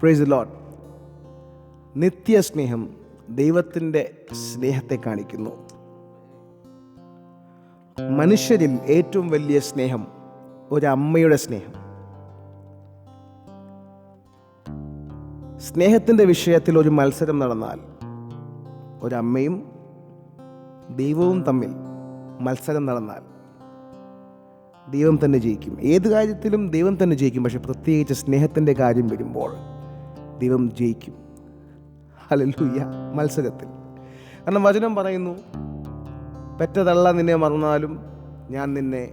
Price the Lord. നിത്യസ്നേഹം ദൈവത്തിൻ്റെ സ്നേഹത്തെ കാണിക്കുന്നു. മനുഷ്യരിൽ ഏറ്റവും വലിയ സ്നേഹം ഒരമ്മയുടെ സ്നേഹം. സ്നേഹത്തിൻ്റെ വിഷയത്തിൽ ഒരു മത്സരം നടന്നാൽ ഒരമ്മയും ദൈവവും തമ്മിൽ മത്സരം നടന്നാൽ ദൈവം തന്നെ ജയിക്കും. ഏത് കാര്യത്തിലും ദൈവം തന്നെ ജയിക്കും. പക്ഷെ പ്രത്യേകിച്ച് സ്നേഹത്തിൻ്റെ കാര്യം വരുമ്പോൾ ദൈവം ജയിക്കും. ഹല്ലേലൂയ. മത്സരത്തിൽ, കാരണം വചനം പറയുന്നു, പെറ്റതള്ള നിന്നെ മറന്നാലും ഞാൻ നിന്നെ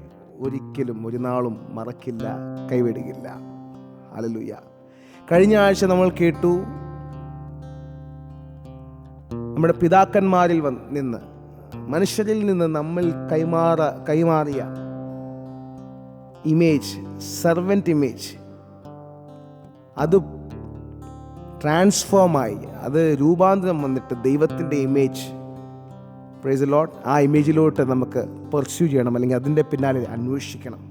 ഒരിക്കലും ഒരു നാളും മറക്കില്ല, കൈവിടുകയില്ല. ഹല്ലേലൂയ. കഴിഞ്ഞ ആഴ്ച നമ്മൾ കേട്ടു, നമ്മുടെ പിതാക്കന്മാരിൽ നിന്ന്, മനുഷ്യരിൽ നിന്ന് നമ്മൾ കൈമാറിയ ഇമേജ്, സർവൻ്റ് ഇമേജ്, അത് ട്രാൻസ്ഫോമായി, അത് രൂപാന്തരം വന്നിട്ട് ദൈവത്തിൻ്റെ ഇമേജ്, പ്രൈസ് ദി ലോർഡ്, ആ ഇമേജിലോട്ട് നമുക്ക് പെർസ്യൂ ചെയ്യണം, അല്ലെങ്കിൽ അതിൻ്റെ പിന്നാലെ അന്വേഷിക്കണം,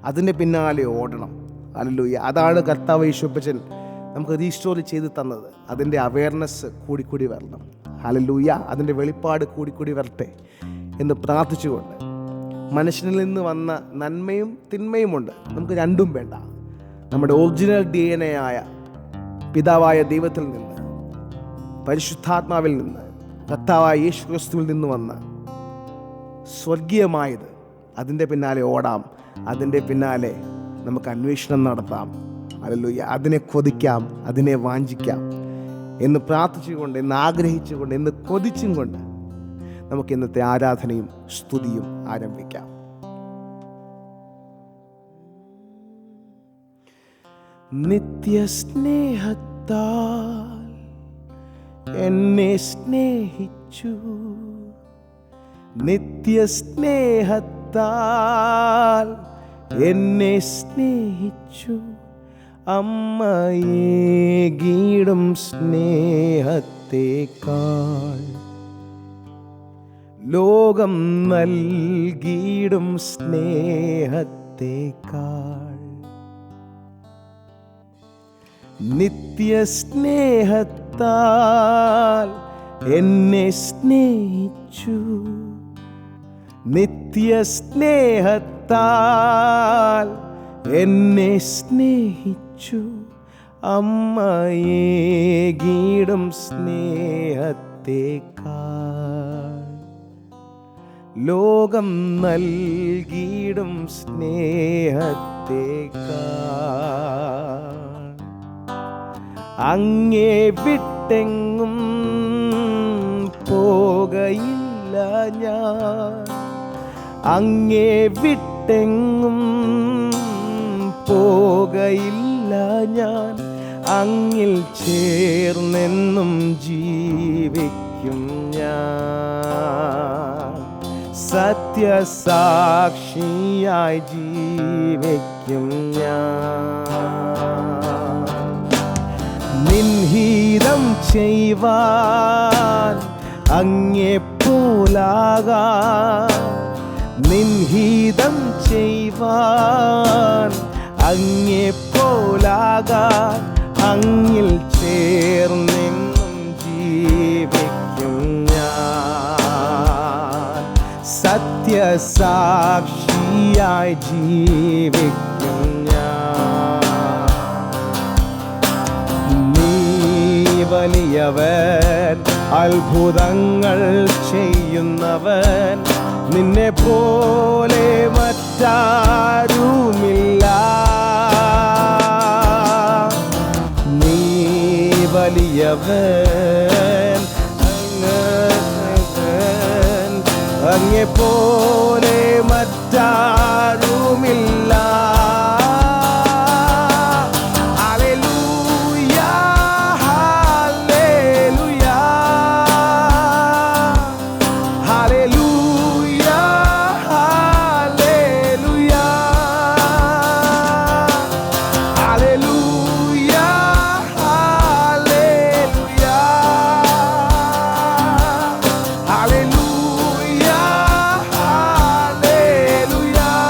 അതിൻ്റെ പിന്നാലെ ഓടണം. ഹല്ലേലൂയ. അതാണ് കർത്താവ് യേശുപ്പച്ചൻ നമുക്ക് റീസ്റ്റോർ ചെയ്ത് തന്നത്. അതിൻ്റെ അവയർനെസ് കൂടിക്കൂടി വരണം. ഹല്ലേലൂയ. അതിൻ്റെ വെളിപ്പാട് കൂടിക്കൂടി വരട്ടെ എന്ന് പ്രാർത്ഥിച്ചുകൊണ്ട്, മനുഷ്യനിൽ നിന്ന് വന്ന നന്മയും തിന്മയുമുണ്ട്, നമുക്ക് രണ്ടും വേണ്ട. നമ്മുടെ ഒറിജിനൽ DNA ആയ പിതാവായ ദൈവത്തിൽ നിന്ന്, പരിശുദ്ധാത്മാവിൽ നിന്ന്, കർത്താവായ യേശു ക്രിസ്തുവിൽ നിന്ന് വന്ന സ്വർഗീയമായത്, അതിൻ്റെ പിന്നാലെ ഓടാം, അതിൻ്റെ പിന്നാലെ നമുക്ക് അന്വേഷണം നടത്താം. ഹല്ലേലൂയ. അതിനെ കൊതിക്കാം, അതിനെ വാഞ്ചിക്കാം എന്ന് പ്രാർത്ഥിച്ചുകൊണ്ട്, എന്ന് ആഗ്രഹിച്ചുകൊണ്ട്, എന്ന് കൊതിച്ചും കൊണ്ട് നമുക്ക് ഇന്നത്തെ ആരാധനയും സ്തുതിയും ആരംഭിക്കാം. നിത്യസ്നേഹത്താൽ എന്നെ സ്നേഹിച്ചു, നിത്യസ്നേഹത്താൽ എന്നെ സ്നേഹിച്ചു, അമ്മയേകിടും സ്നേഹത്തേക്കാൾ ലോകം നൽകിയിടും സ്നേഹത്തേക്കാൾ, നിത്യസ്നേഹത്താൽ എന്നെ സ്നേഹിച്ചു, നിത്യസ്നേഹത്താൽ എന്നെ സ്നേഹിച്ചു, അമ്മയേകിടും സ്നേഹത്തേക്കാൾ ലോകം നൽകിയിടും സ്നേഹത്തേക്കാൾ. അങ്ങേ വിട്ടെങ്ങും പോകയില്ല ഞാൻ, അങ്ങേ വിട്ടെങ്ങും പോകയില്ല ഞാൻ, അങ്ങിൽ ചേർന്നെന്നും ജീവിക്കും ഞാൻ, സത്യസാക്ഷിയായി ജീവിക്കും ഞാൻ. നിൻഹിതം ചെയ്യുവാൻ അങ്ങേപ്പോലാകാൻ, നിൻഹിതം ചെയ്യുവാൻ അങ്ങേപ്പോലാകാൻ, അങ്ങിൽ ചേർന്നെന്നും ജീവിക്കും ഞാൻ, സത്യസാക്ഷിയായി ജീവിക്കും ഞാൻ. നീ വലിയവൻ, അത്ഭുതങ്ങൾ ചെയ്യുന്നവൻ, നിന്നെ പോലെ മറ്റാരുമില്ല. നീ വലിയവൻ, അങ്ങേ പോലെ മറ്റാരുമില്ല. Hallelujah.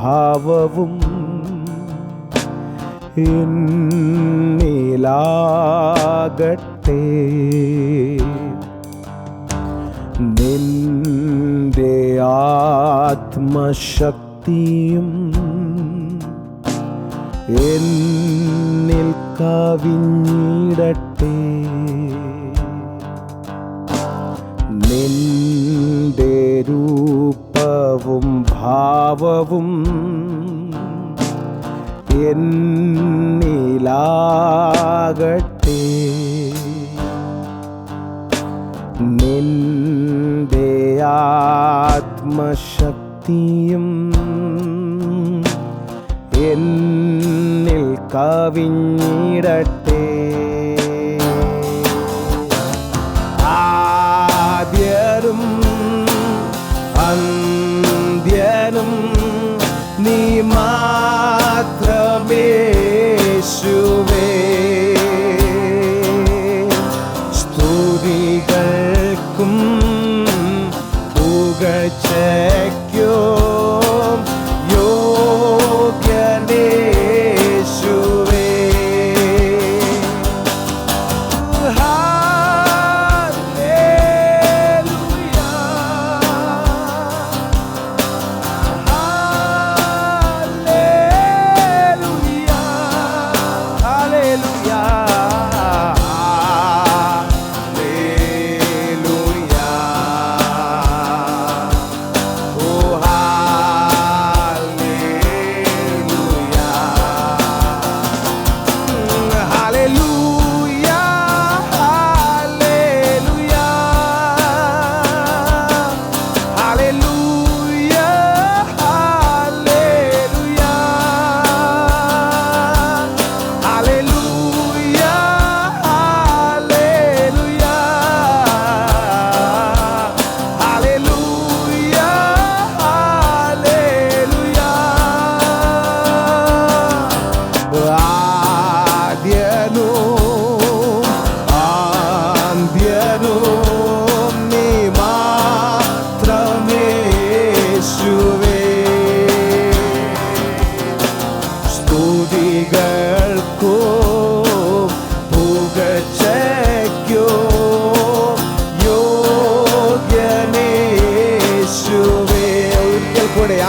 ഭാവവും എന്നിലാകട്ടെ. നിന്റെ ആത്മശക്തിയും എന്നിൽ കവിഞ്ഞിടട്ടെ. നിന്റെ രൂപവും ഭാവവും എന്നിലാകട്ടെ. നിന്റെ ആത്മശക്തിയും എന്നിൽ കവിഞ്ഞിടട്ടെ. ആദ്യനും അന്ത്യനും നീ മാത്രമേശുവേ. സ്തുതികൾക്കും പുകഴ്ചയ്ക്കും യോഗ്യനേശുവേ.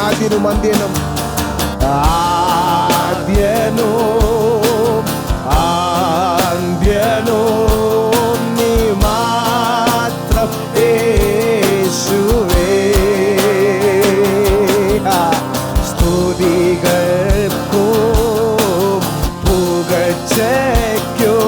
ആദ്യനും അന്ത്യനും ആദ്യനും അന്ത്യനും നീ മാത്രം യേശുവേ. സ്തുതികൾക്കും പുകഴ്ചയ്ക്കും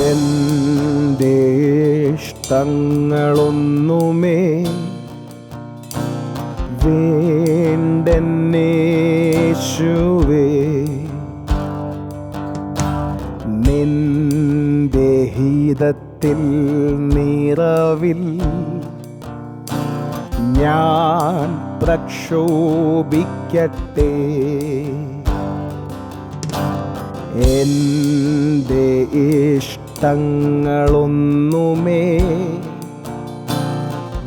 എന്റെ ഇഷ്ടങ്ങളൊന്നുമേ വേണ്ടെന്നേശുവേ. നിന്റെ ഹിതത്തിൽ നിറവിൽ ഞാൻ പ്രക്ഷോഭിക്കട്ടെ. എന്റെ ഇഷ്ടങ്ങളൊന്നുമേ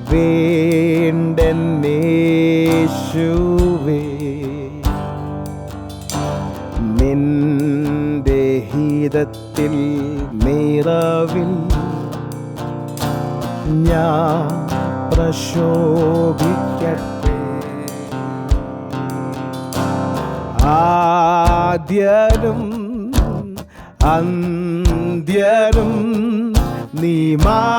വേണ്ടെന്നേശുവേ. നിന്റെ ഹിതത്തിൽ നിറവിൽ ഞാൻ പ്രശോഭിക്കട്ടെ. ആദ്യനും അന്ത്യനും നീ മാത്രമേശുവേ.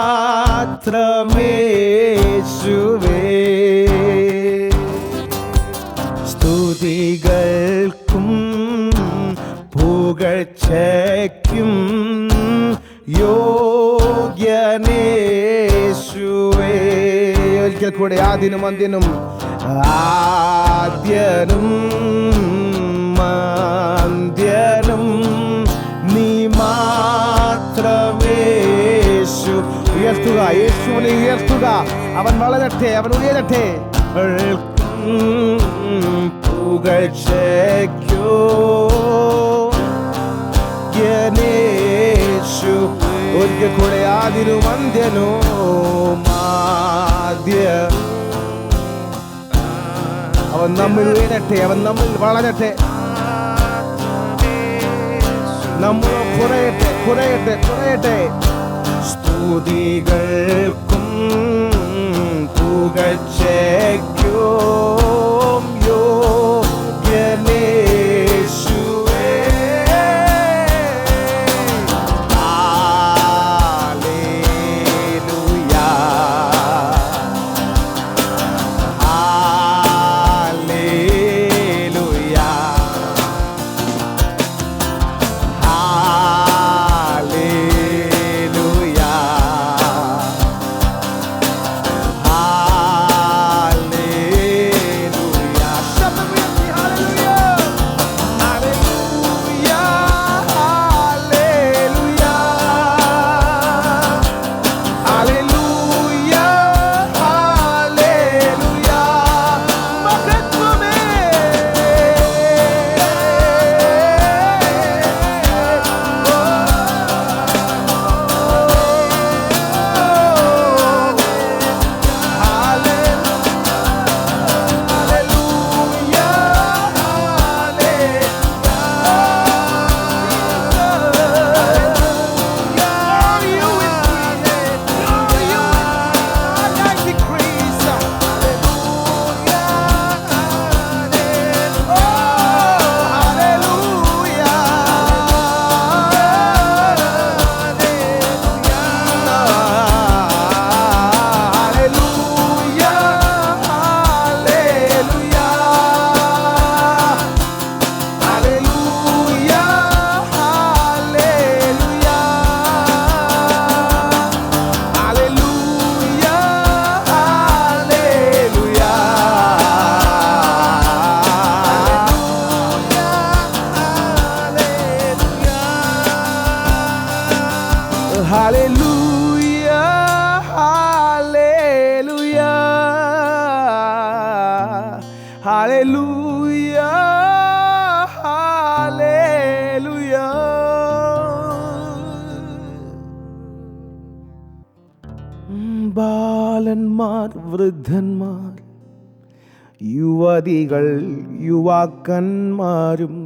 സ്തുതികൾക്കും പുകഴ്ചയ്ക്കും യോഗ്യനേശുവേ. ഒരിക്കൽ കൂടെ ആദ്യനും അന്ത്യനും ആദ്യനും അന്ത്യനും നീ മാത്രമേശു. ഉയർത്തുക, യേശുവിനെ ഉയർത്തുക. അവൻ വളരട്ടെ, അവൻ ഉയരട്ടെ. പുകഴ്ചയ്ക്കോ യേശു. ഒരിക്കൽ കൂടെ ആദ്യനും അന്ത്യനും ആദ്യ. അവൻ നമ്മിൽ ഉയരട്ടെ, അവൻ നമ്മിൽ വളരട്ടെ, നമ്മൾ കുറയട്ടെ കുറയട്ടെ കുറയട്ടെ. സ്തുതികൾക്കും പുകഴ്ചയ്ക്കും യോഗ്യനേശുവേ. Hallelujah hallelujah Hallelujah, hallelujah. ബാലന്മാർ, വൃദ്ധന്മാർ, യുവതികൾ, യുവാക്കന്മാരും,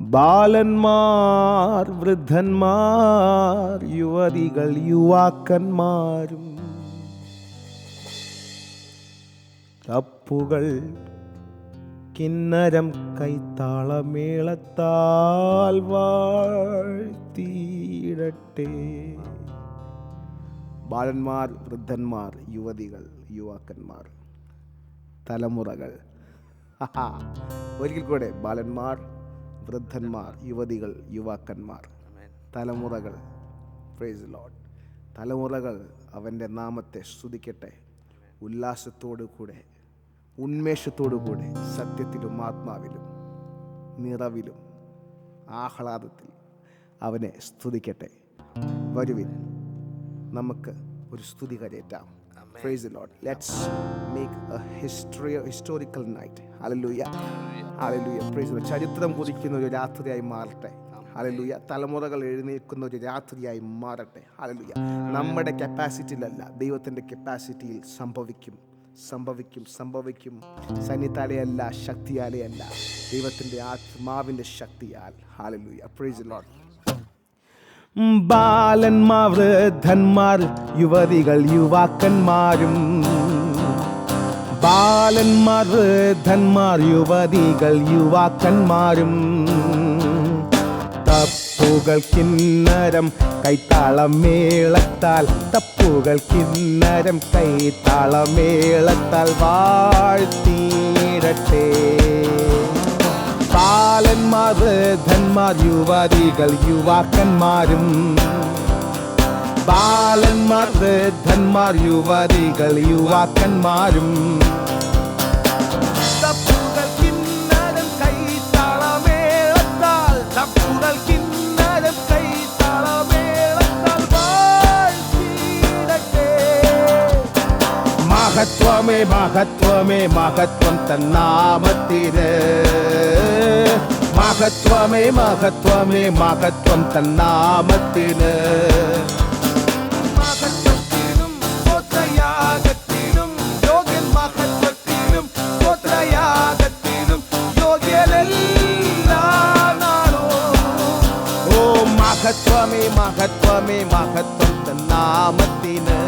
ബാലന്മാർ, വൃദ്ധന്മാർ, യുവതികൾ, യുവാക്കന്മാരും, തപ്പുകൾ, കിന്നരം, കൈത്താളമേളത്താൽ വാഴ്ത്തിയിടട്ടെ. ബാലന്മാർ, വൃദ്ധന്മാർ, യുവതികൾ, യുവാക്കന്മാർ, തലമുറകൾ. ഒരിക്കൽ കൂടെ ബാലന്മാർ, വൃദ്ധന്മാർ, യുവതികൾ, യുവാക്കന്മാർ, തലമുറകൾ. Price the Lord. തലമുറകൾ അവൻ്റെ നാമത്തെ സ്തുതിക്കട്ടെ. ഉല്ലാസത്തോടു കൂടെ, ഉന്മേഷത്തോടു കൂടെ, സത്യത്തിലും ആത്മാവിലും നിറവിലും ആഹ്ലാദത്തിൽ അവനെ സ്തുതിക്കട്ടെ. വരുവിൻ, നമുക്ക് ഒരു സ്തുതി കരയേറ്റാം. Praise the Lord. Let's make a historical night. Hallelujah. Hallelujah. Praise the Lord. ചരിത്രം കുറിക്കുന്ന ഒരു രാത്രിയായി മാറട്ടെ. ഹല്ലേലൂയ. തലമുറകൾ എഴുന്നേൽക്കുന്ന ഒരു രാത്രിയായി മാറട്ടെ. ഹല്ലേലൂയ. നമ്മുടെ കപ്പാസിറ്റിയിലല്ല, ദൈവത്തിൻ്റെ കപ്പാസിറ്റിയിൽ സംഭവിക്കും സംഭവിക്കും സംഭവിക്കും. സൈന്യത്താലെയല്ല, ശക്തിയാലെയല്ല, ദൈവത്തിൻ്റെ ആത്മാവിൻ്റെ ശക്തിയാൽ. ഹല്ലേലൂയ. Praise the Lord. ബാലന്മാർ, വൃദ്ധന്മാർ, യുവതികൾ, യുവാക്കന്മാരും. ബാലന്മാർ, വൃദ്ധന്മാർ, യുവതികൾ, യുവാക്കന്മാരും. തപ്പുകൾ കിന്നരം കൈത്താളമേളത്താൽ, തപ്പുകൾ കിന്നരം കൈത്താളമേളത്താൽ വാഴ്ത്തിയിടട്ടെ. ബാലന്മാർ, വൃദ്ധന്മാർ, യുവതികൾ, യുവാക്കന്മാരും. ബാലന്മാർ, വൃദ്ധന്മാർ, യുവതികൾ, യുവാക്കന്മാരും. തപ്പുകൾ കിന്നരം കൈത്താളമേളത്താൽ, തപ്പുകൾ കിന്നരം കൈത്താളമേളത്താൽ വാഴ്ത്തിയിടട്ടെ. മഹത്വമേ മഹത്വമേ മഹത്വം തന്നാമത്തിന്. മഹത്വമേ മഹത്വമേ മഹത്വം തന്നാമത്തിന്. മഹത്വത്തിനും സ്തോത്രയാഗത്തിനും യോഗ്യൻ, മഹത്വത്തിനും സ്തോത്രയാഗത്തിനും യോഗ്യനെല്ലാ നാളും. ഓ മഹത്വമേ മഹത്വമേ മഹത്വം തന്നാമത്തിന്.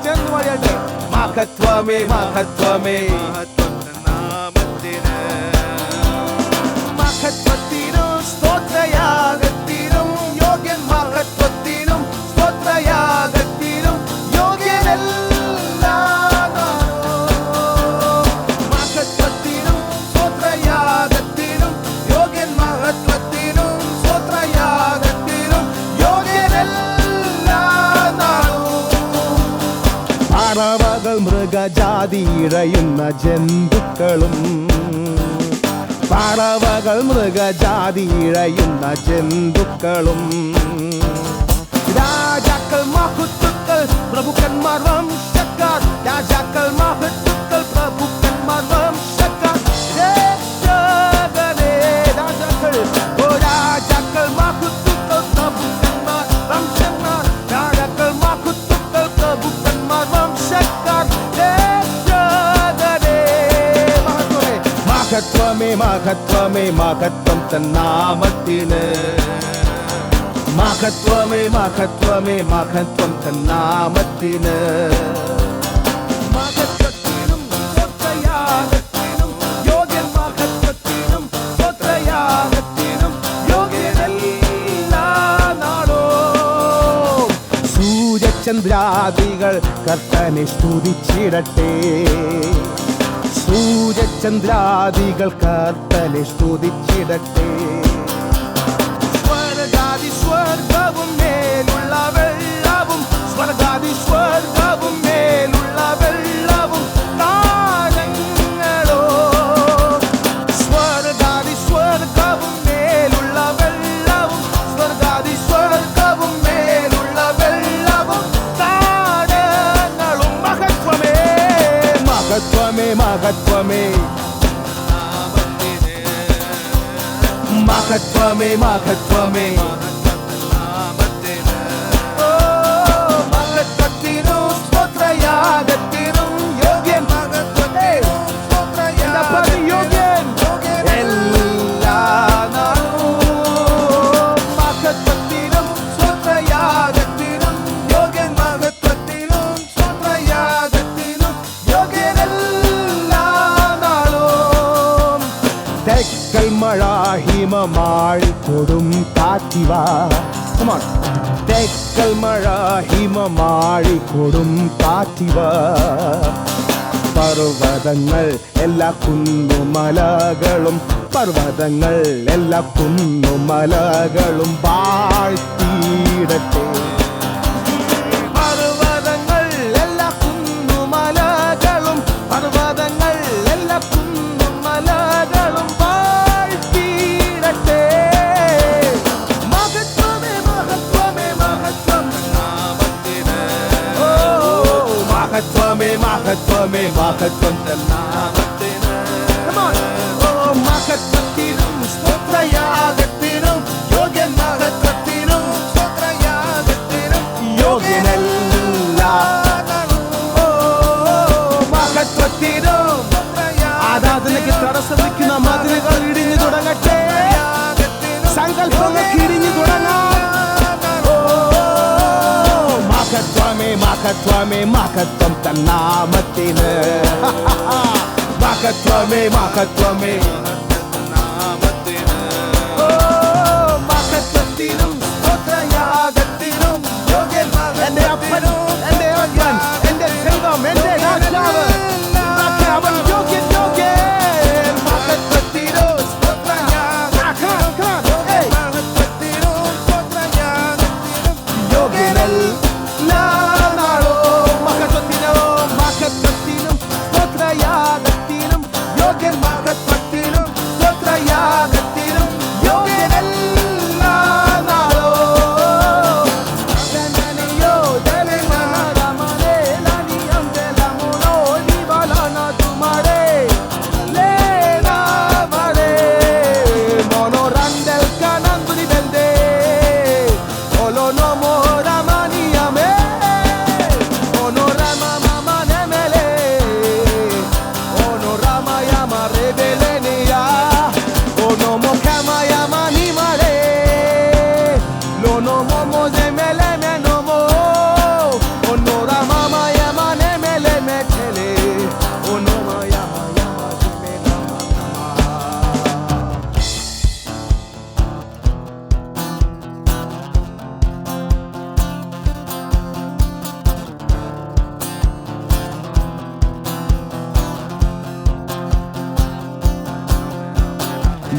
ചെന്ന് പറയട്ടെ, മഹത്വമേ മഹത്വമേ മഹത്വം തന്നാമത്തിന്. മഹത്വത്തിനും സ്തോത്രയാഗത്തിനും യോഗ്യൻ, മഹത്വത്തിനും സ്തോത്രയാഗത്തിനും യോഗ്യനെല്ലാ നാളും. മഹത്വത്തിനും സ്തോത്രയാഗത്തിനും യോഗ്യൻ, മഹത്വത്തിനും സ്തോത്രയാഗത്തിനും യോഗ്യനെല്ലാ നാളും. പറവകൾ, മൃഗജാതി, ഇഴയുന്ന ജന്തുക്കളും. പറവകൾ, മൃഗജാതി, ഇഴയുന്ന ജന്തുക്കളും. രാജാക്കൾ, മഹത്തുക്കൾ, പ്രഭുക്കന്മാർ, വംശക്കാർ. രാജാക്കൾ, മഹത്തുക്കൾ, പ്രഭുക്കന്മാർ, വംശക്കാർ. രക്ഷകനേ രാജാക്കൾ, ഓ രാജാക്കൾ, മഹത്തുക്കൾ, പ്രഭുക്കന്മാർ, വംശക്കാർ. രാജാക്കൾ, മഹത്തുക്കൾ, പ്രഭുക്കന്മാർ, വംശക്കാർ. രക്ഷകനേ മഹത്വമേ മഹത്വമേ മഹത്വം തന്നാമത്തിന്. മഹത്വമേ മഹത്വമേ മഹത്വം തന്നാമത്തിന്. മഹത്വത്തിനും സ്തോത്രയാഗത്തിനും യോഗ്യൻ, മഹത്വത്തിനും സ്തോത്രയാഗത്തിനും യോഗ്യനെല്ലാ നാളും. സൂര്യചന്ദ്രാദികൾ കർത്തനെ സ്തുതിച്ചിടട്ടെ. സൂര്യചന്ദ്രാദികൾ കർത്തനെ സ്തുതിച്ചിടട്ടെ. സ്വർഗാദി സ്വർഗവും മേലുള്ള വെള്ളവും, സ്വർഗാദി സ്വർഗവും മേലുള്ള വെള്ളവും താരങ്ങളോ. സ്വർഗാദി സ്വർഗവും മേലുള്ള വെള്ളവും, സ്വർഗാദി സ്വർഗവും മേലുള്ള വെള്ളവും താരങ്ങളും. മഹത്വമേ മഹത്വമേ മഹത്വമേ മഹത്വമേ മഹത്വമേ ഓ മഹത്വത്തിനും സ്തോത്രയാഗത്തിനും യോഗ്യൻ, മഹത്വത്തിനും സ്തോത്രയാഗത്തിനും യോഗ്യൻ എല്ലാ നാളും. മഹത്വത്തിനും സ്തോത്രയാഗത്തിനും യോഗ്യൻ, മഹത്വത്തിനും സ്തോത്രയാഗത്തിനും യോഗ്യനെല്ലാ നാളും. തെക്കൽ മഴ ഹിമമാഴി കൊടും കാറ്റിവ. തെക്കൽ മഴ ഹിമമാഴി കൊടും കാറ്റിവ. പർവ്വതങ്ങൾ എല്ലാ കുന്നുമലകളും, പർവ്വതങ്ങൾ എല്ലാ കുന്നുമലകളും വാഴ്ത്തിയിടട്ടെ. പർവ്വതങ്ങൾ എല്ലാ കുന്നുമലകളും, പർവ്വതങ്ങൾ എല്ലാ കുന്നുമലകളും വാഴ്ത്തിയിടട്ടെ. മഹത്വമേ മഹത്വമേ മഹത്വം നാമത്തിന്. ഓ മഹത്വമേ മഹത്വമേ മഹത്വം നാമത്തിന്. ഓ മഹത്വത്തിനും സ്തോത്രയാഗത്തിനും യോഗ്യൻ, മഹത്വത്തിനും സ്തോത്രയാഗത്തിനും യോഗ്യനെല്ലാ. ഓ മഹത്വത്തിനും ആരാധനയ്ക്ക് തടസ്സം വയ്ക്കുന്ന മതിലുകൾ ഇടിഞ്ഞു തുടങ്ങട്ടെ. സങ്കല്പങ്ങൾക്ക് ഇടിഞ്ഞു തുടങ്ങാം. ഓ മഹത്വമേ മഹത്വമേ മഹത്വം തന്നാമത്തിന് മഹത്വമേ മഹത്വമേ മഹത്വത്തിനും സ്തോത്രയാഗത്തിനും എന്റെ അപ്പനും എന്റെ അപ്പൻ എന്റെ ദൈവം എന്റെ രാജാവ് അവൻ യോഗ്യൻ യോഗ്യൻ മഹത്വത്തിനും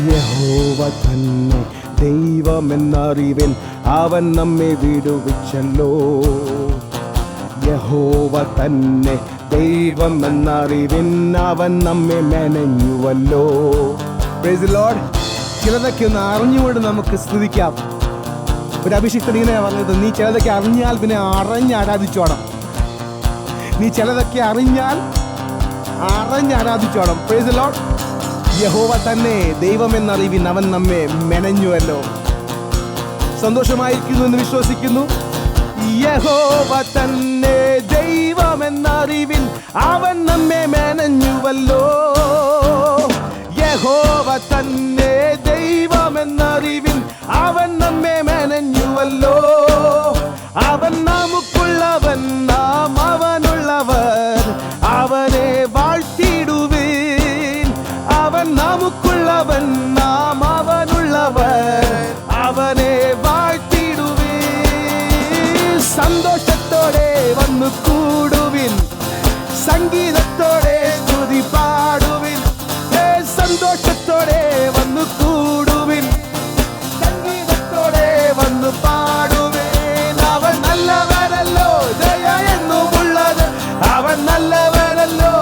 യഹോവ തന്നെ ദൈവമെന്നറിവിൻ അവൻ നമ്മെ വിടുവിച്ചല്ലോ യഹോവ തന്നെ ദൈവമെന്നറിവിൻ അവൻ നമ്മെ മെനഞ്ഞുവല്ലോ പ്രൈസ് ദി ലോർഡ് ചിലതൊക്കെ ഒന്ന് അറിഞ്ഞുകൊണ്ട് നമുക്ക് സ്തുതിക്കാം ഒരു അഭിഷിക്തൻ ഇങ്ങനെ പറഞ്ഞത് നീ ചിലതൊക്കെ അറിഞ്ഞാൽ പിന്നെ ആരാധിച്ചോണം നീ ചിലതൊക്കെ അറിഞ്ഞാൽ ആരാധിച്ചോണം പ്രൈസ് ദി ലോർഡ് യഹോവ തന്നെ ദൈവമെന്നറിവിൻ അവൻ നമ്മെ മെനഞ്ഞുവല്ലോ സന്തോഷമായിരിക്കുന്നു എന്ന് വിശ്വസിക്കുന്നു യഹോവ തന്നെ ദൈവമെന്നറിവിൻ അവൻ നമ്മെ മെനഞ്ഞുവല്ലോ യഹോവ തന്നെ ദൈവമെന്നറിവിൻ അവൻ നമ്മെ മെനഞ്ഞുവല്ലോ അവൻ നമുക്കുള്ളവൻ നാം അവനുള്ളവർ അവനെ വാഴ്ത്തിടുവിൻ അവൻ നമുക്കുള്ളവൻ നാം അവനുള്ളവർ അവനെ വാഴ്ത്തിടുവിൻ സന്തോഷത്തോടെ വന്നു കൂടുവിൻ സംഗീതത്തോടെ സ്തുതി പാടുവിൻ സന്തോഷത്തോടെ വന്നു കൂടുവിൻ സംഗീതത്തോടെ വന്നു പാടുവിൻ അവൻ നല്ലവനല്ലോ ദയ എന്നുമുള്ളത് അവൻ നല്ലവനല്ലോ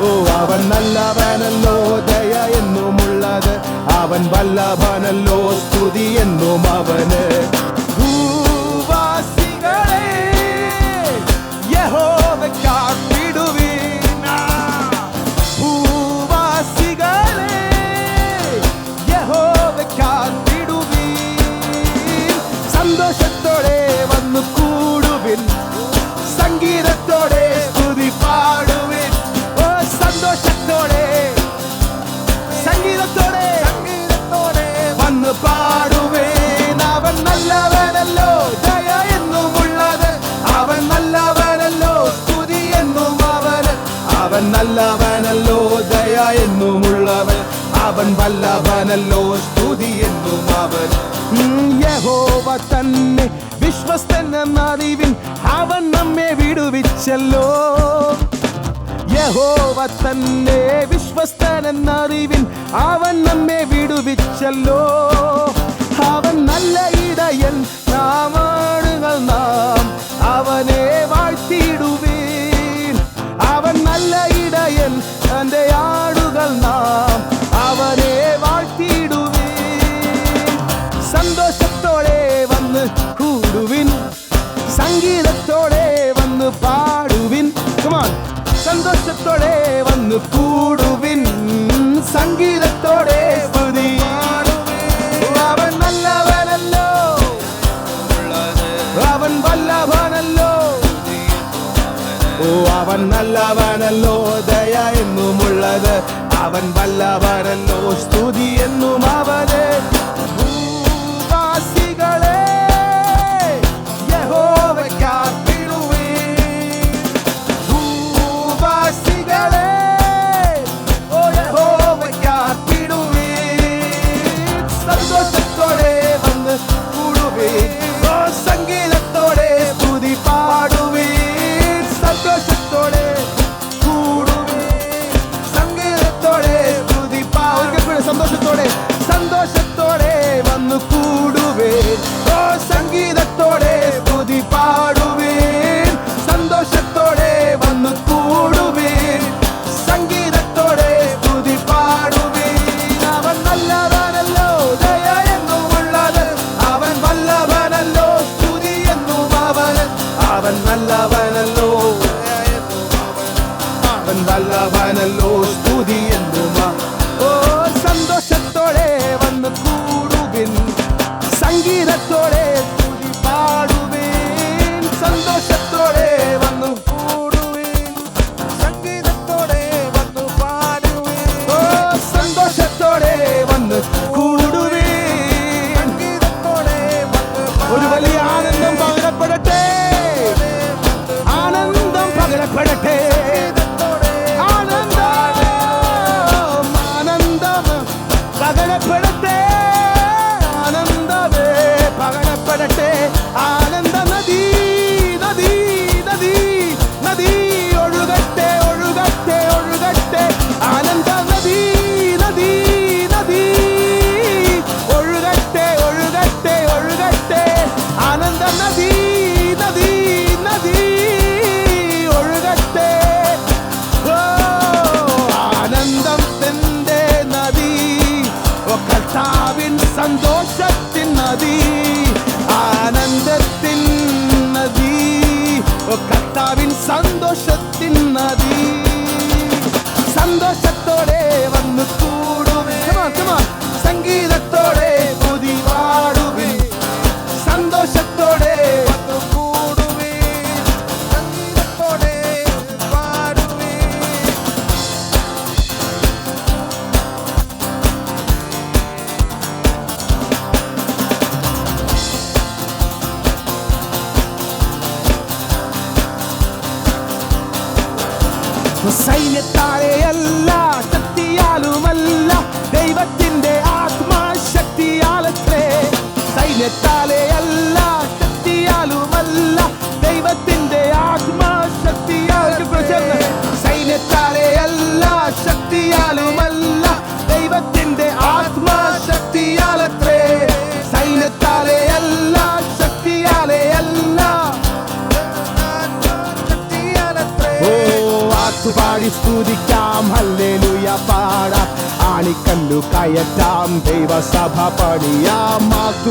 ഓ അവൻ നല്ലവനല്ലോ ദയ എന്നുമുള്ളത് അവൻ വല്ലഭനല്ലോ സ്തുതി എന്നും അവന് ഭൂവാസികളെ യഹോവയ്ക്കാർപ്പിടുവിൻ ഭൂവാസികളെ യഹോവയ്ക്കാർപ്പിടുവിൻ സന്തോഷത്തോടെ വന്നു കൂടുവിൻ സംഗീതത്തോടെ സ്തുതി പാടുവിൻ സന്തോഷത്തോടെ സംഗീതത്തോടെ വന്ന് പാടുവേൻ അവൻ നല്ലവനല്ലോ ദയ എന്നുമുള്ളത് അവൻ നല്ലവനല്ലോ സ്തുതി എന്നും അവന് അവൻ നല്ലവനല്ലോ ദയ എന്നുമുള്ളവൻ അവൻ വല്ലഭനല്ലോ സ്തുതി എന്നും അവൻ യഹോവ തന്നെ വിശ്വസ്തനെന്നറിവിൻ അവൻ നമ്മെ വിടുവിച്ചല്ലോ യഹോവ തന്നെ വിശ്വസ്തനെന്നറിവിൻ അവൻ നമ്മെ വിടുവിച്ചല്ലോ അവൻ നല്ല ഇടയൻ നാം ആടുകൾ നാം അവനെ വാഴ്ത്തിടുവീൻ അവൻ നല്ല ഇടയൻ തന്റെ ആടുകൾ നാം അവനെ വാഴ്ത്തിടുവീൻ സന്തോഷത്തോടെ വന്ന് കൂടുവിൻ സംഗീതത്തോടെ വന്ന് പാടുവിൻ Come on. സന്തോഷത്തോടെ വന്നു കൂടുവിൻ സംഗീതത്തോടെ സ്തുതി അവൻ നല്ലവനല്ലോ അവൻ വല്ലഭനല്ലോ ഓ അവൻ നല്ലവനല്ലോ ദയ എന്നുമുള്ളത് അവൻ വല്ലഭനല്ലോ സ്തുതി എന്നും അവന് ഭൂവാസികളെ യഹോവയ്ക്ക് വല്ലവനല്ലോ, അവൻ വല്ലവനല്ലോ, സ്തുതി എന്നുമാ. ഓ സന്തോഷത്തോടെ വന്ന് കൂടുവിൻ, സംഗീതത്തോടെ സ്തുതി പാടുവിൻ. സന്തോഷത്തോടെ വന്നു കൂടുവിൻ, സംഗീതത്തോടെ വന്നു പാടുവിൻ. ഓ സന്തോഷത്തോടെ വന്ന് കൂടുവിൻ, സംഗീതത്തോടെ വന്ന്. ഒരു വലിയ ആനന്ദം പകരപ്പെടട്ടെ, ആനന്ദം പകരപ്പെടട്ടെ, പകരപ്പെടട്ടെ, ആനന്ദമേ പകരപ്പെടട്ടെ. ആനന്ദ നദി നദി നദി നദി ഒഴുകട്ടെ ഒഴുകട്ടെ ഒഴുകട്ടെ. ആനന്ദ നദി നദി നദി ഒഴുകട്ടെ ഒഴുകട്ടെ ഒഴുകട്ടെ. ആനന്ദ നദി നദി നദി ഒഴുകട്ടെ. ഓ ആനന്ദത്തിന്റെ നദി, കർത്താവിൻ സന്തോഷത്തിൻ നദി, ആനന്ദത്തിൻ നദി, കർത്താവിൻ സന്തോഷത്തിൻ നദി. സന്തോഷത്തോടെ വന്നു കൂടുവിൻ, സംഗീതത്തോടെ സ്തുതി പാടുവിൻ. സന്തോഷത്തോടെ വന്നു കൂടുവിൻ, സംഗീതത്തോടെ പാടുവിൻ. സൈന്യത്താലെയല്ല, ശക്തിയാലുമല്ല, ദൈവത്തിന്റെ ആത്മാശക്തിയാലത്രേ. സൈന്യത്താലെയല്ല, ശക്തിയാലുമല്ല, ദൈവത്തിന്റെ ആത്മാശക്തിയാൽ. സൈന്യത്താലെയല്ല, ശക്തിയാലുമല്ല, ദൈവത്തിന്റെ ആത്മാശക്തിയാലത്രേ. സൈന്യത്താലെയല്ല, ശക്തിയാലെയല്ല. പാടി സ്തുതിക്കാം, ഹല്ലേലൂയ പാടാം, ആണിക്കല്ലു കയറ്റാം, ദൈവസഭ പണിയാം.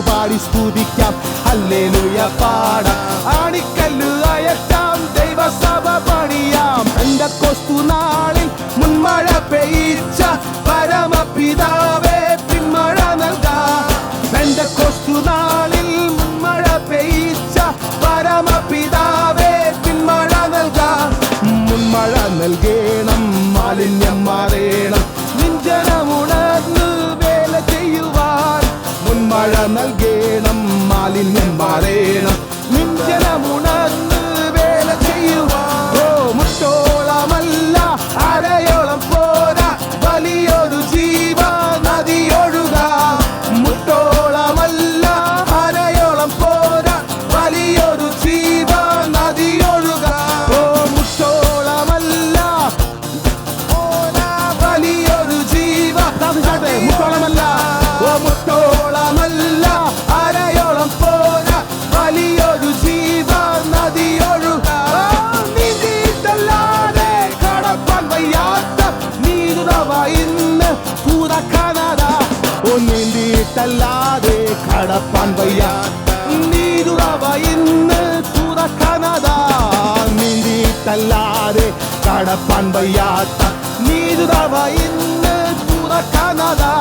പാടി സ്തുതിക്കാം, ഹല്ലേലൂയ പാടാം, ആണിക്കല്ലു കയറ്റാം, ദൈവസഭ പണിയാം. പെന്തക്കോസ്തു നാളിൽ മുൻമഴ പെയ്യിച്ച പരമപിതാവേ പിന്മഴ നൽകാം. പെന്തക്കോസ്തു നാളിൽ മുൻമഴ പെയ്യിച്ച പരമപിതാവേ പിന്മഴ നൽകാം. മുൻമഴ നൽകേണം, മാലിന്യം മാറേണം, നിഞ്ചനമുണർന്ന് വേല ചെയ്യുവാൻ. മുൻമഴ നൽകേണം, മാലിന്യം മാറേണം, നിഞ്ചനമുണർന്ന് വേല ചെയ്യുവാൻ. ഓ മുട്ടോളമല്ല, അരയോളം പോരാ, വലിയൊരു ജീവ നദി ഒഴുകാം. മുട്ടോളമല്ല, അരയോളം പോരാ, വലിയൊരു ജീവ നദി ഒഴുകാം. ഓ മുട്ടോളമല്ല, വലിയൊരു ജീവ. മുട്ടോളമല്ല, ഓ മുട്ടോളമല്ല, അരയോളം പോരാ, വലിയൊരു ജീവ നദി ഒഴുകാം. നീന്തിയിട്ടല്ലാതെ കടപ്പാൻ വയ്യാത്ത നീരുറവ ഇന്ന് തുറക്കാനാതാ. ഓ നീന്തിയിട്ടല്ലാതെ കടപ്പാൻ വയ്യാത്ത നീരുറവ ഇന്ന് തുറക്കാനാതാ. നീന്തിയിട്ടല്ലാതെ കടപ്പാൻ വയ്യാത്ത നീരുറവ ഇന്ന് തുറക്കാനാതാ.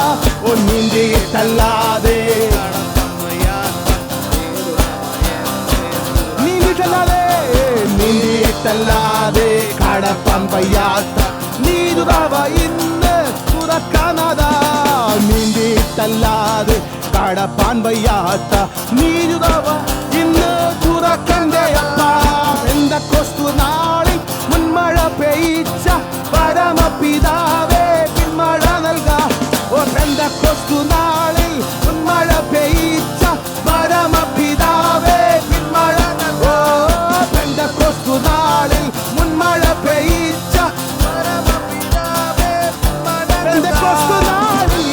ഓ നീന്തിയിട്ടല്ലാതെ നീന്തിയിട്ടല്ലാതെ കടപ്പാൻ വയ്യാത്ത നീരുറവ ഇന്ന് തുറക്കാനാതാ. നീന്തിയിട്ടല്ലാതെ കടപ്പാൻ വയ്യാത്ത നീരുറവ ഇന്ന് തുറക്കണ്ടേ അപ്പാ. പെന്തക്കോസ്തു നാളിൽ മുൻമഴ പെയ്യിച്ച പരമപിതാവേ പിന്മഴ നൽകാം. ഓ പെന്തക്കോസ്തു നാളിൽ മുൻമഴ പെയ്യിച്ച പരമപിതാവേ പിന്മഴ നൽകാം. ഓ പെന്തക്കോസ്തു നാളിൽ മുൻമഴ പെയ്യിച്ച പരമപിതാവേ പെന്തക്കോസ്തു നാളിൽ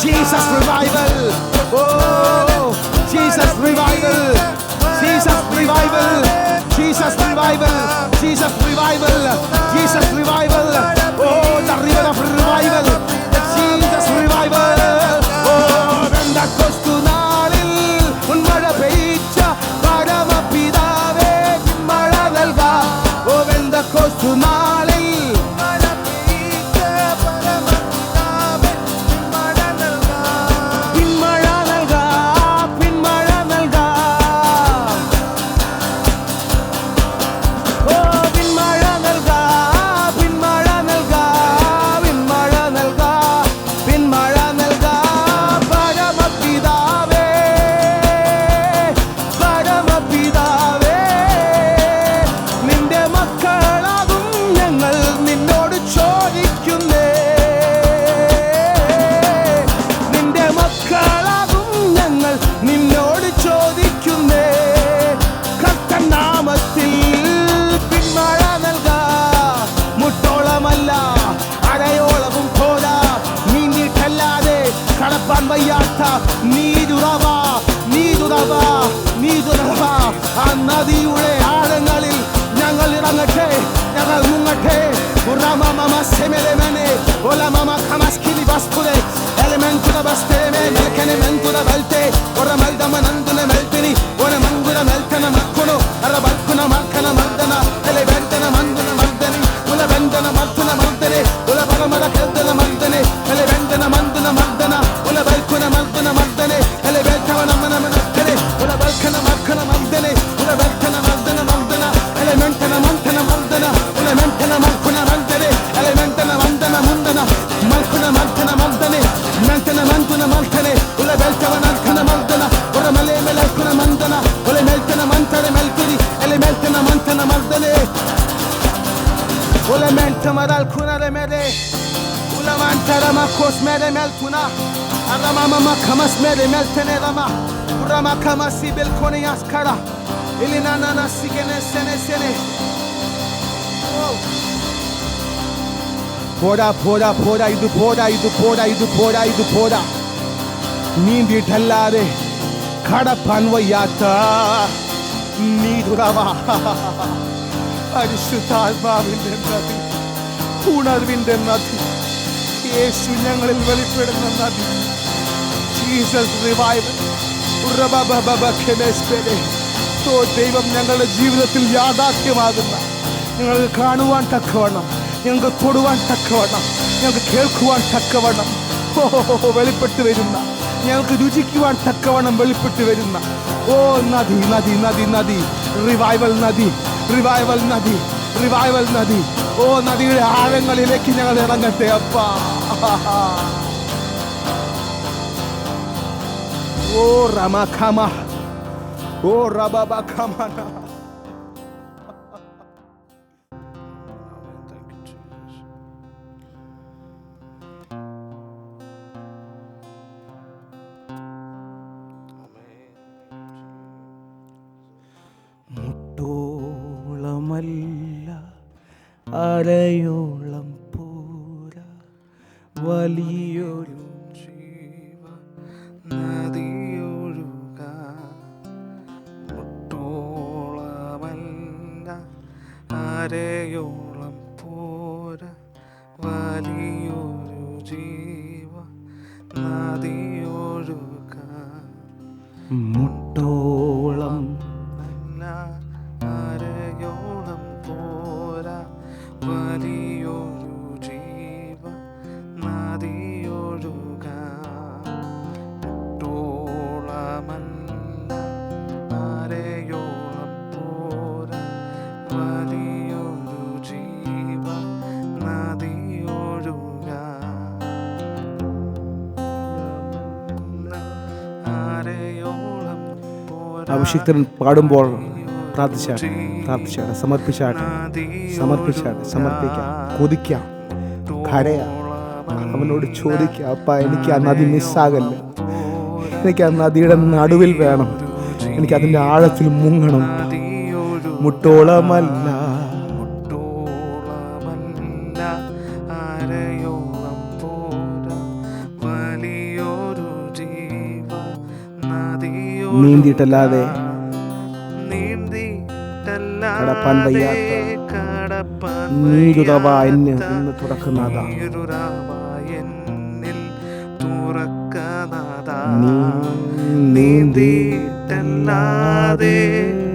Jesus revival. Oh, Jesus revival. Jesus revival. ആ നദിയുടെ ആഴങ്ങളിൽ ഞങ്ങൾ ഇറങ്ങട്ടെ, ഞങ്ങൾ മുങ്ങട്ടെ. പോരാ നീന്തിയിട്ടല്ലാതെ കടപ്പാൻ വയ്യാത്ത നീതുറവ, പരിശുദ്ധാത്മാവിന്റെ നദി, ഉണർവിന്റെ നദി, യേശു ഞങ്ങളിൽ വെളിപ്പെടുന്ന നദി, ജീസസ് റിവൈവൽ. ദൈവം ഞങ്ങളുടെ ജീവിതത്തിൽ യാഥാർത്ഥ്യമാകുന്ന, ഞങ്ങൾക്ക് കാണുവാൻ തക്കവണ്ണം, ഞങ്ങൾക്ക് തൊടുവാൻ തക്കവണ്ണം, ഞങ്ങൾക്ക് കേൾക്കുവാൻ തക്കവണ്ണം വെളിപ്പെട്ടു വരുന്ന, ഞങ്ങൾക്ക് രുചിക്കുവാൻ തക്കവണ്ണം വെളിപ്പെട്ടു വരുന്ന നദി നദി നദി നദി റിവൈവൽ നദി, റിവൈവൽ നദി, റിവൈവൽ നദി. നദിയുടെ ആഴങ്ങളിലേക്ക് ഞങ്ങൾ ഇറങ്ങട്ടെ അപ്പാ. റമഖമ, റബബഖമന. മുട്ടോളമല്ല അരയോളം പോരാ, വലിയൊരു ജീവ നദിയൊഴുകാൻ. മുട്ടോളമല്ല അരയോളം പോരാ, വലിയൊരു ജീവ നദിയൊഴുകാൻ. മുട്ടോളം അരയോളം പോരാ, വലിയൊരു ജീവ നദിയൊഴുകാൻ. മുട്ടോളമല്ല അരയോളം പോരാ, വലിയൊരു ജീവ നദിയൊഴുകാൻ. അരയോളം പോരാ. അഭിഷിക്തൻ പാടുമ്പോൾ പ്രാർത്ഥിച്ചാട്ടെ, സമർപ്പിക്കാം, കൊതിക്കാം, കരയാം, അവനോട് ചോദിക്കാം, അപ്പ എനിക്ക് ആ നദി മിസ്സാകല്ല, എനിക്ക് ആ നദിയുടെ നടുവിൽ വേണം, എനിക്ക് അതിൻ്റെ ആഴത്തിൽ മുങ്ങണം. മുട്ടോളമല്ല അരയോളം പോരാ, വലിയൊരു ജീവ നദിയൊഴുകാൻ. നീന്തിയിട്ടല്ലാതെ കടപ്പാൻ വയ്യാത്ത നീരുറവ എന്നെ ഇന്ന് തുറക്കുന്നത, നീന്തിയിട്ടല്ലാതെ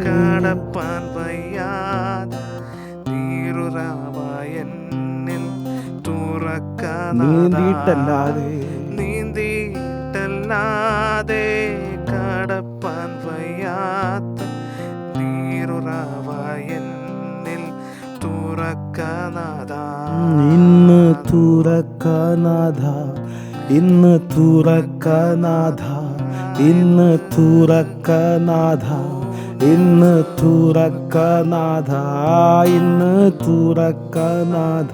കടപ്പാൻ വയ്യാത്ത നീരുറവ എന്നിൽ നീന്തിയിട്ടല്ലാതെ നീന്തിയിട്ടല്ലാതെ കടപ്പാൻ വയ്യാത്ത നീരുറവ എന്നിൽ തുറക്കനാഥ. ഇന്ന് തുറക്കനാഥ, ഇന്ന് തുറക്കനാഥ, ഇന്ന് തുറക്കനാഥ, ഇന്ന് തുറക്കനാഥ, ഇന്ന് തുറക്കനാഥ,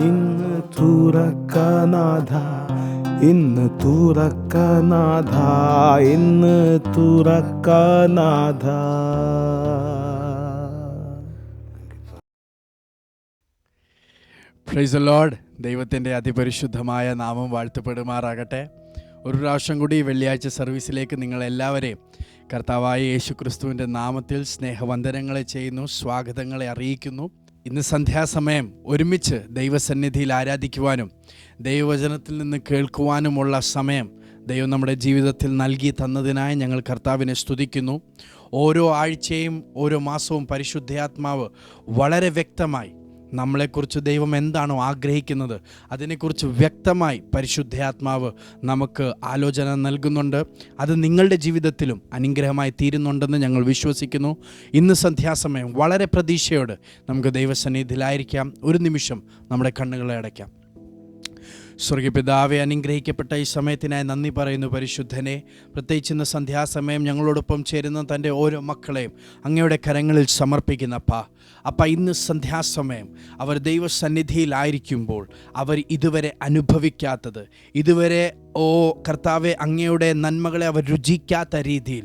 ഇന്ന് തുറക്കനാഥ, ഇന്ന് തുറക്കനാഥ, ഇന്ന് തുറക്കനാഥ. Price the Lord. ദൈവത്തിൻ്റെ അതിപരിശുദ്ധമായ നാമം വാഴ്ത്തപ്പെടുമാറാകട്ടെ. ഒരു പ്രാവശ്യം കൂടി വെള്ളിയാഴ്ച സർവീസിലേക്ക് നിങ്ങളെല്ലാവരെയും കർത്താവായ യേശു ക്രിസ്തുവിൻ്റെ നാമത്തിൽ സ്നേഹവന്ദനങ്ങളെ ചെയ്യുന്നു, സ്വാഗതങ്ങളെ അറിയിക്കുന്നു. ഇന്ന് സന്ധ്യാസമയം ഒരുമിച്ച് ദൈവസന്നിധിയിൽ ആരാധിക്കുവാനും ദൈവവചനത്തിൽ നിന്ന് കേൾക്കുവാനുമുള്ള സമയം ദൈവം നമ്മുടെ ജീവിതത്തിൽ നൽകി തന്നതിനായി ഞങ്ങൾ കർത്താവിനെ സ്തുതിക്കുന്നു. ഓരോ ആഴ്ചയും ഓരോ മാസവും പരിശുദ്ധാത്മാവ് വളരെ വ്യക്തമായി നമ്മളെക്കുറിച്ച് ദൈവം എന്താണോ ആഗ്രഹിക്കുന്നത് അതിനെക്കുറിച്ച് വ്യക്തമായി പരിശുദ്ധാത്മാവ് നമുക്ക് ആലോചന നൽകുന്നുണ്ട്. അത് നിങ്ങളുടെ ജീവിതത്തിലും അനുഗ്രഹമായി തീരുന്നുണ്ടെന്ന് ഞങ്ങൾ വിശ്വസിക്കുന്നു. ഇന്ന് സന്ധ്യാസമയം വളരെ പ്രതീക്ഷയോടെ നമുക്ക് ദൈവസന്നിധിയിലായിരിക്കാം. ഒരു നിമിഷം നമ്മുടെ കണ്ണുകളെ അടയ്ക്കാം. സ്വർഗപിതാവെ, അനുഗ്രഹിക്കപ്പെട്ട ഈ സമയത്തിനായി നന്ദി പറയുന്നു. പരിശുദ്ധനെ, പ്രത്യേകിച്ച് ഇന്ന് സന്ധ്യാസമയം ഞങ്ങളോടൊപ്പം ചേരുന്ന തൻ്റെ ഓരോ മക്കളെയും അങ്ങയുടെ കരങ്ങളിൽ സമർപ്പിക്കുന്നപ്പാ. ഇന്ന് സന്ധ്യാസമയം അവർ ദൈവസന്നിധിയിലായിരിക്കുമ്പോൾ അവർ ഇതുവരെ അനുഭവിക്കാത്തത്, ഇതുവരെ കർത്താവെ അങ്ങയുടെ നന്മകളെ അവർ രുചിക്കാത്ത രീതിയിൽ,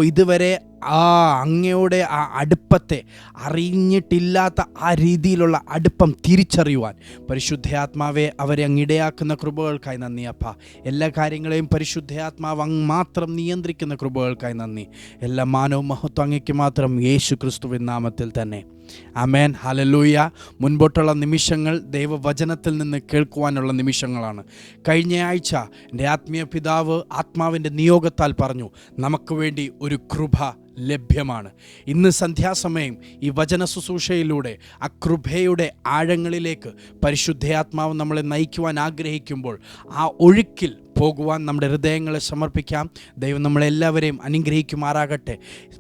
ഇതുവരെ അങ്ങയുടെ ആ അടുപ്പത്തെ അറിഞ്ഞിട്ടില്ലാത്ത ആ രീതിയിലുള്ള അടുപ്പം തിരിച്ചറിയുവാൻ പരിശുദ്ധാത്മാവെ അവരെ അങ്ങിടയാക്കുന്ന കൃപകൾക്കായി നന്ദി അപ്പാ. എല്ലാ കാര്യങ്ങളെയും പരിശുദ്ധാത്മാവ് അങ്ങ് മാത്രം നിയന്ത്രിക്കുന്ന കൃപകൾക്കായി നന്ദി. എല്ലാ മാനവും മഹത്വം അങ്ങയ്ക്ക് മാത്രം, യേശു ക്രിസ്തുവിൻ നാമത്തിൽ തന്നെ. ആമേൻ, ഹല്ലേലൂയ. മുൻപോട്ടുള്ള നിമിഷങ്ങൾ ദൈവവചനത്തിൽ നിന്ന് കേൾക്കുവാനുള്ള നിമിഷങ്ങളാണ്. കഴിഞ്ഞ ആഴ്ച എൻ്റെ ആത്മീയ പിതാവ് ആത്മാവിൻ്റെ നിയോഗത്താൽ പറഞ്ഞു, നമുക്ക് വേണ്ടി ഒരു കൃപ ലഭ്യമാണ്. ഇന്ന് സന്ധ്യാസമയം ഈ വചന ശുശ്രൂഷയിലൂടെ ആ കൃപയുടെ ആഴങ്ങളിലേക്ക് പരിശുദ്ധാത്മാവ് നമ്മളെ നയിക്കുവാൻ ആഗ്രഹിക്കുമ്പോൾ ആ ഒഴുക്കിൽ പോകുവാൻ നമ്മുടെ ഹൃദയങ്ങളെ സമർപ്പിക്കാം. ദൈവം നമ്മളെല്ലാവരെയും അനുഗ്രഹിക്കുമാറാകട്ടെ.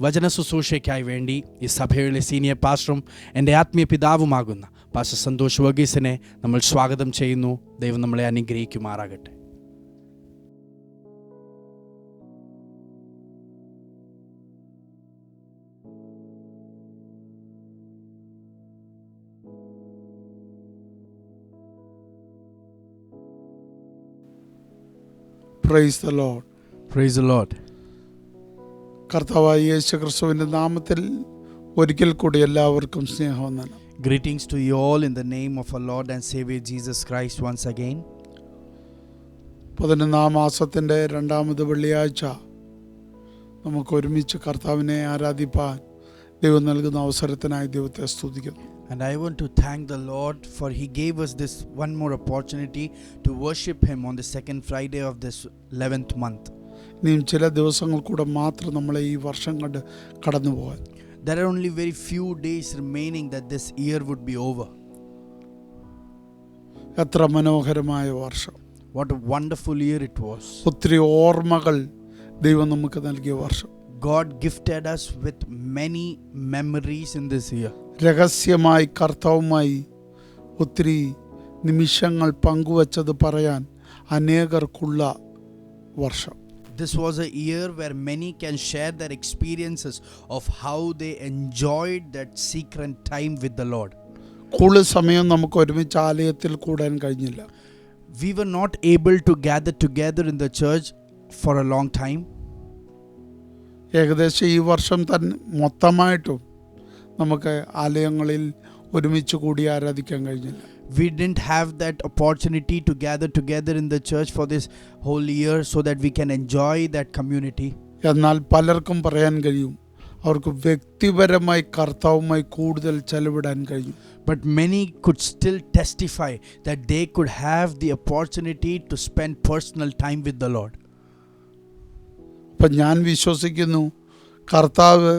വചന ശുശ്രൂഷയ്ക്കായി വേണ്ടി ഈ സഭയിലെ സീനിയർ പാസ്റ്ററും എൻ്റെ ആത്മീയ പിതാവുമാകുന്ന പാസ്റ്റർ സന്തോഷ് വർഗീസിനെ നമ്മൾ സ്വാഗതം ചെയ്യുന്നു. ദൈവം നമ്മളെ അനുഗ്രഹിക്കുമാറാകട്ടെ. Praise the Lord. Praise the Lord. കർത്താവായ യേശു ക്രിസ്തുവിൻ്റെ നാമത്തിൽ ഒരിക്കൽ കൂടി എല്ലാവർക്കും സ്നേഹവന്ദനം. Greetings to you all in the name of our Lord and Savior Jesus Christ once again. 11-ാം മാസത്തിൻ്റെ 2ാമത് വെള്ളിയാഴ്ച നമുക്ക് ഒരുമിച്ച് കർത്താവിനെ ആരാധിപ്പാൻ ദൈവം നൽകുന്ന അവസരത്തിനായി ദൈവത്തെ സ്തുതിക്കുന്നു. And I want to thank the Lord for He gave us this one more opportunity to worship Him on the second Friday of this 11th month. ഇനിയും ചില ദിവസങ്ങൾ കൂടെ മാത്രം നമ്മളെ ഈ വർഷം കണ്ട് കടന്നു പോകാൻ. There are only very few days remaining that this year would be over. എത്ര മനോഹരമായ വർഷം. What a wonderful year it was. ഒത്തിരി ഓർമ്മകൾ ദൈവം നമുക്ക് നൽകിയ വർഷം. God gifted us with many memories in this year. രഹസ്യമായി കർത്താവുമായി ഒത്തിരി നിമിഷങ്ങൾ പങ്കുവച്ചത് പറയാൻ അനേകർക്കുള്ള വർഷം. This was a year where many can share their experiences of how they enjoyed that secret time with the Lord. കൂടുതൽ സമയം നമുക്ക് ഒരുമിച്ച് ആലയത്തിൽ കൂടാൻ കഴിഞ്ഞില്ല. We were not able to gather together in the church for a long time. ഏകദേശം ഈ വർഷം തന്നെ മൊത്തമായിട്ടും നമുക്ക് ആലയങ്ങളിൽ ഒരുമിച്ച് കൂടി ആരാധിക്കാൻ കഴിഞ്ഞില്ല. We didn't have that opportunity to gather together in the church for this whole year so that we can enjoy that community. എന്നാൽ പലർക്കും പറയാൻ കഴിയും, അവർക്ക് വ്യക്തിപരമായി കർത്താവുമായി കൂടുതൽ ചെലവിടാൻ കഴിയും. But many could still testify that they could have the opportunity to spend personal time with the Lord. അപ്പം ഞാൻ വിശ്വസിക്കുന്നു കർത്താവ്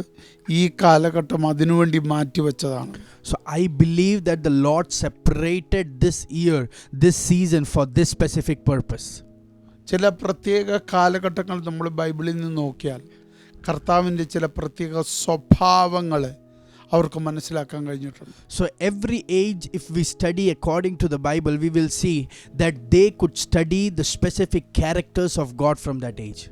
ഈ കാലഘട്ടം അതിനുവേണ്ടി മാറ്റിവെച്ചതാണ്. So I believe that the Lord separated this year, this season for this specific purpose. ചില പ്രത്യേക കാലഘട്ടങ്ങൾ നമ്മൾ ബൈബിളിൽ നിന്ന് നോക്കിയാൽ കർത്താവിൻ്റെ ചില പ്രത്യേക സ്വഭാവങ്ങൾ അവർക്ക് മനസ്സിലാക്കാൻ കഴിഞ്ഞിട്ടുണ്ട്. So every age, if we study according to the Bible, we will see that they could study the specific characters of God from that age.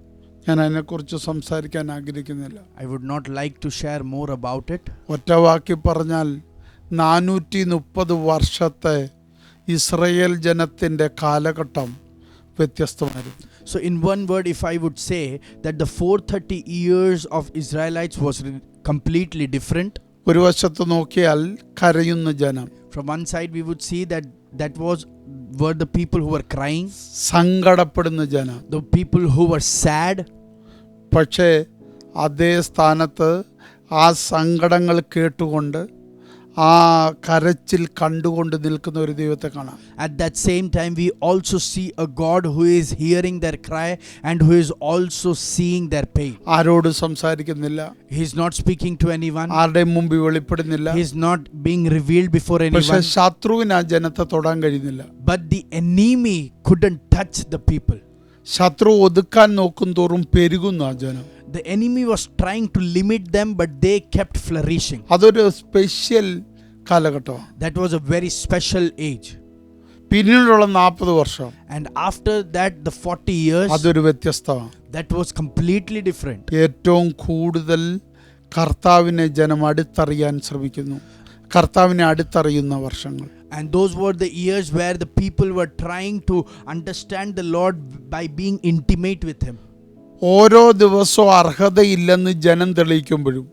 ഞാൻ അതിനെക്കുറിച്ച് സംസാരിക്കാൻ ആഗ്രഹിക്കുന്നില്ല. I would not like to share more about it. ഒറ്റ വാക്കി പറഞ്ഞാൽ 430 വർഷത്തെ Israel ജനത്തിൻ്റെ കാലഘട്ടം വ്യത്യസ്തമായിരുന്നു. So in one word, if I would say that the 430 years of Israelites was completely different. ഒരു വശത്ത് നോക്കിയാൽ കരയുന്ന ജനം, From one side, we would see that were the people who were crying, സങ്കടപ്പെടുന്ന ജനം. the people who were sad. പക്ഷേ അതേ സ്ഥാനത്ത് ആ സങ്കടങ്ങൾ കേട്ടുകൊണ്ട് ആ കരച്ചിൽ കണ്ടുകൊണ്ട് നിൽക്കുന്ന ഒരു ദൈവത്തെ കാണാം. At that same time, we also see a God who is hearing their cry and who is also seeing their pain. ആരോടും സംസാരിക്കുന്നില്ല, He is not speaking to anyone. ആരുടെയും മുമ്പിൽ വെളിപ്പെടുന്നില്ല. He is not being revealed before പക്ഷെ anyone. ശത്രുവിന് ആ ജനത്തെ തൊടാൻ കഴിയുന്നില്ല. But the enemy couldn't touch the people. ശത്രു ഒതുക്കാൻ നോക്കും തോറും പെരുകുന്നു ആ ജനം. The enemy was trying to limit them, but they kept flourishing. അതൊരു സ്പെഷ്യൽ കാലഘട്ടമാണ്. That was a very special age. പിന്നീടുള്ള 40 വർഷം And after that, the 40 years, അതൊരു വ്യത്യസ്തമാണ്. that was completely different. ഏറ്റവും കൂടുതൽ കർത്താവിനെ ജനം അടുത്തറിയാൻ ശ്രമിക്കുന്നു, കർത്താവിനെ അടുത്തറിയുന്ന വർഷങ്ങൾ. And those were the years where the people were trying to understand the Lord by being intimate with Him. ഓരോ ദിവസവും അർഹതയില്ലെന്ന് ജനം തെളിയിക്കുമ്പോഴും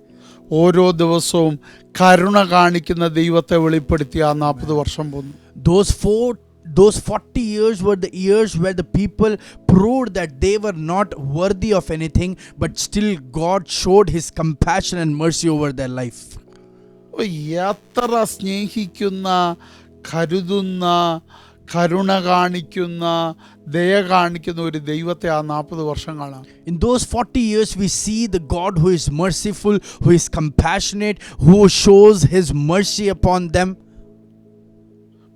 ഓരോ ദിവസവും കരുണ കാണിക്കുന്ന ദൈവത്തെ വെളിപ്പെടുത്തി ആ 40 വർഷം പോന്നു. Those 40 years were the years where the people proved that they were not worthy of anything, but still God showed His compassion and mercy over their life. എത്ര സ്നേഹിക്കുന്ന, കരുതുന്ന, കരുണ കാണിക്കുന്ന, ദയ കാണിക്കുന്ന ഒരു ദൈവത്തെ ആ 40 വർഷം കാണാം. In those 40 years, we see the God who is merciful, who is compassionate, who shows His mercy upon them.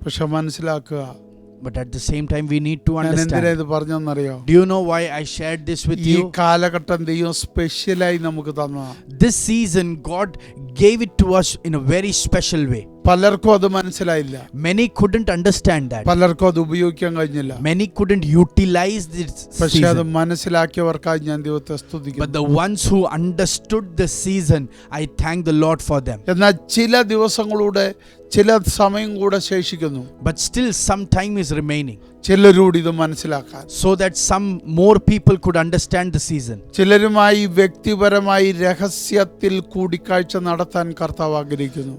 പക്ഷെ മനസ്സിലാക്കുക, But at the same time, we need to ഞാൻ എന്തിനാ understand. ഇത് പറഞ്ഞെന്നറിയോ? Do you know why I shared this with ഈ you? കാലഘട്ടം ദൈവം സ്പെഷ്യലായി നമുക്ക് തന്ന. This season, God gave it to us in a very special way. പലർക്കും അത് മനസ്സിലായില്ല, Many couldn't understand that. പലർക്കും അത് ഉപയോഗിക്കാൻ കഴിഞ്ഞില്ല. Many couldn't utilize this പക്ഷെ അത് season. മനസ്സിലാക്കിയവർക്കായി ഞാൻ ദൈവത്തെ സ്തുതിക്കുന്നു. But the ones who understood the season, I thank the Lord for them. എന്നാൽ ചില ദിവസങ്ങളുടെ ചില സമയം കൂടെ ശേഷിക്കുന്നു, But still some time is remaining, ചിലരോട് ഇത് മനസ്സിലാക്കാൻ. so that some more people could understand the season. ചിലരുമായി വ്യക്തിപരമായി രഹസ്യത്തിൽ കൂടിക്കാഴ്ച നടത്താൻ കർത്താവ് ആഗ്രഹിക്കുന്നു.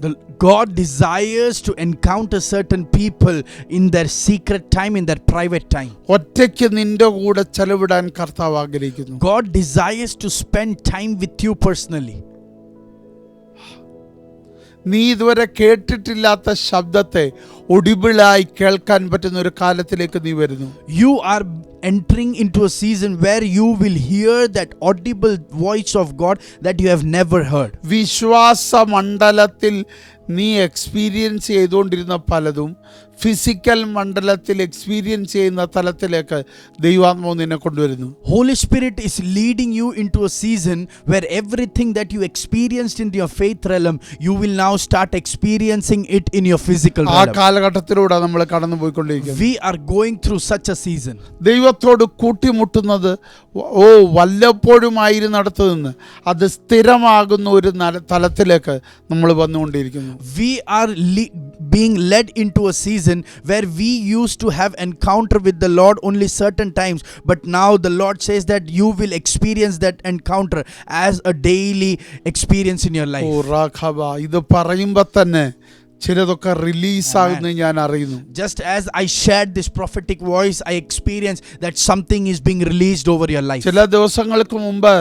God desires to encounter certain people in their secret time, in their private time. ഒറ്റയ്ക്ക് നിന്റെ കൂടെ ചെലവിടാൻ കർത്താവ് ആഗ്രഹിക്കുന്നു. God desires to spend time with you personally. നീ ഇതുവരെ കേട്ടിട്ടില്ലാത്ത ശബ്ദത്തെ ഒടിബിളായി കേൾക്കാൻ പറ്റുന്ന ഒരു കാലത്തിലേക്ക് നീ വരുന്നു. You are entering into a season where you will hear that audible voice of God that you have never heard. വിശ്വാസ മണ്ഡലത്തിൽ നീ എക്സ്പീരിയൻസ് ചെയ്തുകൊണ്ടിരുന്ന പലതും ഫിസിക്കൽ മണ്ഡലത്തിൽ എക്സ്പീരിയൻസ് ചെയ്യുന്ന തലത്തിലേക്ക് ദൈവാത്മാവ് നിന്നെ കൊണ്ടുവരുന്നു. Holy Spirit is leading you into a season where everything that you experienced in your faith realm, you will now start experiencing it in your physical ആ realm. കാലഘട്ടത്തിലൂടെ നമ്മൾ കടന്നു പോയിക്കൊണ്ടിരിക്കുന്നു. We are going through such a season. ദൈവത്തോട് കൂട്ടിമുട്ടുന്നത് വല്ലപ്പോഴുമായിരുന്നിടത്ത് നിന്ന് അത് സ്ഥിരമാകുന്ന ഒരു തലത്തിലേക്ക് നമ്മൾ വന്നുകൊണ്ടിരിക്കുന്നു. We are being led into a season where we used to have encounter with the Lord only certain times, but now the Lord says that you will experience that encounter as a daily experience in your life. ഇത് പറയുമ്പോൾ തന്നെ ചിലതൊക്കെ റിലീസാകുന്നത് ഞാൻ അറിയുന്നു. Just as I shared this prophetic voice, I experienced that something is being released over your life. ചില ദിവസങ്ങൾക്ക് മുമ്പ്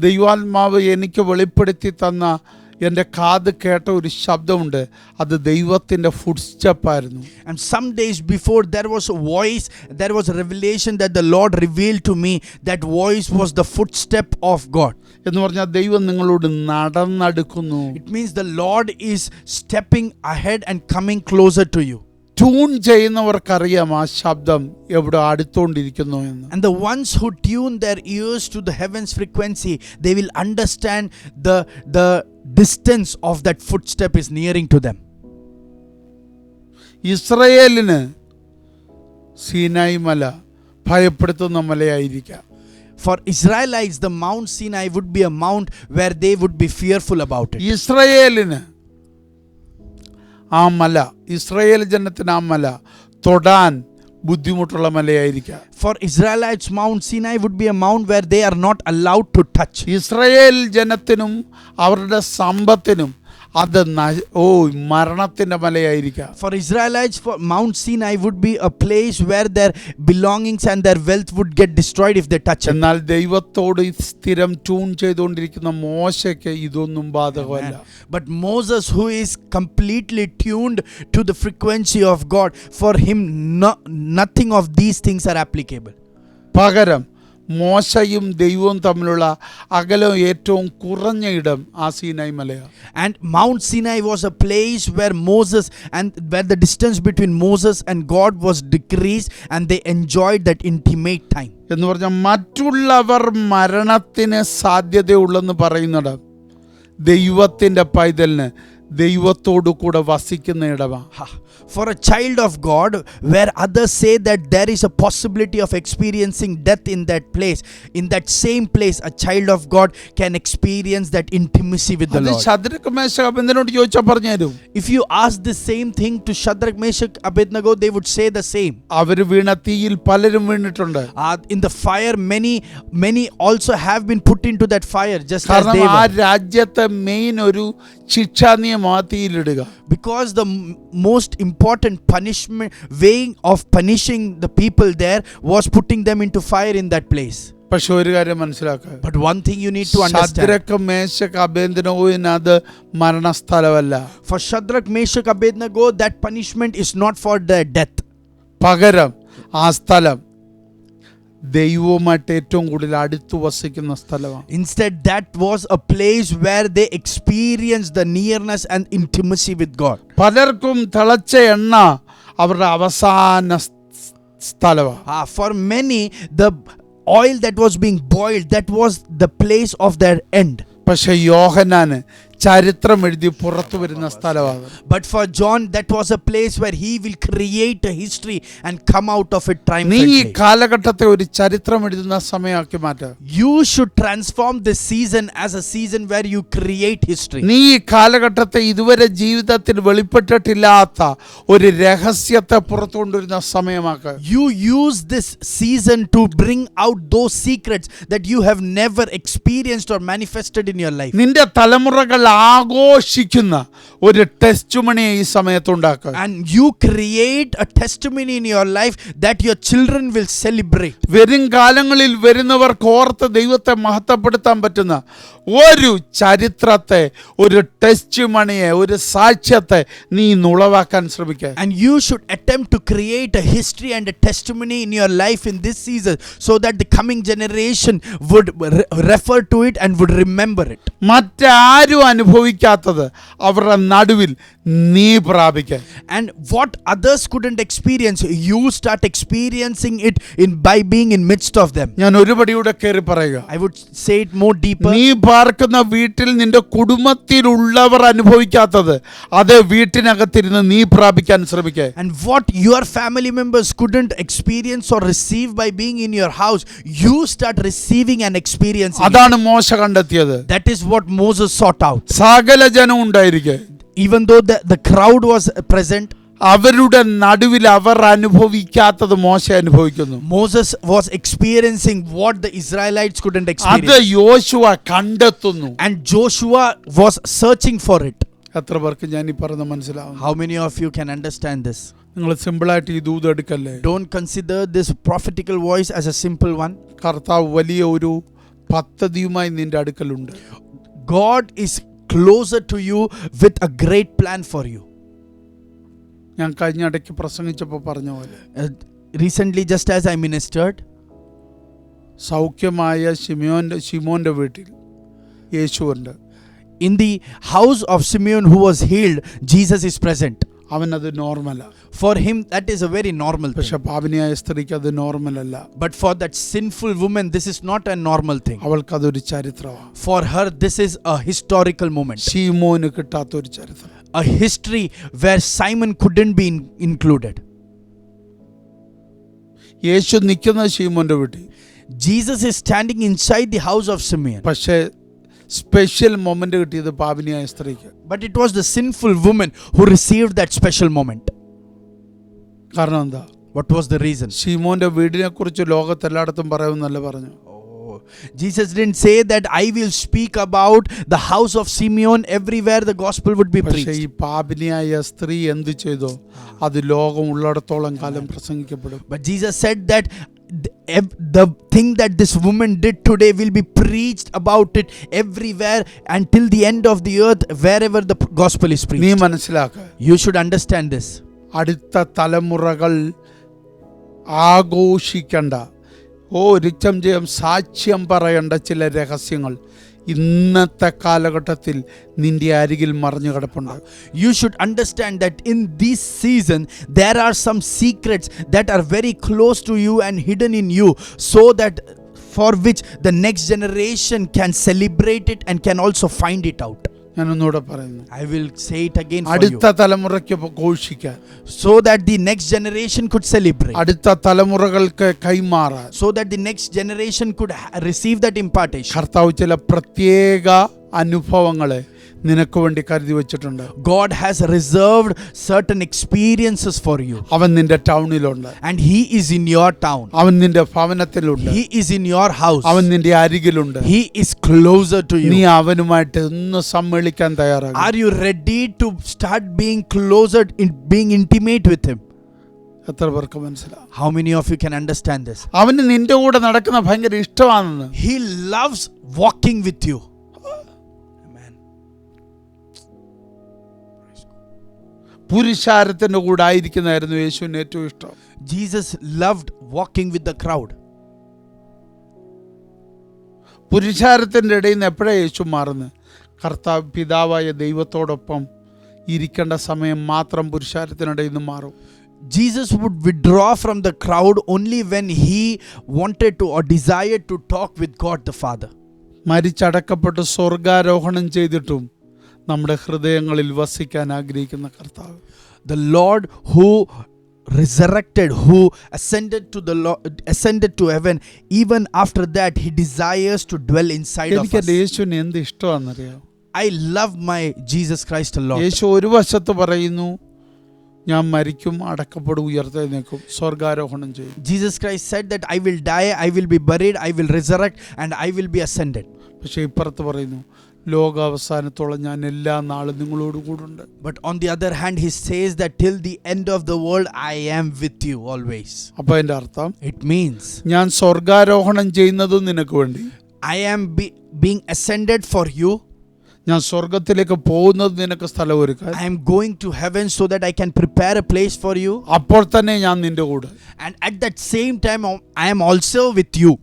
ദൈവാത്മാവ് എനിക്ക് വെളിപ്പെടുത്തി തന്ന എൻ്റെ കാത് കേട്ട ഒരു ശബ്ദമുണ്ട്, അത് ദൈവത്തിൻ്റെ ഫുട് സ്റ്റെപ്പായിരുന്നു. And some days before, there was a voice, there was a revelation that the Lord revealed to me. That voice was the footstep of God. എന്ന് പറഞ്ഞാൽ ദൈവം നിങ്ങളോട് നടന്നെടുക്കുന്നു. It means the Lord is stepping ahead and coming closer to you. Tune ചെയ്യുന്നവർക്കറിയാം ആ ശബ്ദം എവിടെ അടുത്തോണ്ടിരിക്കുന്നു എന്ന്. And the ones who tune their ears to the heaven's frequency, they will understand the distance of that footstep is nearing to them. ഇസ്രായേലിന് സീനായി മല ഭയപ്പെടുത്തുന്ന മലയായിരിക്കാം. For Israelites, the Mount Sinai would be a mount where they would be fearful about it. ഇസ്രായേലിന് ആ മല, Israel ജനത്തിന് ആ മല തൊടാൻ ബുദ്ധിമുട്ടുള്ള മലയായിരിക്കാം. For Israelites, Mount Sinai would be a mount where they are not allowed to touch. Israel ജനത്തിനും അവരുടെ സമ്പത്തിനും അത് മരണത്തിന്റെ മലയായിരിക്കാം. For Israelites, for Mount Sinai would be a place where their belongings and their wealth would get destroyed if they touch it. എന്നാൽ ദൈവത്തോട് സ്ഥിരം tune ചെയ്തുകൊണ്ടിരിക്കുന്ന മോശയ്ക്ക് ഇതൊന്നും ബാധകമല്ല. But Moses, who is completely tuned to the frequency of God, for him nothing of these things are applicable. പകരം മോശയും ദൈവവും തമ്മിലുള്ള അകലം ഏറ്റവും കുറഞ്ഞ ഇടം ആ സീനായി മലയാണ്. And Mount Sinai was a place where Moses and where the distance between Moses and God was decreased, and they enjoyed that intimate time. എന്ന് പറഞ്ഞാൽ മറ്റുള്ളവർ മരണത്തിന് സാധ്യതയുള്ളെന്ന് പറയുന്നിടം ദൈവത്തിൻ്റെ പൈതലിന് ദൈവത്തോടു കൂടെ വസിക്കുന്ന ഇടമാണ്. For a child of God, where others say that there is a possibility of experiencing death in that place, in that same place a child of God can experience that intimacy with the Lord. Shadrach Meshach അബേദ്നഗോയോട് ചോദിച്ചാൽ പറഞ്ഞു തരും. If you ask the same thing to Shadrach, Meshach, Abednego, they would say the same. അവർ വീണ തീയിൽ പലരും വീണിട്ടുണ്ട്. In the fire, many also have been put into that fire, just as കാരണം they ആ were. രാജ്യത്തെ മെയിൻ ഒരു ശിക്ഷാ നിയമം ആ തീയിലിടുക. Because the most important punishment way of punishing the people there was putting them into fire in that place. പക്ഷെ ഒരു കാര്യം മനസ്സിലാക്കുക. But one thing you need to understand. Shadrach Meshach അബേദ്നഗോവിന് അത് മരണസ്ഥലമല്ല. For Shadrach, Meshach, Abednego, that punishment is not for their death. പകരം ആ സ്ഥലം ദൈവവുമായിട്ട് ഏറ്റവും കൂടുതൽ അടുത്ത് വസിക്കുന്ന സ്ഥലമാണ്. Instead, that was a place where they experienced the nearness and intimacy with God. പലർക്കും തിളച്ച എണ്ണ അവരുടെ അവസാന സ്ഥലമാണ്. For many, the oil that was being boiled, that was the place of their end. പക്ഷെ യോഹന്നാന് ചരിത്രം എഴുതി പുറത്തു വരുന്ന സ്ഥലമാണ്. But for John, that was a place where he will create a history and come out of it നീ ഈ triumphantly. കാലഘട്ടത്തെ ഒരു ചരിത്രം എഴുതുന്ന സമയമാക്കി മാറ്റുക. You should transform this season as a season where you create history. നീ ഈ കാലഘട്ടത്തെ ഇതുവരെ ജീവിതത്തിൽ വെളിപ്പെട്ടിട്ടില്ലാത്ത ഒരു രഹസ്യത്തെ പുറത്തു കൊണ്ടുവരുന്ന സമയമാക്കുക. You use this season to bring out those secrets that you have never experienced or manifested in your life. നിന്റെ തലമുറകൾ ആഘോഷിക്കുന്ന ഒരു ടെസ്റ്റുമണിയെ ഈ സമയത്തുണ്ടാക്കുക. And you create a testimony in your life that your children will celebrate. വരും കാലങ്ങളിൽ വരുന്നവർക്ക് ഓർത്ത് ദൈവത്തെ മഹത്വപ്പെടുത്താൻ പറ്റുന്ന ഒരു ചരിത്രത്തെ, ഒരു ടെസ്റ്റുമണിയെ, ഒരു സാക്ഷ്യത്തെ നീ നുളവാക്കാൻ ശ്രമിക്കുക. And you should attempt to create a history and a testimony in your life in this season, so that the coming generation would refer to it and would remember it. മറ്റാരും അനുഭവിക്കാത്തത് അവരുടെ നടുവിൽ നീ പ്രാപിക്കുക. And what others couldn't experience, you start experiencing it by being in midst of them. ഞാൻ ഒരുപടിയൂടെ കയറി പറയുക. I would say it more deeper. നീ പാർക്കുന്ന വീട്ടിൽ നിന്റെ കുടുംബത്തിലുള്ളവർ അനുഭവിക്കാത്തത് അതേ വീട്ടിനകത്തിരുന്ന് നീ പ്രാപിക്കാൻ ശ്രമിക്കുക. And what your family members couldn't experience or receive by being in your house, you start receiving and experiencing it. അതാണ് മോശ കണ്ടെത്തിയത്. That is what Moses sought out. സകല ജനം ഉണ്ടായിരിക്കെ, Even though the crowd was present, അവരുടെ നടുവിൽ അവർ അനുഭവിക്കാത്തത് മോശ അനുഭവിക്കുന്നു. Moses was experiencing what the Israelites couldn't അത് experience. യോശുവ കണ്ടെത്തുന്നു. And Joshua was searching for it. എത്ര പേർക്ക് ഞാൻ ഈ പറഞ്ഞ മനസ്സിലാവും? How many of you can understand this? നിങ്ങൾ സിമ്പിളായിട്ട് ഈ ദൂത് എടുക്കല്ലേ. Don't consider this prophetical voice as a simple one. കർത്താവ് വലിയ ഒരു പദ്ധതിയുമായി നിന്റെ അടുക്കലുണ്ട്. God is closer to you with a great plan for you. ഞാൻ കഴിഞ്ഞ ഇടയ്ക്ക് പ്രസംഗിച്ചപ്പോൾ പറഞ്ഞ പോലെ Recently, just as I ministered, സൗഖ്യമായ ശിമോന്റെ വീട്ടിൽ യേശുവുണ്ട്. in the house of Simeon who was healed, Jesus is present. അവനത് നോർമലാണ്. For him, that is a very normal thing. പക്ഷെ പാപിനിയായ സ്ത്രീക്ക് അത് നോർമൽ അല്ല. But for that sinful woman, this is not a normal thing. അവൾക്കതൊരു ചരിത്രമാണ്. For her, this is a historical moment. ശിമോന് കിട്ടാത്തൊരു ചരിത്രം. A history where Simon couldn't be included. യേശു നിൽക്കുന്ന ശിമോന്റെ വീട്ടിൽ. Jesus is standing inside the house of Simeon. പക്ഷേ special moment കിട്ടിയത് പാപിനിയായ സ്ത്രീക്ക്. But it was the sinful woman who received that special moment. കാരണം എന്താ? What was the reason? ശിമോന്റെ വീടിനെ കുറിച്ച് ലോകത്തെല്ലായിടത്തും പറയുമെന്നല്ല പറഞ്ഞു. Jesus didn't say that I will speak about the house of Simeon everywhere the gospel would be പക്ഷേ preached. ഈ പാപിനിയായ സ്ത്രീ എന്ത് ചെയ്തോ അത് ലോകം ഉള്ളിടത്തോളം കാലം പ്രസംഗിക്കപ്പെടും. But Jesus said that the thing that this woman did today will be preached about it everywhere until the end of the earth, wherever the gospel is നീ preached. മനസ്സിലാക്ക, You should understand this. അടുത്ത തലമുറകൾ ആഘോഷിക്കേണ്ട ഒരിച്ചം ജയം സാക്ഷ്യം പറയേണ്ട ചില രഹസ്യങ്ങൾ ഇന്നത്തെ കാലഘട്ടത്തിൽ നിന്റെ അരികിൽ മറിഞ്ഞു കിടപ്പുണ്ട്. You should understand that in this season there are some secrets that are very close to you and hidden in you, so that for which the next generation can celebrate it and can also find it out. ഞാനൊന്നുകൂടെ പറയുന്നു, I will say it again for you, അടുത്ത തലമുറയ്ക്ക് ഘോഷിക്കാൻ, so that the next generation could celebrate, അടുത്ത തലമുറകൾക്ക് കൈമാറാൻ so that the next generation could receive that impartation. കർത്താവ് ചില പ്രത്യേക അനുഭവങ്ങളെ നിനക്ക് വേണ്ടി കരുതി വെച്ചിട്ടുണ്ട്. God has reserved certain experiences for you, അവൻ നിന്റെ ടൗണിലുണ്ട്, and He is in your town. അവൻ നിന്റെ ഭവനത്തിലുണ്ട്, He is in your house. അവൻ നിന്റെ അരികിലുണ്ട്. He is closer to നീ you. അവനുമായിട്ട് ഒന്ന് സമ്മേളിക്കാൻ തയ്യാറാകും. Are you ready to start being closer, being intimate with Him? എത്ര പേർക്ക് മനസ്സിലാവും? How many of you can understand this? അവന് നിന്റെ കൂടെ നടക്കുന്ന ഭയങ്കര ഇഷ്ടമാണെന്ന്. He loves walking with you. Amen. പുരുഷാരത്തിന്റെ കൂടെ ആയിരിക്കുന്നതായിരുന്നു യേശുവിന് ഏറ്റവും ഇഷ്ടം. Jesus loved walking with the crowd. പുരുഷാരത്തിന്റെ ഇടയിൽ നിന്ന് എപ്പോഴാണ് യേശു മാറുന്നത്? കർത്താവ് പിതാവായ ദൈവത്തോടൊപ്പം ഇരിക്കേണ്ട സമയം മാത്രം പുരുഷാരത്തിനിടയിൽ നിന്ന് മാറും. Jesus would withdraw from the crowd only when he wanted to or desired to talk with God the Father. മരിച്ചടക്കപ്പെട്ട് സ്വർഗാരോഹണം ചെയ്തിട്ടും നമ്മുടെ ഹൃദയങ്ങളിൽ വസിക്കാൻ ആഗ്രഹിക്കുന്ന കർത്താവ്. The Lord who resurrected, who ascended to heaven, even after that he desires to dwell inside of എനിക്ക് us. യേശുവിന് എന്ത് ഇഷ്ടമാണെന്നറിയാം? I love my Jesus Christ a lot. യേശു ഒരു വശത്ത് പറയുന്നു, ഞാൻ മരിക്കും, അടക്കപ്പെടും, ഉയർത്തെഴുന്നേൽക്കും, സ്വർഗാരോഹണം ചെയ്യും. Jesus Christ said that I will die, I will be buried, I will resurrect, and I will be ascended. പക്ഷെ ഇപ്പുറത്ത് പറയുന്നു, ലോകാവസാനത്തോളം ഞാൻ എല്ലാ നാളും നിങ്ങളോട് കൂടുണ്ട്. But on the other hand, he says that till the end of the world I am with you always. അപ്പൊ അതിന്റെ അർത്ഥം, It means ഞാൻ സ്വർഗാരോഹണം ചെയ്യുന്നതും നിനക്ക് വേണ്ടി, I am being ascended for you. ഞാൻ സ്വർഗത്തിലേക്ക് പോകുന്നത് നിനക്ക് സ്ഥലം ഒരുക്കാൻ, I am going to heaven so that I can prepare a place for you. അപ്പോൾ തന്നെ ഞാൻ നിന്റെ കൂടെ. And at that same time I am also with you.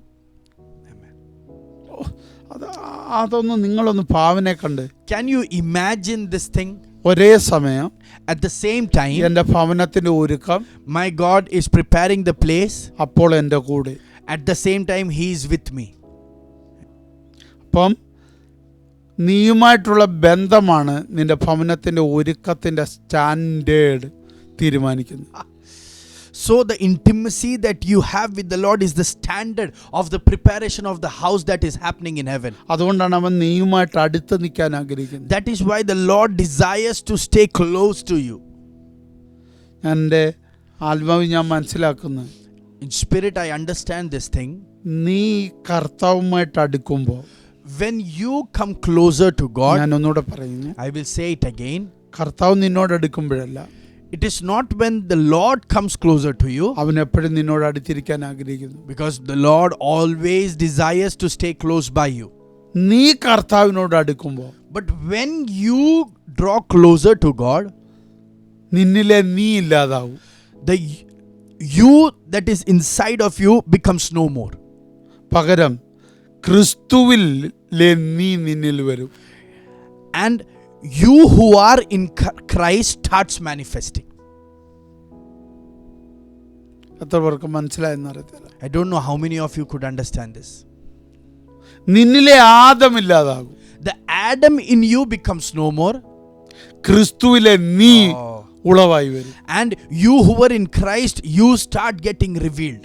അതൊന്ന് നിങ്ങളൊന്ന് ഭാവനെ കണ്ട്. Can you imagine this thing? ഒരേ സമയം At the same time, എൻ്റെ ഭവനത്തിന്റെ ഒരുക്കം, my God is preparing the place. അപ്പോൾ എൻ്റെ കൂടെ. At the same time, He is with me. അപ്പം നീയുമായിട്ടുള്ള ബന്ധമാണ് നിന്റെ ഭവനത്തിന്റെ ഒരുക്കത്തിന്റെ സ്റ്റാൻഡേർഡ് തീരുമാനിക്കുന്നത്. So the intimacy that you have with the Lord is the standard of the preparation of the house that is happening in heaven. അതുകൊണ്ടാണ് അവൻ നീയുമായിട്ട് അടുത്ത് നിൽക്കാൻ ആഗ്രഹിക്കുന്നത്. That is why the Lord desires to stay close to you. എൻ്റെ ആത്മാവിൽ ഞാൻ മനസ്സിലാക്കുന്നത്, In spirit, I understand this thing. നീ കർത്താവുമായിട്ട് അടുക്കുമ്പോൾ, When you come closer to God, ഞാൻ ഒന്നുകൂടെ പറയുന്നു, I will say it again. കർത്താവ് നിന്നോട് അടുക്കുമ്പോഴല്ല, It is not when the Lord comes closer to you, അവൻ എപ്പോഴും നിന്നോട് അടുത്തിരിക്കാൻ ആഗ്രഹിക്കുന്നു. because the Lord always desires to stay close by you. നീ കർത്താവിനോട് അടുക്കുമ്പോൾ, But when you draw closer to God, നിന്നിലെ നീ ഇല്ലാതാവും. the you that is inside of you becomes no more. പകരം ക്രിസ്തുവിലെ നീ നിന്നിൽ വരും. And you who are in Christ starts manifesting. എത്ര പേർക്ക് മനസ്സിലായെന്ന് അറിയത്തില്ല. I don't know how many of you could understand this. നിന്നിലെ ആദമില്ലാതാകും. The Adam in you becomes no more. ക്രിസ്തുവിലെ നീ ഉളവായി വരും. And you who were in Christ, you start getting revealed.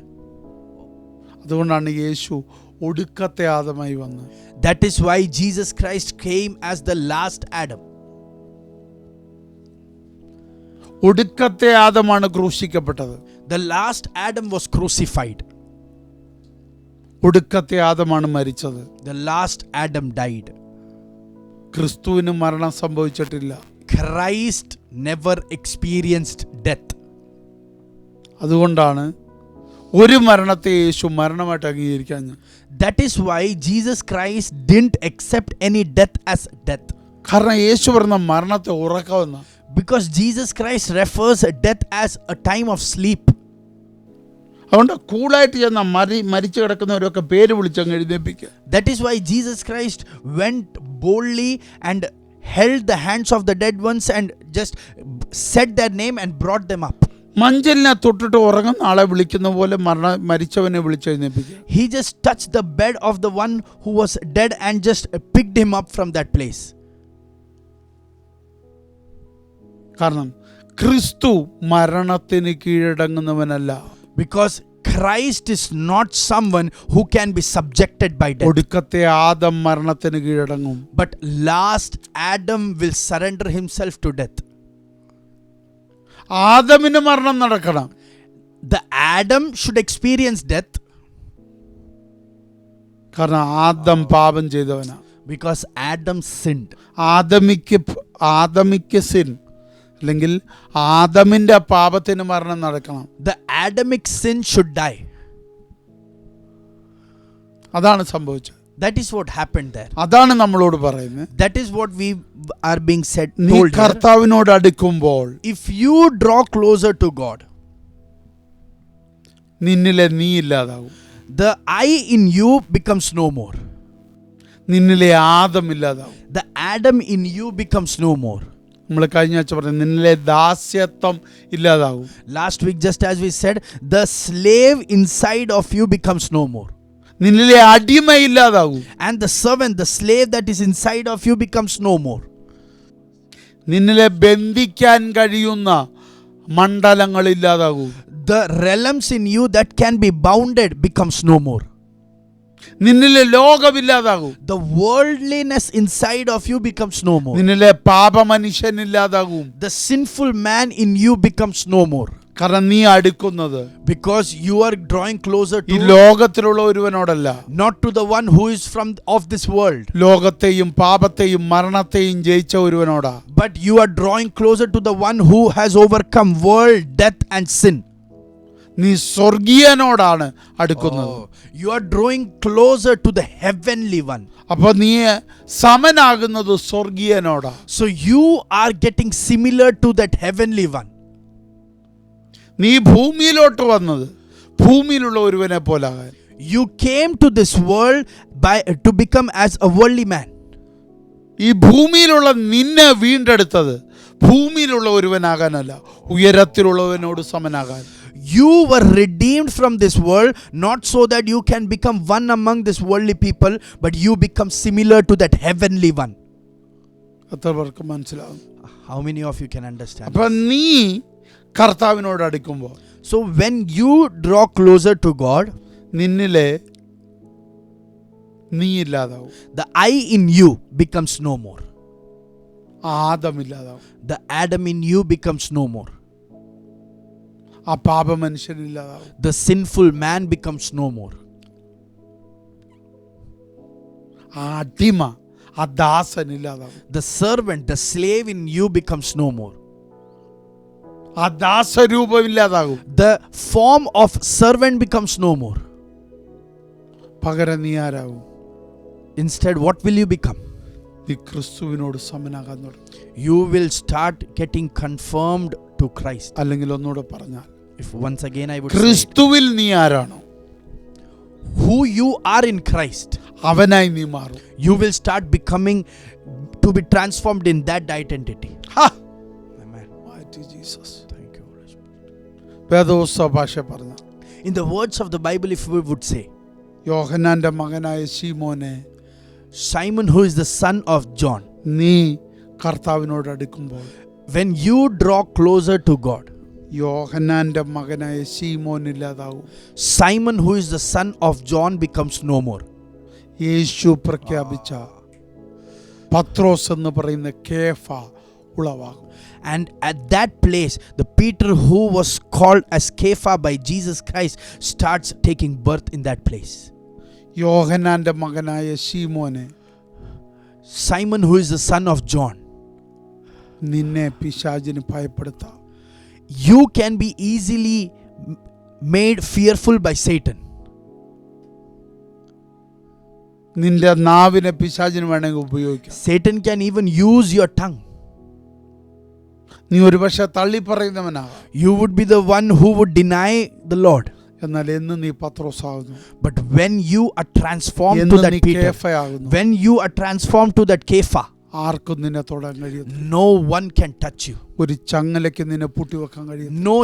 അതുകൊണ്ടാണ് യേശു ഒടുക്കത്തെ ആദമായി വന്നത്. That is why Jesus Christ came as the last Adam. ഒടുക്കത്തെ ആദമാണ് ക്രൂശിക്കപ്പെട്ടത്. The last Adam was crucified. ഒടുക്കത്തെ ആദമാണ് മരിച്ചത്. The last Adam died. ക്രിസ്തുവിന് മരണം സംഭവിച്ചിട്ടില്ല. Christ never experienced death. അതുകൊണ്ടാണ് ഒരു മരണത്തെ യേശു മരണമായിട്ട് അംഗീകരിക്കാഞ്ഞ. That is why Jesus Christ didn't accept any death as death. കാരണം യേശു പറഞ്ഞ മരണത്തെ ഉറക്കമെന്ന. Because Jesus Christ refers death as a time of sleep. അതുകൊണ്ട് കൂളായിട്ട് ചെന്ന മരിച്ചു കിടക്കുന്നവരൊക്കെ പേര് വിളിച്ചങ്ങ് എഴുന്നേൽപ്പിക്കുക. That is why Jesus Christ went boldly and held the hands of the dead ones and just said their name and brought them up. മഞ്ചലിനെ തൊട്ടിട്ട് ഉറങ്ങുന്ന ആളെ വിളിക്കുന്ന പോലെ മരിച്ചവനെ വിളിച്ചെഴുന്നേൽപ്പിക്കുക. He just touched the bed of the one who was dead and just picked him up from that place. കാരണം ക്രിസ്തു മരണത്തിന് കീഴടങ്ങുന്നവനല്ല. Because Christ is not someone who can be subjected by death. ഒടുക്കത്തെ ആദം മരണത്തിന് കീഴടങ്ങും. But last Adam will surrender himself to death. ആദമിന് മരണം നടക്കണം. The Adam should experience death. കാരണം ആദം പാപം ചെയ്തവനാ. Because Adam sinned. ആദമിക്ക് sin അല്ലെങ്കിൽ ആദമിന്റെ പാപത്തിന് മരണം നടക്കണം. The Adamic sin should die. അതാണ് സംഭവിച്ചത്. That is what happened there. അതാണ് നമ്മളോട് പറയുന്നത്. That is what we are being said. നീ Told here. കർത്താവിനോട് അടുക്കുമ്പോൾ If you draw closer to God, നിന്നിലെ നീ ഇല്ലാതാവും. the I in you becomes no more. നിന്നിലെ ആദം ഇല്ലാതാവും. The Adam in you becomes no more. നമ്മൾ കഴിഞ്ഞ ആഴ്ച പറഞ്ഞു നിന്നിലെ ദാസ്യത്വം ഇല്ലാതാവും. Last week, just as we said, the slave inside of you becomes no more. നിന്നിലെ അടിമ ഇല്ലാതാവും. And the servant, the slave that is inside of you becomes no more. നിന്നിലെ ബന്ധിക്കാൻ കഴിയുന്ന മണ്ഡലങ്ങൾ ഇല്ലാതാകും. The realms in you that can be bounded becomes no more. നിന്നിലെ ലോകമില്ലാതാകും. The worldliness inside of you becomes no more. നിന്നിലെ പാപമനുഷ്യൻ ഇല്ലാതാകും. The sinful man in you becomes no more. കാരണം നീ അടുക്കുന്നത് Because you are drawing closer ഈ to ലോകത്തിലുള്ള ഒരുവനോടല്ല, not to the one who is of this world, ലോകത്തെയും പാപത്തെയും മരണത്തെയും ജയിച്ച ഒരുവനോടാ. but you are drawing closer to the one who has overcome world, death and sin. നീ സ്വർഗീയനോടാണ് അടുക്കുന്നത്. You are drawing closer to the heavenly one. അപ്പൊ നീ സമനാകുന്നത് സ്വർഗീയനോടാ. So you are getting similar to that heavenly one. നീ ഭൂമിയിലോട്ട് വന്നത് ഭൂമിയിലുള്ള ഒരുവനെ പോലാകാൻ. You came to this world to become as a worldly man. ഈ ഭൂമിയിലുള്ള നിന്നെ വീണ്ടെടുത്തത് ഭൂമിയിലുള്ള ഒരുവനാകാനല്ല, ഉയരത്തിലുള്ളവനോട് സമനാകാൻ. You were redeemed from this world, not so that you can become one among this worldly people, but you become similar to that heavenly one. എത്ര പേർക്ക് മനസ്സിലാകും? How many of you can understand? അപ്പൊ നീ കർത്താവിനോട് അടുക്കുമ്പോൾ So when you draw closer to God, നിന്നിലെ നീ ഇല്ലാതാവും. the I in you becomes no more. ആദമില്ലാതാവും. The Adam in you becomes no more. ആ പാപ മനുഷ്യനില്ലാതാവും. The sinful man becomes no more. ആ അടിമ ആ ദാസനില്ലാതാവും. The servant, the slave in you becomes no more. ആ ദാസരൂപമില്ലാതാകും. The form of servant becomes no more. പകരം നീ ആരാകും? Instead, what will you become? നീ ക്രിസ്തുവിനോട് സമനാകാൻ തുടങ്ങും. You will start getting confirmed to Christ. അല്ലെങ്കിൽ ഒന്നുകൂടെ പറഞ്ഞാൽ, If once again I would say, ക്രിസ്തുവിൽ നീ ആരാണോ who you are in Christ, അവനായി നീ മാറും. you will start becoming, to be transformed in that identity. Amen. Mighty Jesus. Thank you, Holy Spirit. വേദോസ്തവ ഭാഷ പറഞ്ഞ In the words of the Bible, if we would say, യോഹന്നാന്റെ മകനായ ശീമോനെ, Simon, who is the son of John, നീ കർത്താവിനോട് അടുക്കുമ്പോൾ when you draw closer to God, യോഹന്നാന്റെ മകനായ ശീമോൻ ഇല്ലാതാവും. Simon, who is the son of John, becomes no more. യേശു പ്രഖ്യാപിച്ച പത്രോസ് എന്ന് പറയുന്ന കേഫ ഉളവാകും. And at that place, the Peter who was called as Kepha by Jesus Christ starts taking birth in that place. യോഹന്നാന്റെ മകനായ ശീമോനെ, Simon, who is the son of John, നിന്നെ പിശാചിന് ഭയപ്പെടുത്താം. you can be easily made fearful by Satan. നിന്റെ നാവിനെ പിശാചിന് വേണമെങ്കിൽ ഉപയോഗിക്കാം. Satan can even use your tongue. നീ ഒരുപക്ഷെ തള്ളി പറയുന്നവനാകാം. You would be the one who would deny the Lord. എന്നാൽ എന്ന് നീ പത്രോസാകുന്നു, But when you are transformed to എന്ന് that നീ Peter, കേഫയാകുന്നു, when you are transformed to that Kepha, ആർക്കും നിന്നെ തൊടാൻ കഴിയും. no one can touch you. ഒരു ചങ്ങലയ്ക്ക് നിന്നെ പൂട്ടിവെക്കാൻ കഴിയും. No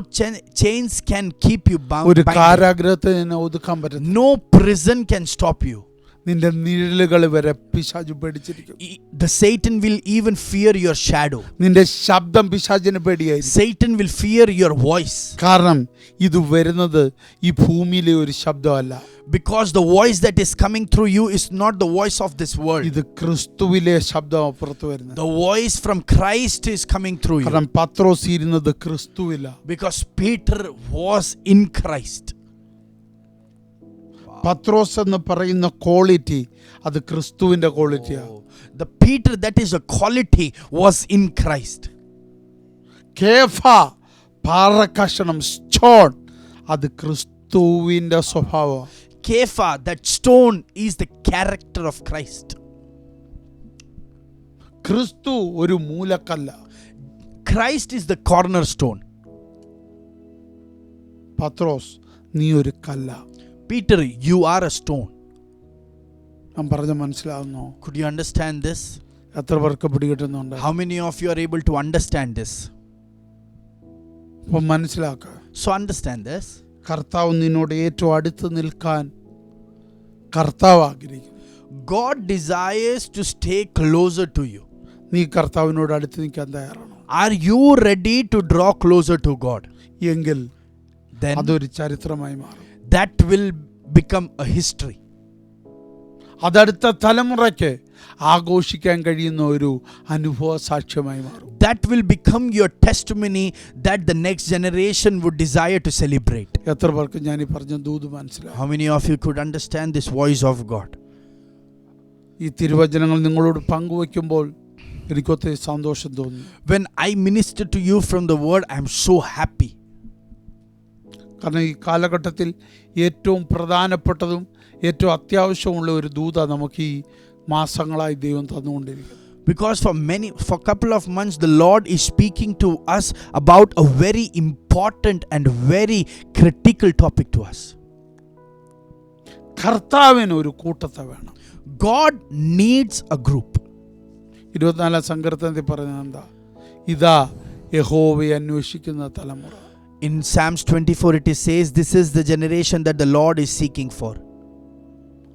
chains can keep you bound. ഒരു കാരാഗ്രഹത്തെ നിന്നെ ഒതുക്കാൻ പറ്റും. No prison can stop you. നിന്റെ നിഴലുകൾ വരെ പിശാചു പേടിച്ചിരിക്കും. The Satan will even fear your shadow. നിന്റെ ശബ്ദം പിശാചിന് പേടിയായിരിക്കും. Satan will fear your voice. കാരണം ഇത് വരുന്നത് ഈ ഭൂമിയിലെ ഒരു ശബ്ദമല്ല. Because the voice that is coming through you is not the voice of this world. ഇത് ക്രിസ്തുവിലെ ശബ്ദം പുറത്തു വരുന്നത്. The voice from Christ is coming through you. കാരണം പത്രോസ് ഇരുന്നത് ക്രിസ്തുവില. Because Peter was in Christ. പത്രോസ് എന്ന് പറയുന്ന ക്വാളിറ്റി അത് ക്രിസ്തുവിന്റെ ക്വാളിറ്റിയാണ്. The Peter that is a quality was in Christ. കേഫ പാറക്കഷണം സ്റ്റോൺ അത് ക്രിസ്തുവിന്റെ സ്വഭാവം. Kepha, that stone, is the character of Christ. ക്രിസ്തു ഒരു മൂലക്കല്ല. Christ is the cornerstone. പത്രോസ് നീ ഒരു കല്ല. Peter, you are a stone. ഞാൻ പറഞ്ഞ മനസ്സിലാവുന്നോ? Could you understand this? എത്ര പേർക്ക് പിടികിട്ടുന്നുണ്ട്? How many of you are able to understand this? അപ്പം മനസ്സിലാക്ക. So understand this. കർത്താവ് നിന്നോട് ഏറ്റവും അടുത്ത് നിൽക്കാൻ കർത്താവ് ആഗ്രഹിക്കുന്നു. God desires to stay closer to you. നീ കർത്താവിനോട് അടുത്ത് നിൽക്കാൻ തയ്യാറാണോ? Are you ready to draw closer to God? എങ്കിൽ Then അതൊരു ചരിത്രമായി മാറും. that will become a history. അതടുത്ത തലമുറയ്ക്ക് ആഘോഷിക്കാൻ കഴിയുന്ന ഒരു അനുഭവ സാക്ഷ്യമായി മാറും. That will become your testimony that the next generation would desire to celebrate. എത്ര പേർക്ക് ഞാൻ ഈ പറഞ്ഞ ദൂത് മനസ്സിലാവും? How many of you could understand this voice of God? ഈ തിരുവചനങ്ങൾ നിങ്ങളോട് പങ്കുവയ്ക്കുമ്പോൾ എനിക്കൊത്തിരി സന്തോഷം തോന്നുന്നു. When I minister to you from the word, I am so happy. കാരണം ഈ കാലഘട്ടത്തിൽ ഏറ്റവും പ്രധാനപ്പെട്ടതും ഏറ്റവും അത്യാവശ്യമുള്ള ഒരു ദൂത നമുക്ക് ഈ മാസങ്ങളായി ദൈവം തന്നുകൊണ്ടിരിക്കുന്നു. Because for a couple of months, the Lord is speaking to us about a very important and very critical topic to us. കർത്താവിന് ഒരു കൂട്ടത്തെ വേണം. God needs a group. 24 സങ്കീർത്തനത്തിൽ പറയുന്നത് എന്താ? ഇതാ യഹോവയെ അന്വേഷിക്കുന്ന തലമുറ. In Psalms 24 it says, this is the generation that the Lord is seeking for.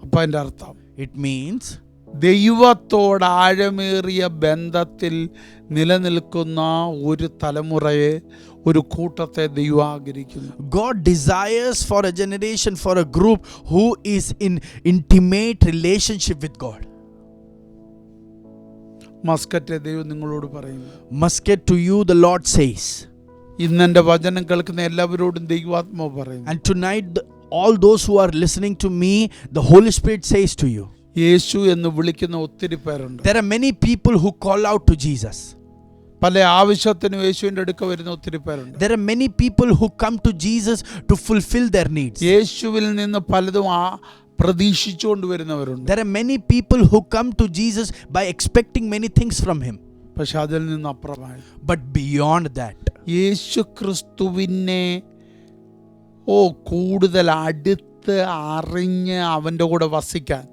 അപ്പം അതിൻ്റെ അർത്ഥം It means ദൈവത്തോട് ആഴമേറിയ ബന്ധത്തിൽ നിലനിൽക്കുന്ന ഒരു തലമുറയെ, ഒരു കൂട്ടത്തെ ദൈവം ആഗ്രഹിക്കുന്നു. God desires for a generation, for a group who is in intimate relationship with God. മസ്കറ്റെ ദൈവം നിങ്ങളോട് പറയുന്നു. Muscat, to you the Lord says. ഇന്നെൻ്റെ വചനം കേൾക്കുന്ന എല്ലാവരോടും ദൈവാത്മാവ് പറയുന്നു. And tonight all those who are listening to me, the Holy Spirit says to you. യേശു എന്ന് വിളിക്കുന്ന ഒത്തിരി പേരുണ്ട്. There are many people who call out to Jesus. പല ആവശ്യത്തിനും യേശുവിൻ്റെ അടുക്ക വരുന്ന ഒത്തിരി പേരുണ്ട്. There are many people who come to Jesus to fulfill their needs. യേശുവിൽ നിന്ന് പലതും പ്രതീക്ഷിച്ചുകൊണ്ട് വരുന്നവരുണ്ട്. There are many people who come to Jesus by expecting many things from him. പക്ഷെ അതിൽ നിന്ന് അപ്പുറമായി, But beyond that, യേശു ക്രിസ്തുവിനെ കൂടുതൽ അടുത്ത് അറിഞ്ഞ് അവൻ്റെ കൂടെ വസിക്കാൻ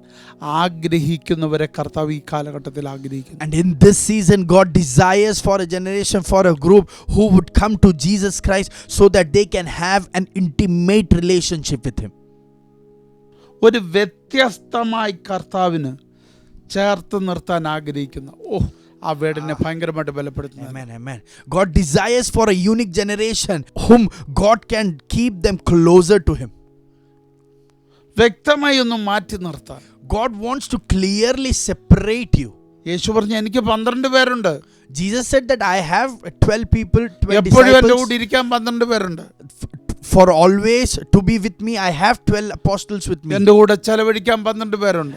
ആഗ്രഹിക്കുന്നവരെ കർത്താവ് ഈ കാലഘട്ടത്തിൽ ആഗ്രഹിക്കുന്നു. and in this season God desires for a generation, for a group who would come to Jesus Christ so that they can have an intimate relationship with him. ഒരു വ്യത്യസ്തമായി കർത്താവിന് ചേർത്ത് നിർത്താൻ ആഗ്രഹിക്കുന്ന ആ വേടിനെ ഭയങ്കരമായിട്ട് ബലപ്പെടുത്തുന്നു. Amen, amen. God desires for a unique generation whom God can keep them closer to him. വ്യക്തമായി ഒന്ന് മാറ്റി നിർത്താൻ God wants to clearly separate you. യേശു പറഞ്ഞു എനിക്ക് 12 പേരുണ്ട്. Jesus said that I have 12 people, 12 എപ്പോഴും എൻ്റെ disciples. കൂടെ ഇരിക്കാൻ 12 പേരുണ്ട്. For always to be with me, I have 12 apostles with me. എൻ്റെ കൂടെ ചെലവഴിക്കാൻ 12 പേരുണ്ട്.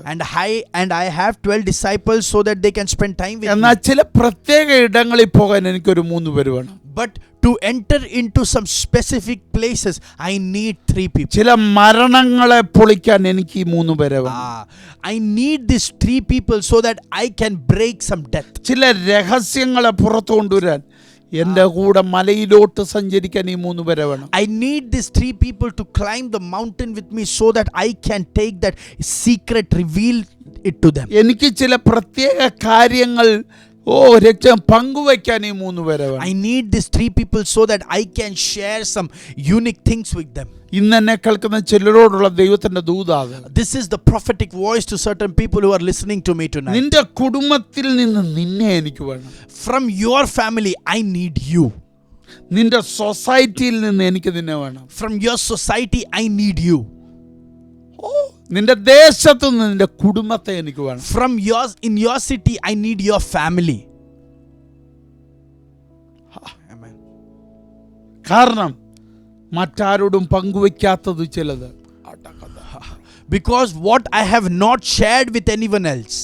And I have 12 disciples so that they can spend time with എന്നാൽ me. ചില പ്രത്യേക ഇടങ്ങളിൽ പോകാൻ എനിക്കൊരു 3 പേര് വേണം. But to enter into some specific places, I need 3 people. ചില മരണങ്ങളെ പൊളിക്കാൻ എനിക്ക് ഈ 3 പേരെ വേണം. I need these 3 people so that I can break some death. ചില രഹസ്യങ്ങളെ പുറത്തു കൊണ്ടുവരാൻ എൻ്റെ കൂടെ മലയിലോട്ട് സഞ്ചരിക്കാൻ ഈ 3 പേരെ വേണം. I need these 3 people to climb the mountain with me so that I can take that secret, reveal it to them. എനിക്ക് ചില പ്രത്യേക കാര്യങ്ങൾ പങ്കുവയ്ക്കാൻ ഈ 3 പേരെ വേണം. I need these 3 people so that I can share some unique things with them. ഇന്ന് എന്നെ കേൾക്കുന്ന ചിലരോടുള്ള ദൈവത്തിന്റെ ദൂതാണ്. This is the prophetic voice to certain people who are listening to me tonight. നിന്റെ കുടുംബത്തിൽ നിന്ന് നിന്നെ എനിക്ക് വേണം. From your family, I need you. നിന്റെ സൊസൈറ്റിയിൽ നിന്ന് എനിക്ക് നിന്നെ വേണം. From your society, I need you. നിന്റെ ദേശത്തു നിന്ന് നിന്റെ കുടുംബത്തെ എനിക്ക് വേണം. From in your city, I need your family. Amen. കാരണം മറ്റാരോടും പങ്കുവെക്കാത്തത് ചിലത്. Because what I have not shared with anyone else.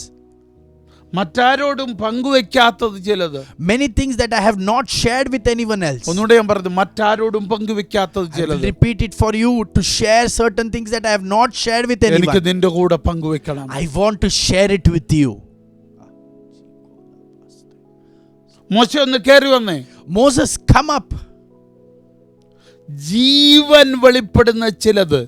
മറ്റാരോടും പങ്കുവെക്കാത്തത് ചിലത്. Many things that I have not shared with anyone else. ഒന്നുകൂടെ ഞാൻ പറഞ്ഞു, മറ്റാരോടും പങ്കുവെക്കാത്തത് I will ചിലത്. repeat it for you to share certain things that I have not shared with എനിക്ക് anyone. നിന്റെ കൂടെ പങ്കുവെക്കണം. I want to share it with you. മോശെ ഒന്ന് കയറി വന്നേ. Moses, come up. ജീവൻ വെളിപ്പെടുന്ന ചിലത്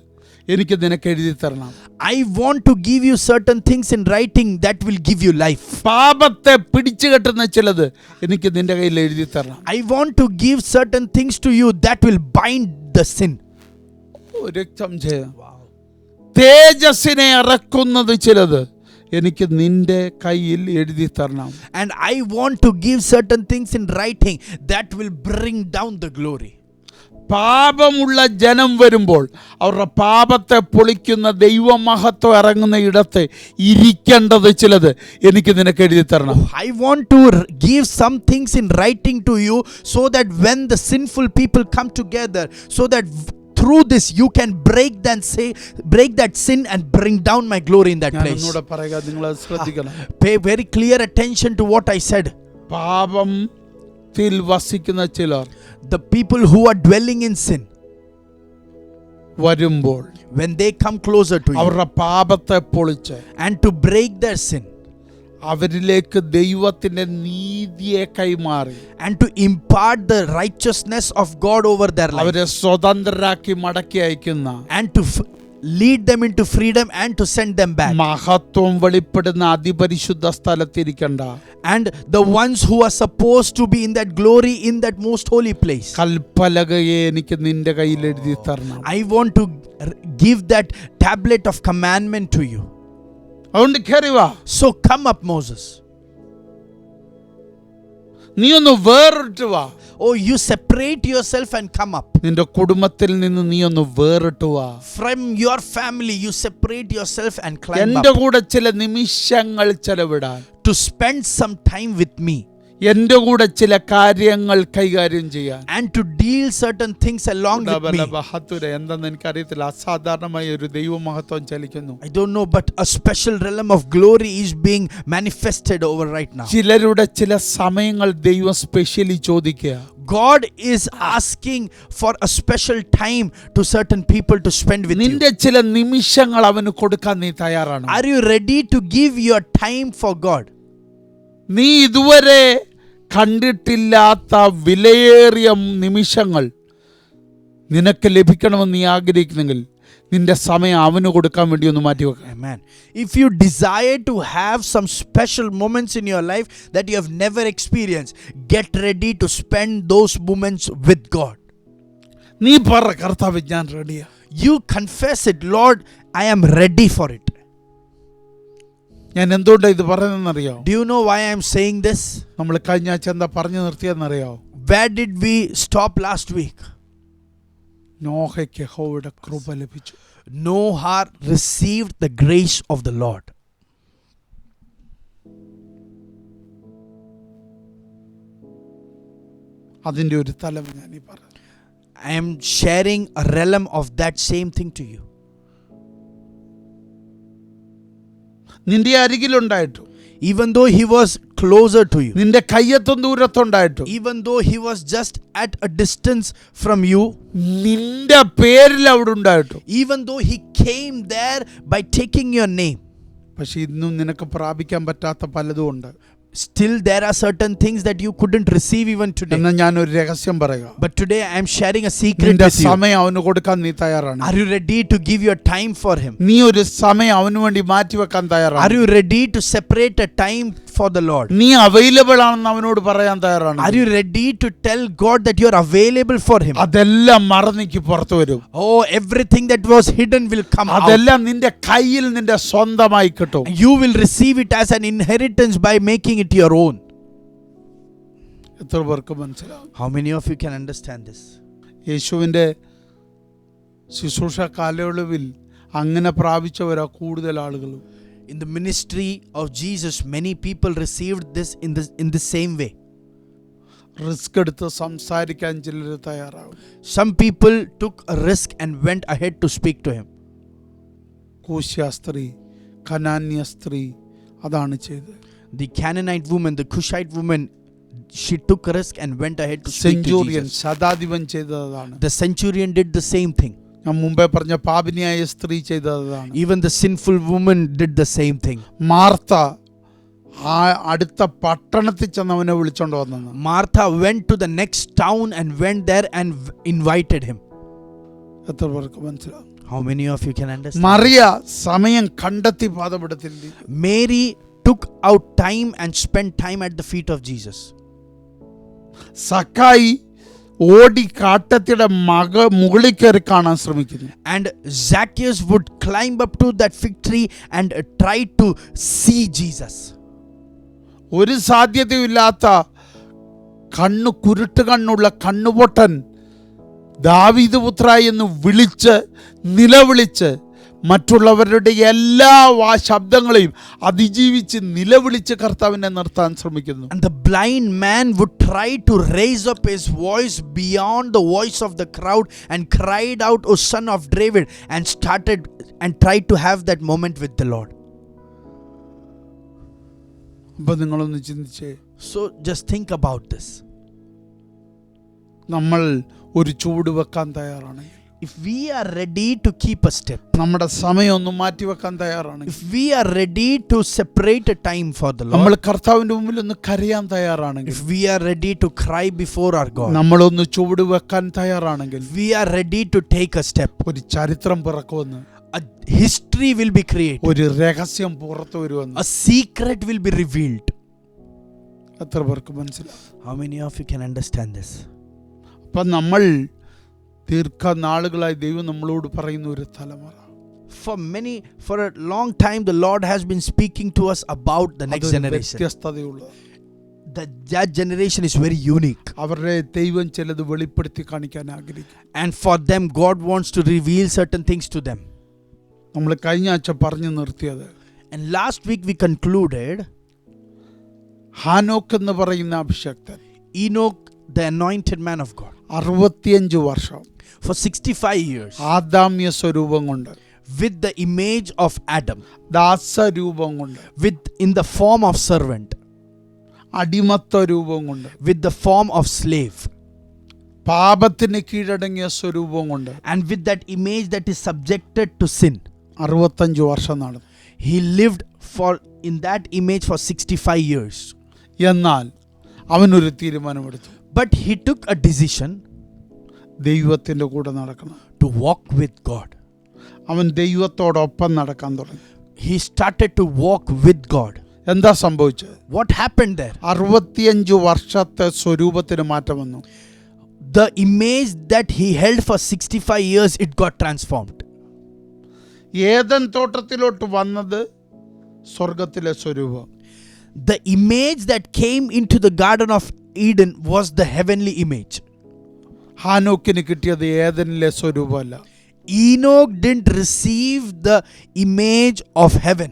എനിക്ക് നിനക്ക് എഴുതി തരണം. I want to give you certain things in writing that will give you life. പാപത്തെ പിടിച്ചു കെട്ടുന്ന ചിലത് എനിക്ക് നിന്റെ കയ്യിൽ എഴുതി തരണം. I want to give certain things to you that will bind the sin. തേജസ്സിനെ ഇറക്കുന്നത് ചിലത് എനിക്ക് നിന്റെ കയ്യിൽ എഴുതി തരണം. And I want to give certain things in writing that will bring down the glory. പാപമുള്ള ജനം വരുമ്പോൾ അവരുടെ പാപത്തെ പൊളിക്കുന്ന ദൈവമഹത്വം ഇറങ്ങുന്ന ഇടത്ത് ഇരിക്കേണ്ടത് ചിലത് എനിക്ക് നിനക്ക് എഴുതി തരണം. I want to give some things in writing to you so that when the sinful people come together, so that through this you can break that sin and bring down my glory in that place. ഞാനൊന്നുകൂടെ പറയുക, നിങ്ങൾ അത് ശ്രദ്ധിക്കണം. Pay very clear attention to what I said. പാപത്തിൽ വസിക്കുന്ന ചിലർ, the people who are dwelling in sin, വരുമ്പോൾ when they come closer to you അവരുടെ പാപത്തെ പൊളിച്ച് and to break their sin അവരിലേക്ക് ദൈവത്തിന്റെ നീതിയെ കൈമാറി and to impart the righteousness of God over their life, അവരെ സ്വതന്ത്രരാക്കി മടക്കി അയക്കുന്ന and to lead them into freedom and to send them back, മഹത്വം വെളിപ്പെടുന്ന അതിപരിശുദ്ധ സ്ഥലത്തിരിക്കണ്ട, and the ones who are supposed to be in that glory in that most holy place. കൽപ്പലകയെ എനിക്ക് നിന്റെ കയ്യിൽ എഴുതി തരണം. I want to give that tablet of commandment to you. അതുകൊണ്ട് കയറി വാ. So come up, Moses. നീ ഒന്ന് വേറിട്ട് വാ. Oh, you separate yourself and come up. നിന്റെ കുടുംബത്തിൽ നിന്ന് നീ ഒന്ന് വേറിട്ട് വാ. From your family, you separate yourself and climb എന്റെ up. കൂടെ ചില നിമിഷങ്ങൾ ചെലവിടാൻ, To spend some time with me. എന്റെ കൂടെ ചില കാര്യങ്ങൾ കൈകാര്യം ചെയ്യാൻ, And to deal certain things along with me. എന്തെന്ന് എനിക്കറിയത്തില്ല. അസാധാരണമായ ഒരു ദൈവമഹത്വം ചലിക്കുന്നു. I don't know, but a special realm of glory is being manifested over right now. ചിലരുടെ ചില സമയങ്ങൾ ദൈവം സ്പെഷ്യലി ചോദിക്കുക. God is asking for a special time to certain people to spend with you. നിന്റെ ചില നിമിഷങ്ങൾ അവന് കൊടുക്കാൻ നീ തയ്യാറാണ്. Are you ready to give your time for God? നീ ഇതുവരെ കണ്ടിട്ടില്ലാത്ത വിലയേറിയ നിമിഷങ്ങൾ നിനക്ക് ലഭിക്കണമെന്ന് നീ ആഗ്രഹിക്കുന്നെങ്കിൽ നിന്റെ സമയം അവന് കൊടുക്കാൻ വേണ്ടി ഒന്ന് മാറ്റിവെക്കാം. Amen. If you desire to have some special moments in your life that you have never experienced, get ready to spend those moments with God. നീ പറ, കർത്താവേ ഞാൻ റെഡിയാ. You confess it, Lord, I am ready for it. ഞാൻ എന്തുകൊണ്ടാണ് ഇത് പറയുന്നതെന്നറിയോ? Do you know why I am saying this? നമ്മൾ കഴിഞ്ഞ ആഴ്ച എന്താ പറഞ്ഞു നിർത്തിയെന്നറിയോ? Where did we stop last week? നോഹയ്ക്ക് യഹോവയുടെ കൃപ ലഭിച്ചു. Noah received the grace of the Lord. അതിന്റെ ഒരു തലം ഞാൻ ഈ പറഞ്ഞു. I am sharing a realm of that same thing to you. നിന്റെ അരികിലുണ്ടായിട്ടു, Even though he was closer to you, നിന്റെ കയ്യെത്തും ദൂരത്തുണ്ടായിട്ടു, even though he was just at a distance from you, നിന്റെ പേരിൽ അവിടെ ഉണ്ടായിട്ടു, even though he came there by taking your name, പക്ഷെ ഇന്നും നിനക്ക് പ്രാപിക്കാൻ പറ്റാത്ത പലതും ഉണ്ട്. still there are certain things that you couldn't receive even today. എന്നാൽ ഞാനൊരു രഹസ്യം പറയുക, But today I am sharing a secret നിന്റെ with you. സമയം അവന് കൊടുക്കാൻ നീ തയ്യാറാണ്? Are you ready to give your time for him? നീ ഒരു സമയം അവന് വേണ്ടി മാറ്റിവെക്കാൻ Are തയ്യാറാണ്? you ready to separate a time for the Lord? നീ അവൈലബിൾ ആണെന്ന് അവനോട് പറയാൻ തയ്യാറാണ്? Are you ready to tell God that you are available for him? അതെല്ലാം മറന്നിക്ക് പുറത്തു വരും. Oh, everything that was hidden will come out. അതെല്ലാം നിന്റെ കയ്യിൽ നിന്റെ സ്വന്തമായി കിട്ടും. You will receive it as an inheritance by making it your own. എത്ര പേർക്ക് മനസ്സിലാവും? How many of you can understand this? യേശുവിൻ്റെ ശുശ്രൂഷ കാലയളവിൽ അങ്ങനെ പ്രാപിച്ചവരാ കൂടുതൽ ആളുകളും. In the ministry of Jesus, many people received this in the same way. Risk എടുത്ത് സംസാരിക്കാൻ ചിലർ തയ്യാറാവും. Some people took a risk and went ahead to speak to him. കൂശ്യ സ്ത്രീ, കനാന്യ സ്ത്രീ അതാണ് ചെയ്തത്. The Canaanite woman, the Cushite woman, she took a risk and went ahead to speak to centurion Jesus. ശതാധിപൻ ചെയ്തതാണ്. The centurion did the same thing. ഞാൻ മുമ്പേ പറഞ്ഞ പാപിനിയായ സ്ത്രീ ചെയ്തതാണ്. Even the sinful woman did the same thing. Martha ആ അടുത്ത പട്ടണത്തിൽ ചെന്ന് അവനെ വിളിച്ചോണ്ട് വന്നു. Martha went to the next town and went there and invited him. എത്ര പേർക്ക് മനസ്സിലാവും? How many of you can understand? Mariya സമയം കണ്ടെത്തി പാദപീഠത്തിൽ. Mary took out time and spent time at the feet of Jesus. സക്കായി ഓടി കാട്ടത്തിയുടെ മുകളിൽ കയറി കാണാൻ ശ്രമിക്കുന്നു. And Zacchaeus would climb up to that fig tree and try to see Jesus. ഒരു സാധ്യതയില്ലാത്ത കുരുട്ട് കണ്ണുള്ള കണ്ണുപൊട്ടൻ ദാവീദ് പുത്ര എന്ന് വിളിച്ച് നിലവിളിച്ച് മറ്റുള്ളവരുടെ എല്ലാ ശബ്ദങ്ങളെയും അതിജീവിച്ച് നിലവിളിച്ച് കർത്താവിനെ നിർത്താൻ ശ്രമിക്കുന്നു. And the blind man would try to raise up his voice beyond the voice of the crowd and cried out, "O son of David," and started and tried to have that moment with the Lord. അപ്പൊ നിങ്ങളൊന്ന് ചിന്തിച്ചേ, So just think about this. നമ്മൾ ഒരു ചൂട് വെക്കാൻ തയ്യാറാണെങ്കിൽ, If we are ready to keep a step, നമ്മുടെ സമയം ഒന്ന് മാറ്റിവെക്കാൻ തയ്യാറാണെങ്കിൽ, if we are ready to separate a time for the നമ്മൾ Lord, കർത്താവിന്റെ മുമ്പിൽ ഒന്ന് കരയാൻ തയ്യാറാണെങ്കിൽ, if we are ready to cry before our God, നമ്മളൊന്ന് ചുവട് വെക്കാൻ തയ്യാറാണെങ്കിൽ, if we are ready to take a step, ഒരു ചരിത്രം പിറക്കുമെന്ന്, a history will be created, ഒരു രഹസ്യം പുറത്തു വരുമെന്ന്. a secret will be revealed. എത്ര പേർക്ക് മനസ്സിലാവും? How many of you can understand this? അപ്പൊ നമ്മൾ ദീർഘനാളുകളായി ദൈവം നമ്മളോട് പറയുന്ന ഒരു തലമുറ, For a long time the Lord has been speaking to us about the next generation. വ്യത്യസ്തതയുള്ള, That generation is very unique, അവരുടെ ദൈവം ചിലത് വെളിപ്പെടുത്തി കാണിക്കാൻ ആഗ്രഹിക്കും. and for them God wants to reveal certain things to them. നമ്മൾ കഴിഞ്ഞ ആഴ്ച പറഞ്ഞു നിർത്തിയത്, And last week we concluded ഹാനോക്ക് എന്ന് പറയുന്ന അഭിഷക്തൻ Enoch, the anointed man of God, 65 വർഷം for 65 years ആദാമ്യ സ്വരൂപം കൊണ്ട്, with the image of Adam, ദാസരൂപം കൊണ്ട്, in the form of servant, അടിമത്ത രൂപം കൊണ്ട്, with the form of slave, പാപത്തിന് കീഴടങ്ങിയ സ്വരൂപം കൊണ്ട്, and with that image that is subjected to sin. 65 വർഷം നടന്നു. He lived in that image for 65 years. എന്നാൽ അവനൊരു തീരുമാനമെടുത്തു, But he took a decision ദൈവത്തിൻ്റെ കൂടെ നടക്കണം. to walk with God. അവൻ ദൈവത്തോടൊപ്പം നടക്കാൻ തുടങ്ങി. He started to walk with God. എന്താ സംഭവിച്ചത്? What happened there? 65 വർഷത്തെ സ്വരൂപത്തിന് മാറ്റം വന്നു. The image that he held for 65 years, it got transformed. Eden തോട്ടത്തിലോട്ട് വന്നത് സ്വർഗത്തിലെ സ്വരൂപം. The image that came into the Garden of Eden was the heavenly image. ഹാനോക്കിന് കിട്ടിയത് ഏദനിലെ സ്വരൂപമല്ല. Enoch didn't receive the image of heaven.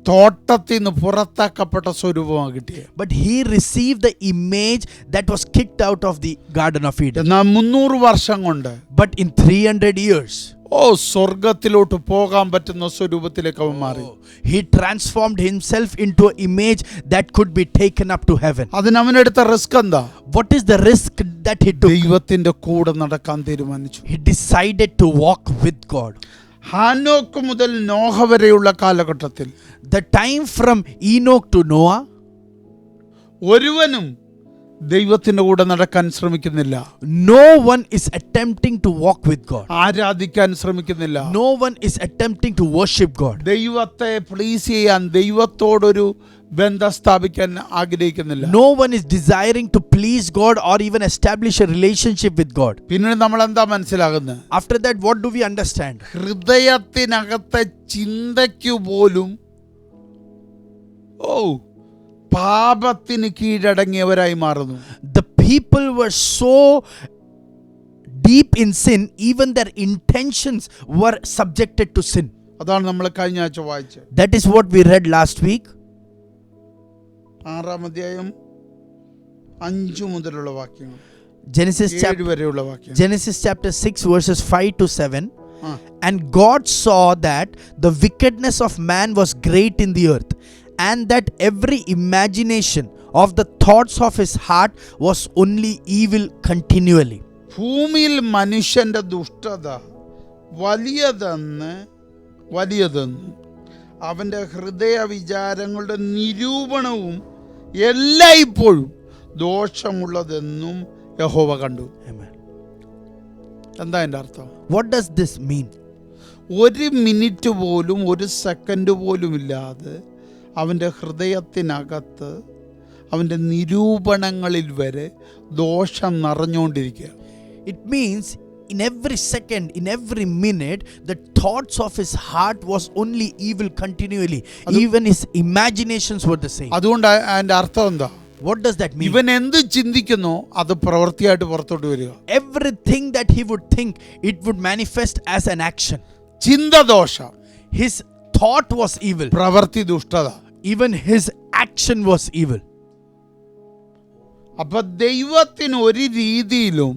തോട്ടത്തിൽ നിന്ന് പുറത്താക്കപ്പെട്ട സ്വരൂപമാണ് കിട്ടിയത്. But he received the image that was kicked out of the Garden of Eden. എന്നാൽ 300 വർഷം കൊണ്ട് But in 300 years, സ്വർഗത്തിലോട്ട് പോകാൻ പറ്റുന്ന സ്വരൂപത്തിലേക്ക് അവൻ മാറി. he transformed himself into an image that could be taken up to heaven. അതിന് അവനെടുത്ത റിസ്ക് എന്താ? What is the risk that he took? ദൈവത്തിന്റെ കൂടെ നടക്കാൻ തീരുമാനിച്ചു. He decided to walk with God. ഹാനോക്ക് മുതൽ നോഹ വരെയുള്ള കാലഘട്ടത്തിൽ The time from Enoch to Noah, ഒരുവനും ദൈവത്തിന്റെ കൂടെ നടക്കാൻ ശ്രമിക്കുന്നില്ല. no one is attempting to walk with God. ആരാധിക്കാൻ ശ്രമിക്കുന്നില്ല. No one is attempting to worship God. ദൈവത്തെ പ്ലീസ് ചെയ്യാൻ, ദൈവത്തോടൊരു ബന്ധം സ്ഥാപിക്കാൻ ആഗ്രഹിക്കുന്നില്ല. No one is desiring to please God or even establish a relationship with God. പിന്നീട് നമ്മൾ എന്താ മനസ്സിലാകുന്നത്? After that, what do we understand? ഹൃദയത്തിനകത്തെ ചിന്തയ്ക്കു പോലും പാപത്തിന് കീഴടങ്ങിയവരായി മാറുന്നു. The people were so deep in sin, even their intentions were subjected to sin. അതാണ് നമ്മൾ കഴിഞ്ഞ ആഴ്ച വായിച്ചത്. That is what we read last week. 6-ാം അധ്യായം 5 മുതലുള്ള വാക്യങ്ങൾ, Genesis 7 വരെയുള്ള വാക്യം. chapter 6 verses 5 to 7. And God saw that the wickedness of man was great in the earth, and that every imagination of the thoughts of his heart was only evil continually. ഭൂമിയിൽ മനുഷ്യന്റെ ദുഷ്ടത വലിയതെന്നും അവന്റെ ഹൃദയ വിചാരങ്ങളുടെ നിരൂപണവും എല്ലായ്പ്പോഴും ദോഷമുള്ളതെന്നും യഹോവ കണ്ടു. Amen. എന്താ എൻ്റെ അർത്ഥം? What does this mean? ഒരു മിനിറ്റ് പോലും, ഒരു സെക്കൻഡ് പോലും ഇല്ലാതെ അവൻ്റെ ഹൃദയത്തിനകത്ത്, അവൻ്റെ നിരൂപണങ്ങളിൽ വരെ ദോഷം നിറഞ്ഞുകൊണ്ടിരിക്കുക. It means in every second, in every minute, the thoughts of his heart was only evil continually. Even his imaginations were the same. അതുകൊണ്ട് അതിൻ്റെ അർത്ഥം എന്താ? What does that mean? ഇവൻ എന്ത് ചിന്തിക്കുന്നോ അത് പ്രവൃത്തിയായിട്ട് പുറത്തോട്ട് വരിക. Everything that he would think, it would manifest as an action. ചിന്ത ദോഷം, His thought was evil. പ്രവൃത്തി ദുഷ്ടത. Even his action was evil. അപ്പൊ ദൈവത്തിന് ഒരു രീതിയിലും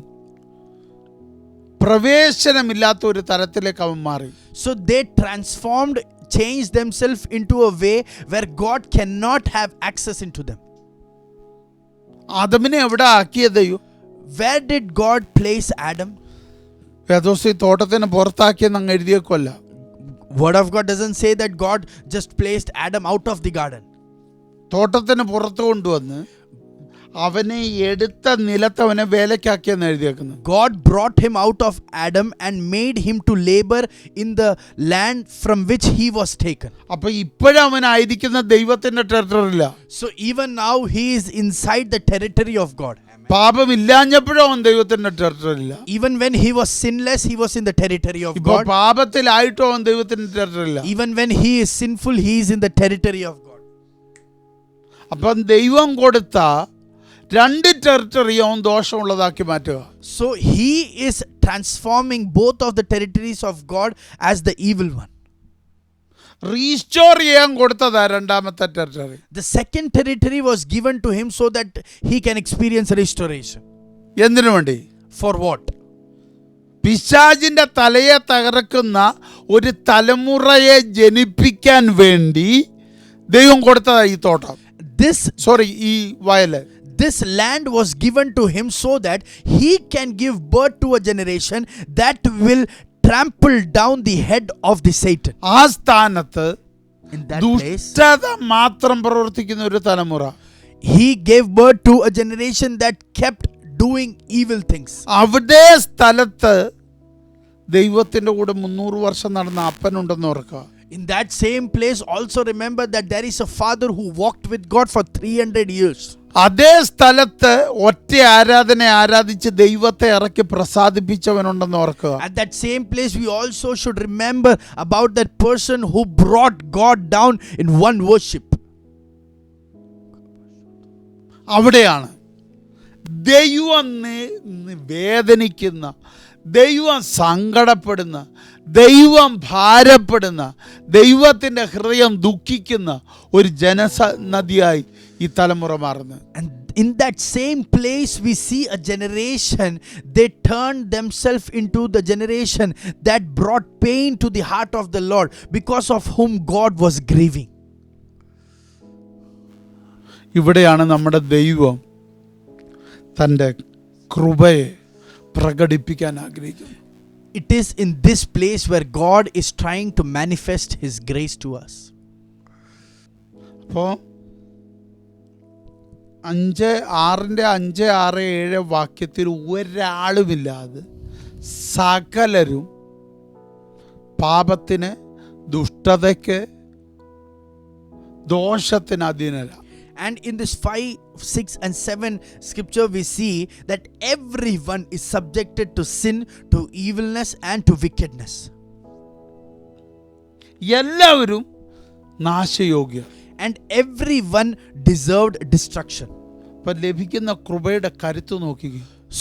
പ്രവേശനമില്ലാത്ത ഒരു തരത്തിലേക്ക് അവൻ മാറി. So they transformed, changed themselves into a way where God cannot have access into them. ആദമിനെ എവിടെ ആക്കിയത്? Where did God place Adam? വേദോസ്തി തോട്ടത്തിന് പുറത്താക്കിയെന്ന് അങ്ങ് എഴുതിയേക്കല്ല. Word of God doesn't say that God just placed Adam out of the garden. തോട്ടത്തിന് പുറത്ത് കൊണ്ടുവന്ന് അവനെ എടുത്ത നിലത്തവനെ വേലക്കാക്കിയെന്ന് എഴുതിയേക്കുന്നത്. God brought him out of Adam and made him to labor in the land from which he was taken. അപ്പൊ ഇപ്പോഴും അവനായിരിക്കുന്ന ദൈവത്തിന്റെ ടെറിട്ടറിയില്ല. So even now he is inside the territory of God. പാപമില്ലാഞ്ഞപ്പോഴും അവൻ ദൈവത്തിന്റെ ടെറിട്ടറിയില്ല. Even when he was sinless, he was in the territory of ഇപ്പൊ God. പാപത്തിലായിട്ടും അവൻ ദൈവത്തിന്റെ ടെറിട്ടറിയില്ല. Even when he is sinful, he is in the territory of God. അപ്പം ദൈവം കൊടുത്ത രണ്ട് territory അവൻ ദോഷമുള്ളതാക്കി മാറ്റുക. So he is transforming both of the territories of God as the evil one. Restore ചെയ്യാൻ കൊടുത്തതാ രണ്ടാമത്തെ territory. The second territory was given to him so that he can experience restoration. എന്തിനു വേണ്ടി? For what? പിശാചിന്റെ തലയെ തകർക്കുന്ന ഒരു തലമുറയെ ജനിപ്പിക്കാൻ വേണ്ടി ദൈവം കൊടുത്തതാ ഈ തോട്ടം. ഈ വയല്. This land was given to him so that he can give birth to a generation that will trample down the head of the Satan. ആ സ്ഥാനത്ത് In that place, ദുഷ്ടത മാത്രം പ്രവർത്തിക്കുന്ന ഒരു തലമുറ. he gave birth to a generation that kept doing evil things. അവിടെ സ്ഥലത്ത് ദൈവത്തിന്റെ കൂടെ 300 വർഷം നടന്ന അപ്പനുണ്ടെന്ന് ഓർക്കുക. In that same place, also remember that there is a father who walked with God for 300 years. അതേ സ്ഥലത്ത് ഒറ്റ ആരാധന ആരാധിച്ച് ദൈവത്തെ ഇറക്കി പ്രസാദിപ്പിച്ചവനുണ്ടെന്ന് ഓർക്കുക. At that same place, we also should remember about that person who brought God down in one worship. അവിടെയാണ് ദൈവം വേദനിക്കുന്ന, ദൈവം സങ്കടപ്പെടുന്ന, ദൈവം ഭാരപ്പെടുന്ന, ദൈവത്തിൻ്റെ ഹൃദയം ദുഃഖിക്കുന്ന ഒരു ജനനദിയായി ഈ തലമുറ മാറുന്നത്. And in that same place we see a generation, they turned themselves into the generation that brought pain to the heart of the Lord, because of whom God was grieving. ഇവിടെയാണ് നമ്മുടെ ദൈവം തൻ്റെ കൃപയെ പ്രകടിപ്പിക്കാൻ ആഗ്രഹിക്കുന്നത്. It is in this place where God is trying to manifest his grace to us. അപ്പോൾ 5:6 വാക്യത്തിൽ ഒരാളുമില്ലാതെ സകലരും പാപത്തിന്, ദുഷ്ടതയ്ക്ക്, ദോഷത്തിന് അധീനരാണ്. And in this 5, 6 and 7 scripture we see that everyone is subjected to sin, to evilness and to wickedness. എല്ലാവരും നാശയോഗ്യർ. And everyone deserved destruction. അപ്പം ലഭിക്കുന്ന കൃപയുടെ കരുത്ത് നോക്കുക.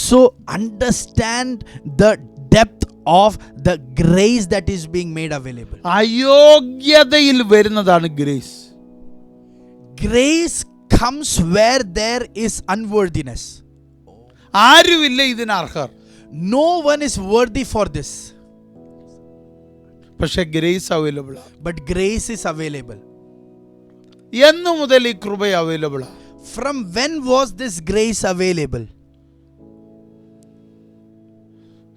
So understand the depth of the grace that is being made available. അയോഗ്യതയിൽ വരുന്നതാണ് grace. Grace comes where there is unworthiness. ആരുമില്ല ഇതിന് അർഹർ. No one is worthy for this. പക്ഷെ ഗ്രേസ് അവൈലബിൾ ആണ്. But grace is available. എന്നു മുതൽ ഈ കൃപ available ആണ്? From when was this grace available?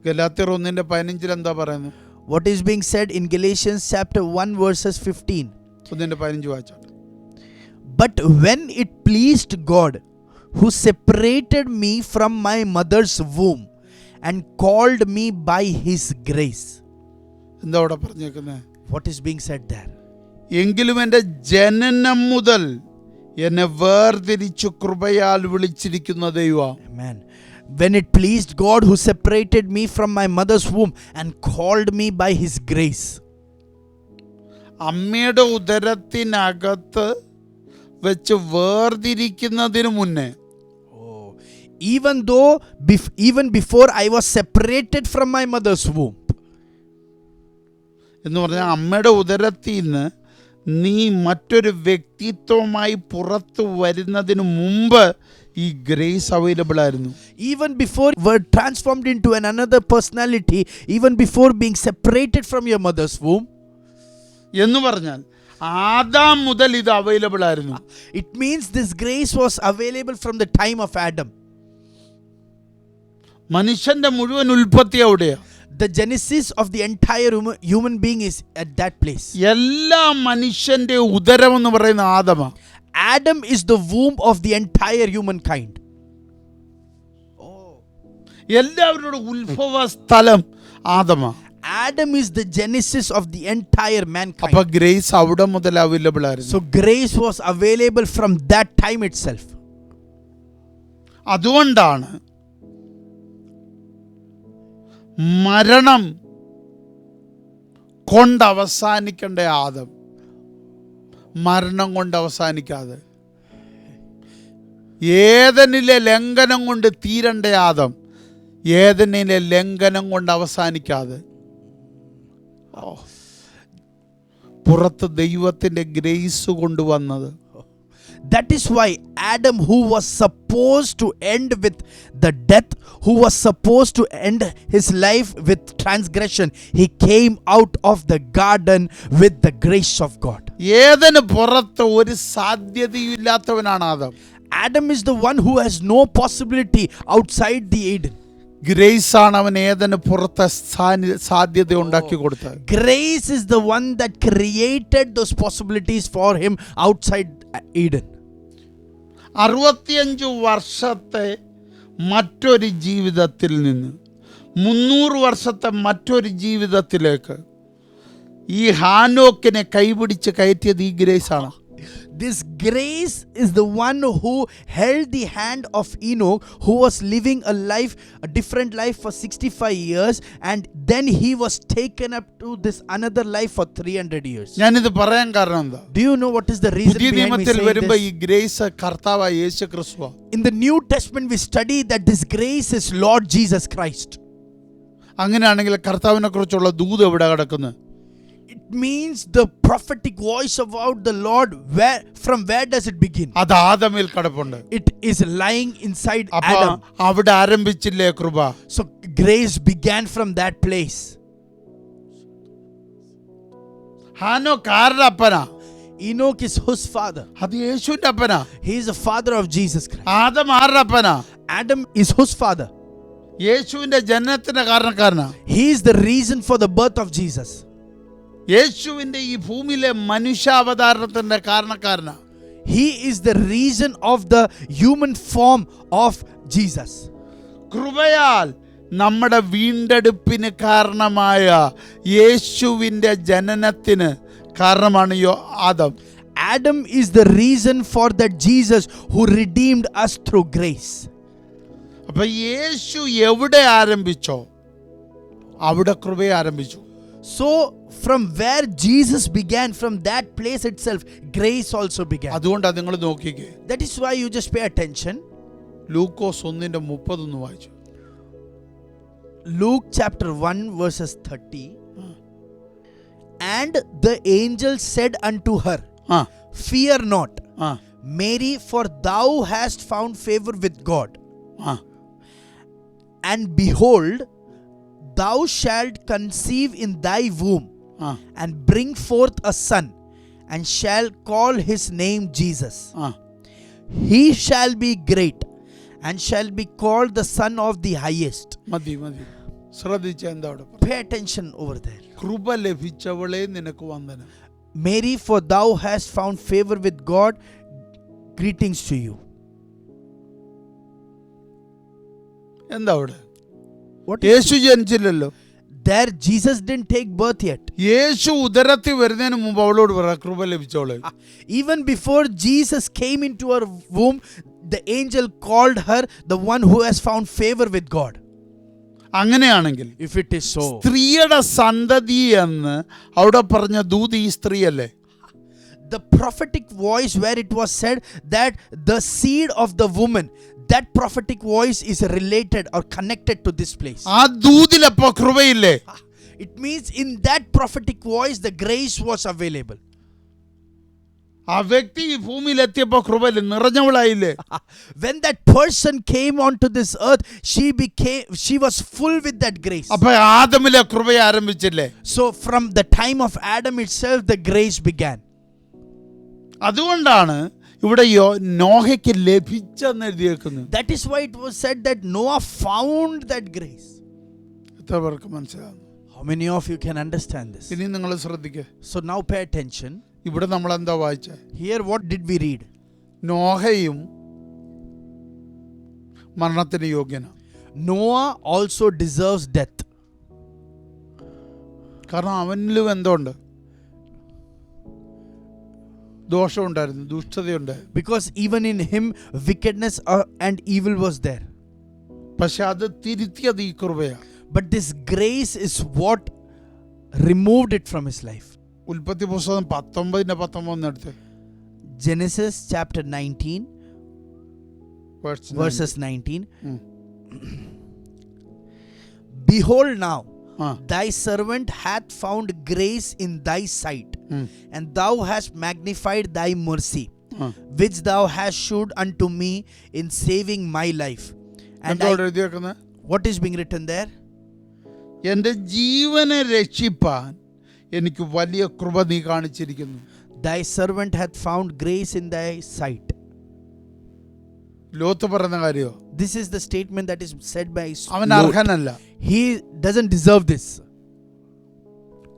ഗലാത്യർ 1:15 എന്താ പറയുന്നത്? What is being said in Galatians chapter 1 verses 15? 1:15 വായിച്ചാട്ടെ. But when it pleased God, who separated me from my mother's womb and called me by his grace. എന്താ അവിടെ പറഞ്ഞേക്കുന്നത്? What is being said there? എങ്കിലും എൻ്റെ ജനനം മുതൽ എന്നെ വേർതിരിച്ചു കൃപയാൽ വിളിച്ചിരിക്കുന്ന ദൈവം. Amen. When it pleased God, who separated me from my mother's womb and called me by his grace. അമ്മയുടെ ഉദരത്തിനകത്ത് വെച്ച് വേർതിരിക്കുന്നതിന് മുന്നേ, Even before I was separated from my mother's womb. എന്ന് പറഞ്ഞാൽ അമ്മയുടെ ഉദരത്തിൽ നിന്ന് നീ മറ്റൊരു വ്യക്തിത്വമായി പുറത്തു വരുന്നതിന് മുമ്പ് ഈ ഗ്രേസ് അവൈലബിൾ ആയിരുന്നു. Even before you were transformed into another personality, even before being separated from your mother's womb. എന്ന് പറഞ്ഞാൽ ആദാം മുതൽ ഇത് അവൈലബിൾ ആയിരുന്നു. It means this grace was available from the time of Adam. മനുഷ്യന്റെ മുഴുവൻ ഉൽപ്പത്തി അവിടെയാണ്. The genesis of the entire human being is at that place. എല്ലാ മനുഷ്യന്റെ ഉദരം എന്ന് പറയുന്ന ആദമാണ്. Adam is the womb of the entire humankind. എല്ലാവരുടെ ഉത്ഭവ സ്ഥലം ആദമാണ്. Adam is the genesis of the entire mankind. അപ്പൊ ഗ്രേസ് അവിടെ മുതൽ അവൈലബിൾ ആയിരുന്നു. So grace was available from that time itself. അതുകൊണ്ടാണ് മരണം കൊണ്ട് അവസാനിക്കേണ്ട ആദം മരണം കൊണ്ട് അവസാനിക്കാതെ, ഏദനിലെ ലംഘനം കൊണ്ട് തീരേണ്ട ആദം ഏദനിലെ ലംഘനം കൊണ്ട് അവസാനിക്കാതെ പുറത്ത് ദൈവത്തിൻ്റെ ഗ്രേസ് കൊണ്ടുവന്നത്. That is why Adam, who was supposed to end with the death, who was supposed to end his life with transgression, he came out of the garden with the grace of God. Eden പുറത്ത് ഒരു സാധ്യതയില്ലാത്തവനാണ് Adam. Adam is the one who has no possibility outside the Eden. Grace ആണ് അവൻ Eden പുറത്തെ സാധ്യത ഉണ്ടാക്കി കൊടുത്തത്. Grace is the one that created those possibilities for him outside Eden. 65 വർഷത്തെ മറ്റൊരു ജീവിതത്തിൽ നിന്ന് 300 വർഷത്തെ മറ്റൊരു ജീവിതത്തിലേക്ക് ഈ ഹാനോക്കിനെ കൈപിടിച്ച് കയറ്റിയത് ഈ ഗ്രേസ് ആണ്. This grace is the one who held the hand of Enoch, who was living a different life for 65 years, and then he was taken up to this another life for 300 years. ഞാനിത് പറയാൻ കാരണം എന്താ? Do you know what is the reason പുതിയ behind me നിയമത്തിൽ saying വരുമ്പോൾ ഈ this? Grace കർത്താവായ യേശു ക്രിസ്തുവാ. In the New Testament we study that this grace is Lord Jesus Christ. അങ്ങനെയാണെങ്കിൽ കർത്താവിനെ കുറിച്ചുള്ള ദൂത് എവിടെ കിടക്കുന്നു? It means the prophetic voice about the Lord, from where does it begin? അത് ആദമിൽ കിടപ്പുണ്ട്. It is lying inside അപ്പൊ Adam. അവിടെ ആരംഭിച്ചില്ലേ കൃപ? So grace began from that place. ഹാനോക്ക് ആരുടെ Apna? Enoch is whose father? അത് യേശുവിന്റെ Apna. He is the father of Jesus Christ. Adam ആരുടെ Apna? Adam is whose father? യേശുവിന്റെ ജനനത്തിന്റെ കാരണക്കാരനാ. He is the reason for the birth of Jesus. യേശുവിന്റെ ഈ ഭൂമിയിലെ മനുഷ്യാവതാരണത്തിന്റെ കാരണക്കാരനാ. He is the reason of the human form of Jesus. കൃപയാൽ നമ്മുടെ വീണ്ടെടുപ്പിന് കാരണമായ യേശുവിന്റെ ജനനത്തിന് കാരണമാണ് Adam. Adam is the reason for that Jesus who redeemed us through grace. അപ്പൊ യേശു എവിടെ ആരംഭിച്ചോ അവിടെ കൃപ ആരംഭിച്ചു. So from where Jesus began, from that place itself, grace also began. അതുകൊണ്ടാണ് നിങ്ങൾ നോക്കിക്കേ. That is why you just pay attention. ലൂക്കോസ് 1:30 വായിച്ചു. Luke chapter 1 verses 30. And the angel said unto her, Fear not, Mary, for thou hast found favor with God. And behold, thou shalt conceive in thy womb, and bring forth a son, and shall call his name Jesus. He shall be great, and shall be called the Son of the Highest. മതി ശ്രദ്ധിച്ച എന്താ അവിടെ? Pay attention over there. കൃപ ലഭിച്ചവളെ നിനക്ക് വന്ദനം. Mary, for thou hast found favor with God. Greetings to you. എന്താ അവിടെ? What Yeshu ജനിച്ചില്ലല്ലോ. there? Jesus didn't take birth yet. യേശു ഉദരത്തിൽ വരുന്നതിന് മുമ്പ് അവളോട് പറ കൃപ ലഭിച്ചവളെ. Even before Jesus came into her womb, the angel called her the one who has found favor with God. അങ്ങനെയാണെങ്കിൽ If it is so, സ്ത്രീയുടെ സന്തതി എന്ന് അവിടെ പറഞ്ഞ ദൂത് ഈ സ്ത്രീയല്ലേ? the prophetic voice where it was said that the seed of the woman, that prophetic voice is related or connected to this place. ആ ദൂതിലപ്പോ കൃപയില്ലേ? It means in that prophetic voice the grace was available. ആ വ്യക്തി ഭൂമിയിലെത്തിയപ്പോ കൃപയില്ല, നിറഞ്ഞവളായില്ലേ? When that person came onto this earth, she was full with that grace. അപ്പൊ ആദമിലെ കൃപ ആരംഭിച്ചില്ലേ? So from the time of Adam itself the grace began. അതുകൊണ്ടാണ് ഇവിടെ നോഹയ്ക്ക് ലഭിച്ചെന്ന് എഴുതിയേക്കുന്നത്. That is why it was said that Noah found that grace. എത്ര പേർക്ക് മനസ്സിലാകുന്നു? How many of you can understand this? ഇനി നിങ്ങൾ ശ്രദ്ധിക്കുക. So now pay attention. ഇവിടെ നമ്മൾ എന്താ വായിച്ചേ? Here what did we read? നോഹയും മരണത്തിന് യോഗ്യനാണ്. Noah also deserves death. കാരണം അവനിലും എന്തുണ്ട്? ദോഷമുണ്ടായിരുന്നു, ദുഷ്ടതയുണ്ടായിരുന്നു. Because even in him wickedness and evil was there. പക്ഷെ അത് തിരുത്തിയത് ഈ കൃപയാണ്. But this grace is what removed it from his life. ഉൽപ്പത്തി പുസ്തകം 19:19 എടുത്ത്. Genesis chapter 19 verses 19. Behold now, thy servant hath found grace in thy sight, and thou hast magnified thy mercy, which thou hast shewed unto me in saving my life. And what is being written there? എൻ്റെ ജീവനെ രക്ഷിപ്പാൻ എനിക്ക് വലിയ കൃപ നീ കാണിച്ചിരിക്കുന്നു. Thy servant hath found grace in thy sight. Lot പറയുന്ന കാര്യോ? This is the statement that is said by അവൻ Lot. അർഹനല്ല. He doesn't deserve this.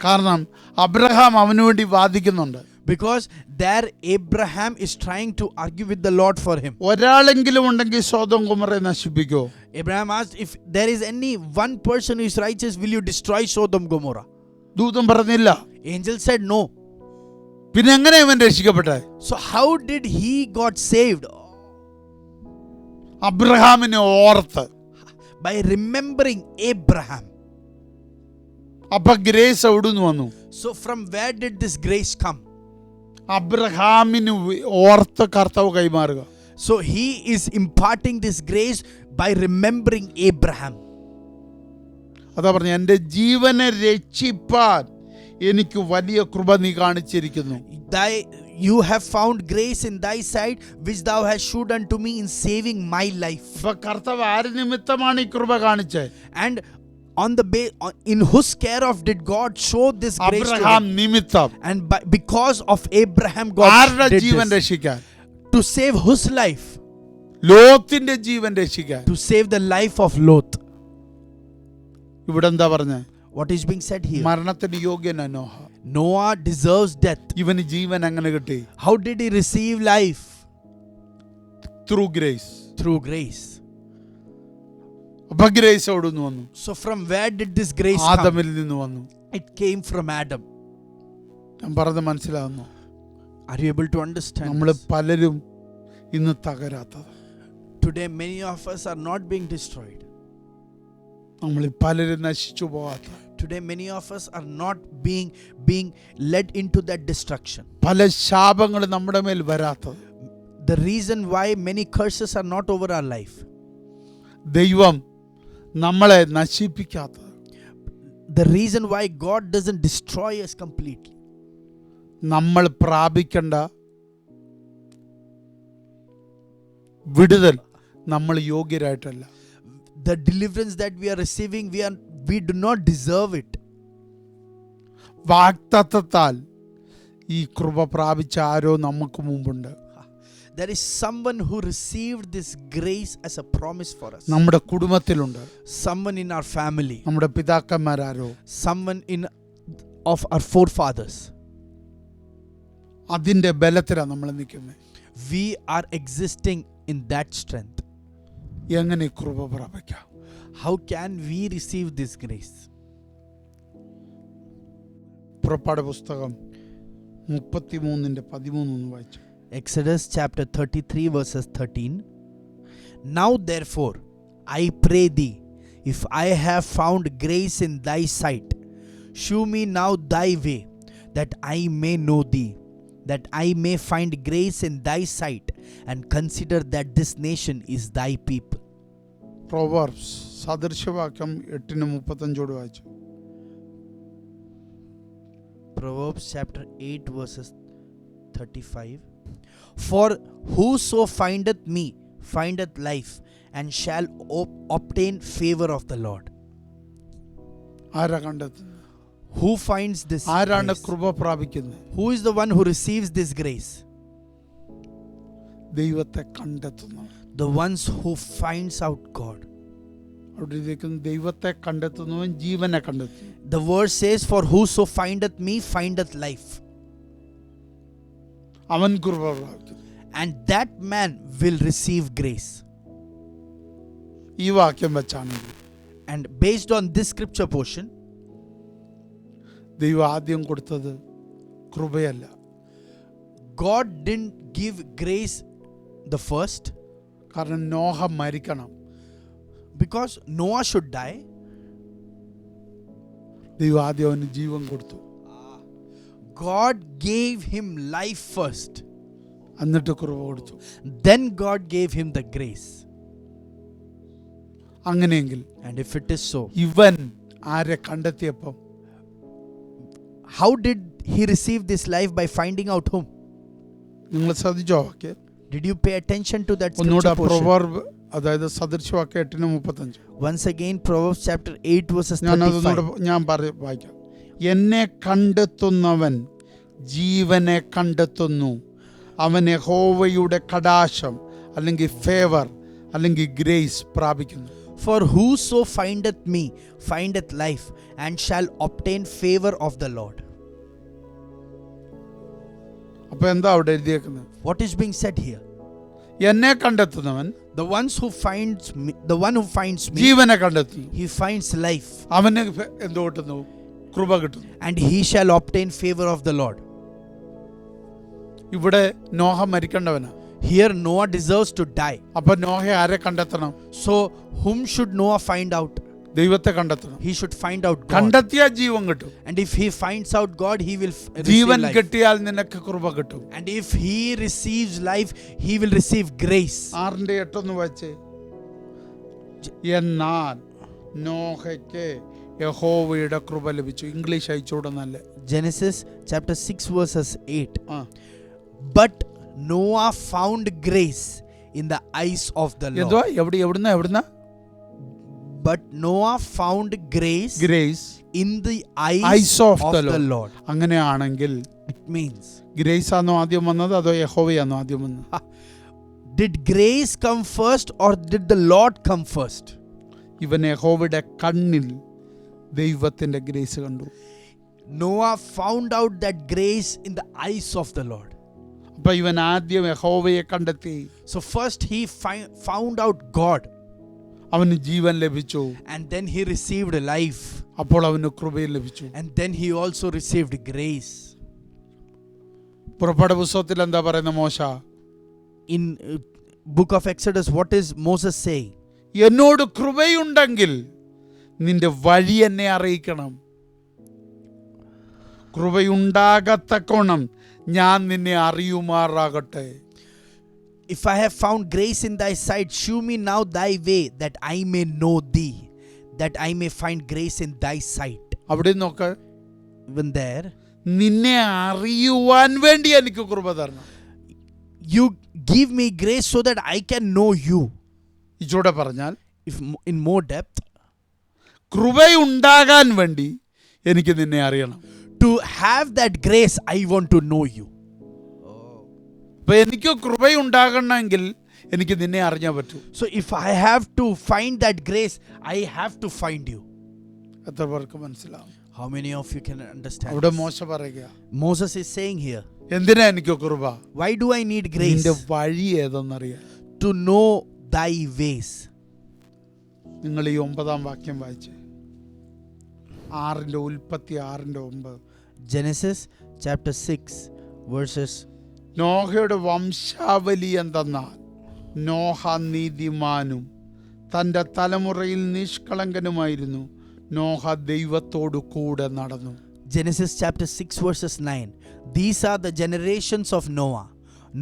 കാരണം അബ്രഹാം അവനു വേണ്ടി വാദിക്കുന്നുണ്ട്. Because there Abraham is trying to argue with the Lord for him. ഒരാളെങ്കിലും ഉണ്ടെങ്കിൽ Sodom ഗൊമോറയെ നശിപ്പിക്കോ? Abraham asked, if there is any one person who is righteous, will you destroy Sodom Gomorrah? ദൂതൻ പറഞ്ഞില്ല. Angel said no. പിന്നെ എങ്ങനെ ഇവൻ രക്ഷിക്കപ്പെട്ടെ? So how did he got saved? അബ്രഹാമിനെ ഓർത്ത്. By remembering Abraham. അപ്പൊ ഗ്രേസ് എവിടുന്ന് വന്നു? So from where did this grace come? അബ്രഹാമിന് ഓർത്ത് കർത്താവ് കൈമാറുക. So he is imparting this grace by remembering Abraham. അതാ പറഞ്ഞ എൻ്റെ ജീവനെ രക്ഷിപ്പാൻ എനിക്ക് വലിയ കൃപ നീ കാണിച്ചിരിക്കുന്നു. You have found grace in thy sight, which thou hast shewed unto me in saving my life. അപ്പൊ കർത്താവ് ആര് നിമിത്തമാണ് ഈ കൃപ കാണിച്ചത്? And in whose care of did God show this grace to Abraham him? നിമിത്തം. And because of Abraham, God ആരുടെ did Jeevan this. രക്ഷിക്കാൻ? To save whose life? ലോത്തിന്റെ ജീവൻ രക്ഷിക്കാൻ. To save the life of Lot. ഇവിടെ എന്താ പറഞ്ഞ? What is being said here? മരണത്തിന് യോഗ്യനാ Noah. Noah deserves death. ഇവന് ജീവൻ എങ്ങനെ കിട്ടി? How did he receive life? Through grace. Through grace. അപ്പൊ ഗ്രേസ് എവിടെ നിന്ന് വന്നു? So from where did this grace come? ആദമിൽ നിന്ന് വന്നു. It came from Adam. ഞാൻ പറഞ്ഞത് മനസ്സിലാവുന്നു? Are you able to understand? നമ്മൾ this? പലരും ഇന്ന് തകരാത്തത്. Today many of us are not being destroyed. നമ്മൾ പലരും നശിച്ചു പോകാത്ത. Today many of us are not being led into that destruction. പല ശാപങ്ങൾ നമ്മുടെ മേൽ വരാത്തത്. The reason why many curses are not over our life. ദൈവം നമ്മളെ നശിപ്പിക്കാത്തത്. The reason why God doesn't destroy us completely. നമ്മൾ പ്രാപിക്കേണ്ട വിടുതൽ നമ്മൾ യോഗ്യരായിട്ടല്ല. The deliverance that we are receiving, we do not deserve it. വാഗ്ദത്തത്താൽ ഈ കൃപ പ്രാപിച്ച ആരോ നമുക്ക് മുമ്പുണ്ട്. There is someone who received this grace as a promise for us. നമ്മുടെ കുടുംബത്തിലുണ്ട്. Someone in our family. നമ്മുടെ പിതാക്കന്മാരാരോ. Someone of our forefathers. അതിന്റെ ബലത്തിലാണ് നമ്മൾ നിൽക്കുന്നത്. We are existing in that strength. എങ്ങനെ കൃപ പ്രാപിക്കാം? How can we receive this grace? പുറപ്പാട് പുസ്തകം 33:13 വായിച്ചു. Exodus chapter 33 verses 13. Now therefore, I pray thee, if I have found grace in thy sight, shew me now thy way, that I may know thee, that I may find grace in thy sight, and consider that this nation is thy people. Proverbs സദൃശവാക്യം 8:35 വായിച്ചു. Proverbs chapter 8 verses 35. For whoso findeth me findeth life, and shall obtain favor of the Lord. ആരാ കണ്ടെത്തുന്നത്? Who finds this ആരാണ് grace? കൃപ പ്രാപിക്കുന്നത്? Who is the one who receives this grace? ദൈവത്തെ കണ്ടെത്തുന്നു. The ones who finds out God. അവിടെ ദൈവത്തെ കണ്ടെത്തുന്നവൻ ജീവനെ കണ്ടെത്തുന്നു. The word says, for whoso findeth me findeth life. അവൻ കൃപ പ്രാപിക്കുന്നു. And that man will receive grace. ഈ വാക്യം വെച്ചാണെങ്കിൽ And based on this scripture portion, ദൈവം ആദ്യം കൊടുത്തത് കൃപയല്ല. God didn't give grace the first. കാരണം നോഹ മരിക്കണം. Because Noah should die. ദൈവം ആദ്യം അവന് ജീവൻ കൊടുത്തു. God gave him life first. എന്നിട്ട് കൃപ കൊടുത്തു. Then God gave him the grace. അങ്ങനെയെങ്കിൽ And if it is so, ഇവൻ ആരെ കണ്ടെത്തിയപ്പം? how did he receive this life? By finding out whom? നിങ്ങൾ ശ്രദ്ധിച്ചോ വാക്യം? Did you pay attention to that ഒന്നുകൂടെ scripture portion? പ്രൊവർബ് അതായത് സദൃശവാക്യം 8:35. Once again, Proverbs chapter 8 verses ഞാനതൊന്നുകൂടെ 35. ഞാൻ വായിക്കാം. എന്നെ കണ്ടെത്തുന്നവൻ ജീവനെ കണ്ടെത്തുന്നു, അവൻ യഹോവയുടെ കടാക്ഷം അല്ലെങ്കിൽ ഫേവർ അല്ലെങ്കിൽ ഗ്രേസ് പ്രാപിക്കുന്നു. For whoso findeth me findeth life, and shall obtain favor of the Lord. അപ്പൊ എന്താ അവിടെ എഴുതിയേക്കുന്നത്? What is being said here? എന്നെ കണ്ടെത്തുന്നവൻ The one who finds me, ജീവനെ കണ്ടെത്തുന്നു, he finds life, അവന് എന്തോ കിട്ടുന്നു? കൃപ കിട്ടുന്നു. and he shall obtain favor of the Lord. ഇവിടെ Noah മരിക്കേണ്ടവനാ. Here Noah deserves to die. അപ്പൊ നോഹ ആരെ കണ്ടെത്തണം? So whom should Noah find out? ദൈവത്തെ കണ്ടെത്തണം. He should find out God. കണ്ടെത്തിയ ജീവൻ കിട്ടും. And if he finds out God, he will receive Jeevan life. കിട്ടിയാൽ നിനക്ക് കൃപ കിട്ടും. And if he receives life, he will receive grace. 6:8 വായിച്ചേ. എന്നാൽ നോഹയ്ക്ക് യഹോവയുടെ കൃപ ലഭിച്ചു. ഇംഗ്ലീഷ് അയച്ചുകൂടുന്നല്ലേ. Genesis chapter 6 verses 8. ആ But Noah found grace in the eyes of the എന്തുവാ? Lord. എവിടുന്ന But Noah found grace grace in the eyes Eyes of of the the Lord. Lord. അങ്ങനെയാണെങ്കിൽ It means, grace ആണോ ആദ്യം വന്നത് അതോ യഹോവയാണോ ആദ്യം വന്നത്? did grace come first or did the Lord come first? ഇവൻ യഹോവയുടെ കണ്ണിൽ ദൈവത്തിന്റെ ഗ്രേസ് കണ്ടു. Noah found out that grace in the eyes of the Lord. അപ്പൊ ഇവൻ ആദ്യം യഹോവയെ കണ്ടെത്തി. So first he found out God, അവന് ജീവൻ ലഭിച്ചു. and then he received life, അപ്പോൾ അവന് കൃപയും ലഭിച്ചു. and then he also received grace. പുറപ്പാട് പുസ്തകത്തിൽ എന്താ പറയുന്ന മോശ? In book of Exodus, what is Moses saying? എന്നോട് കൃപയുണ്ടെങ്കിൽ നിന്റെ വഴി എന്നെ അറിയിക്കണം. കൃപയുണ്ടാകത്തക്കോണം ഞാൻ നിന്നെ അറിയുമാറാകട്ടെ. If I have found grace in thy sight, shew me now thy way, that I may know thee, that I may find grace in thy sight. അവിടെ നോക്ക്, Even there, നിന്നെ അറിയുവാൻ വേണ്ടി എനിക്ക് കൃപ തരണം. you give me grace so that I can know you. ഇച്ചൂടെ പറഞ്ഞാൽ If in more depth, കൃപയുണ്ടാകാൻ വേണ്ടി എനിക്ക് നിന്നെ അറിയണം. to have that grace, I want to know you. അപ്പൊ എനിക്ക് കൃപയുണ്ടാകണമെങ്കിൽ എനിക്ക് നിന്നെ അറിഞ്ഞാൻ പറ്റൂ. So if I have to find that grace, I have to find you. എത്ര പേർക്ക് മനസ്സിലാവും? How many of you can understand അവിടെ this? മോശ പറയുക, Moses is saying here, എന്തിനാ എനിക്ക് കൃപ? why do I need grace? നിന്റെ വഴി ഏതെന്നറിയാൻ. To know thy ways. നിങ്ങൾ ഈ 9-ാം വാക്യം വായിച്ച്, 6-ന്റെ ഉൽപ്പത്തി 6-9. Genesis chapter 6 verses. നോഹയുടെ വംശാവലി എന്തെന്നാൽ നോഹ നീതിമാനും തൻ്റെ തലമുറയിൽ നിഷ്കളങ്കനുമായിരുന്നു. നോഹ ദൈവത്തോടു കൂടെ നടന്നു. Genesis chapter 6 verses 9. These are the generations of Noah.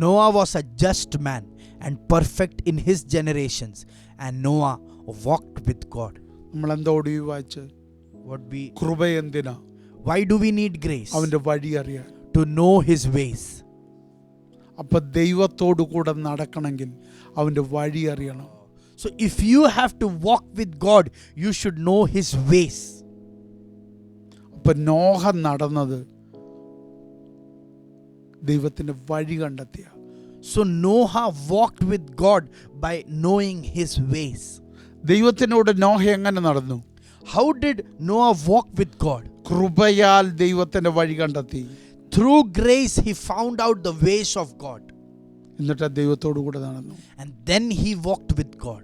Noah was a just man and perfect in his generations, and Noah walked with God. നമ്മൾ എന്തോടി വായിച്ച്? What we? കൃപ എന്തിനാ? Why do we need grace? അവന്റെ വഴി അറിയാൻ. To know his ways. അപ്പൊ ദൈവത്തോടു കൂടെ നടക്കണമെങ്കിൽ അവന്റെ വഴി അറിയണം. So if you have to walk with God, you should know his ways. അപ്പൊ നോഹ നടന്നത് ദൈവത്തിന്റെ വഴി കണ്ടെത്തിയ. So Noah walked with God by knowing his ways. ദൈവത്തിനോട് നോഹ എങ്ങനെ നടന്നു? How did Noah walk with God? കൃപയാൽ ദൈവത്തിന്റെ വഴി കണ്ടെത്തി. Through grace he found out the ways of God, എന്നിട്ട് ദൈവത്തോടു കൂടെ നടന്നു. and then he walked with God.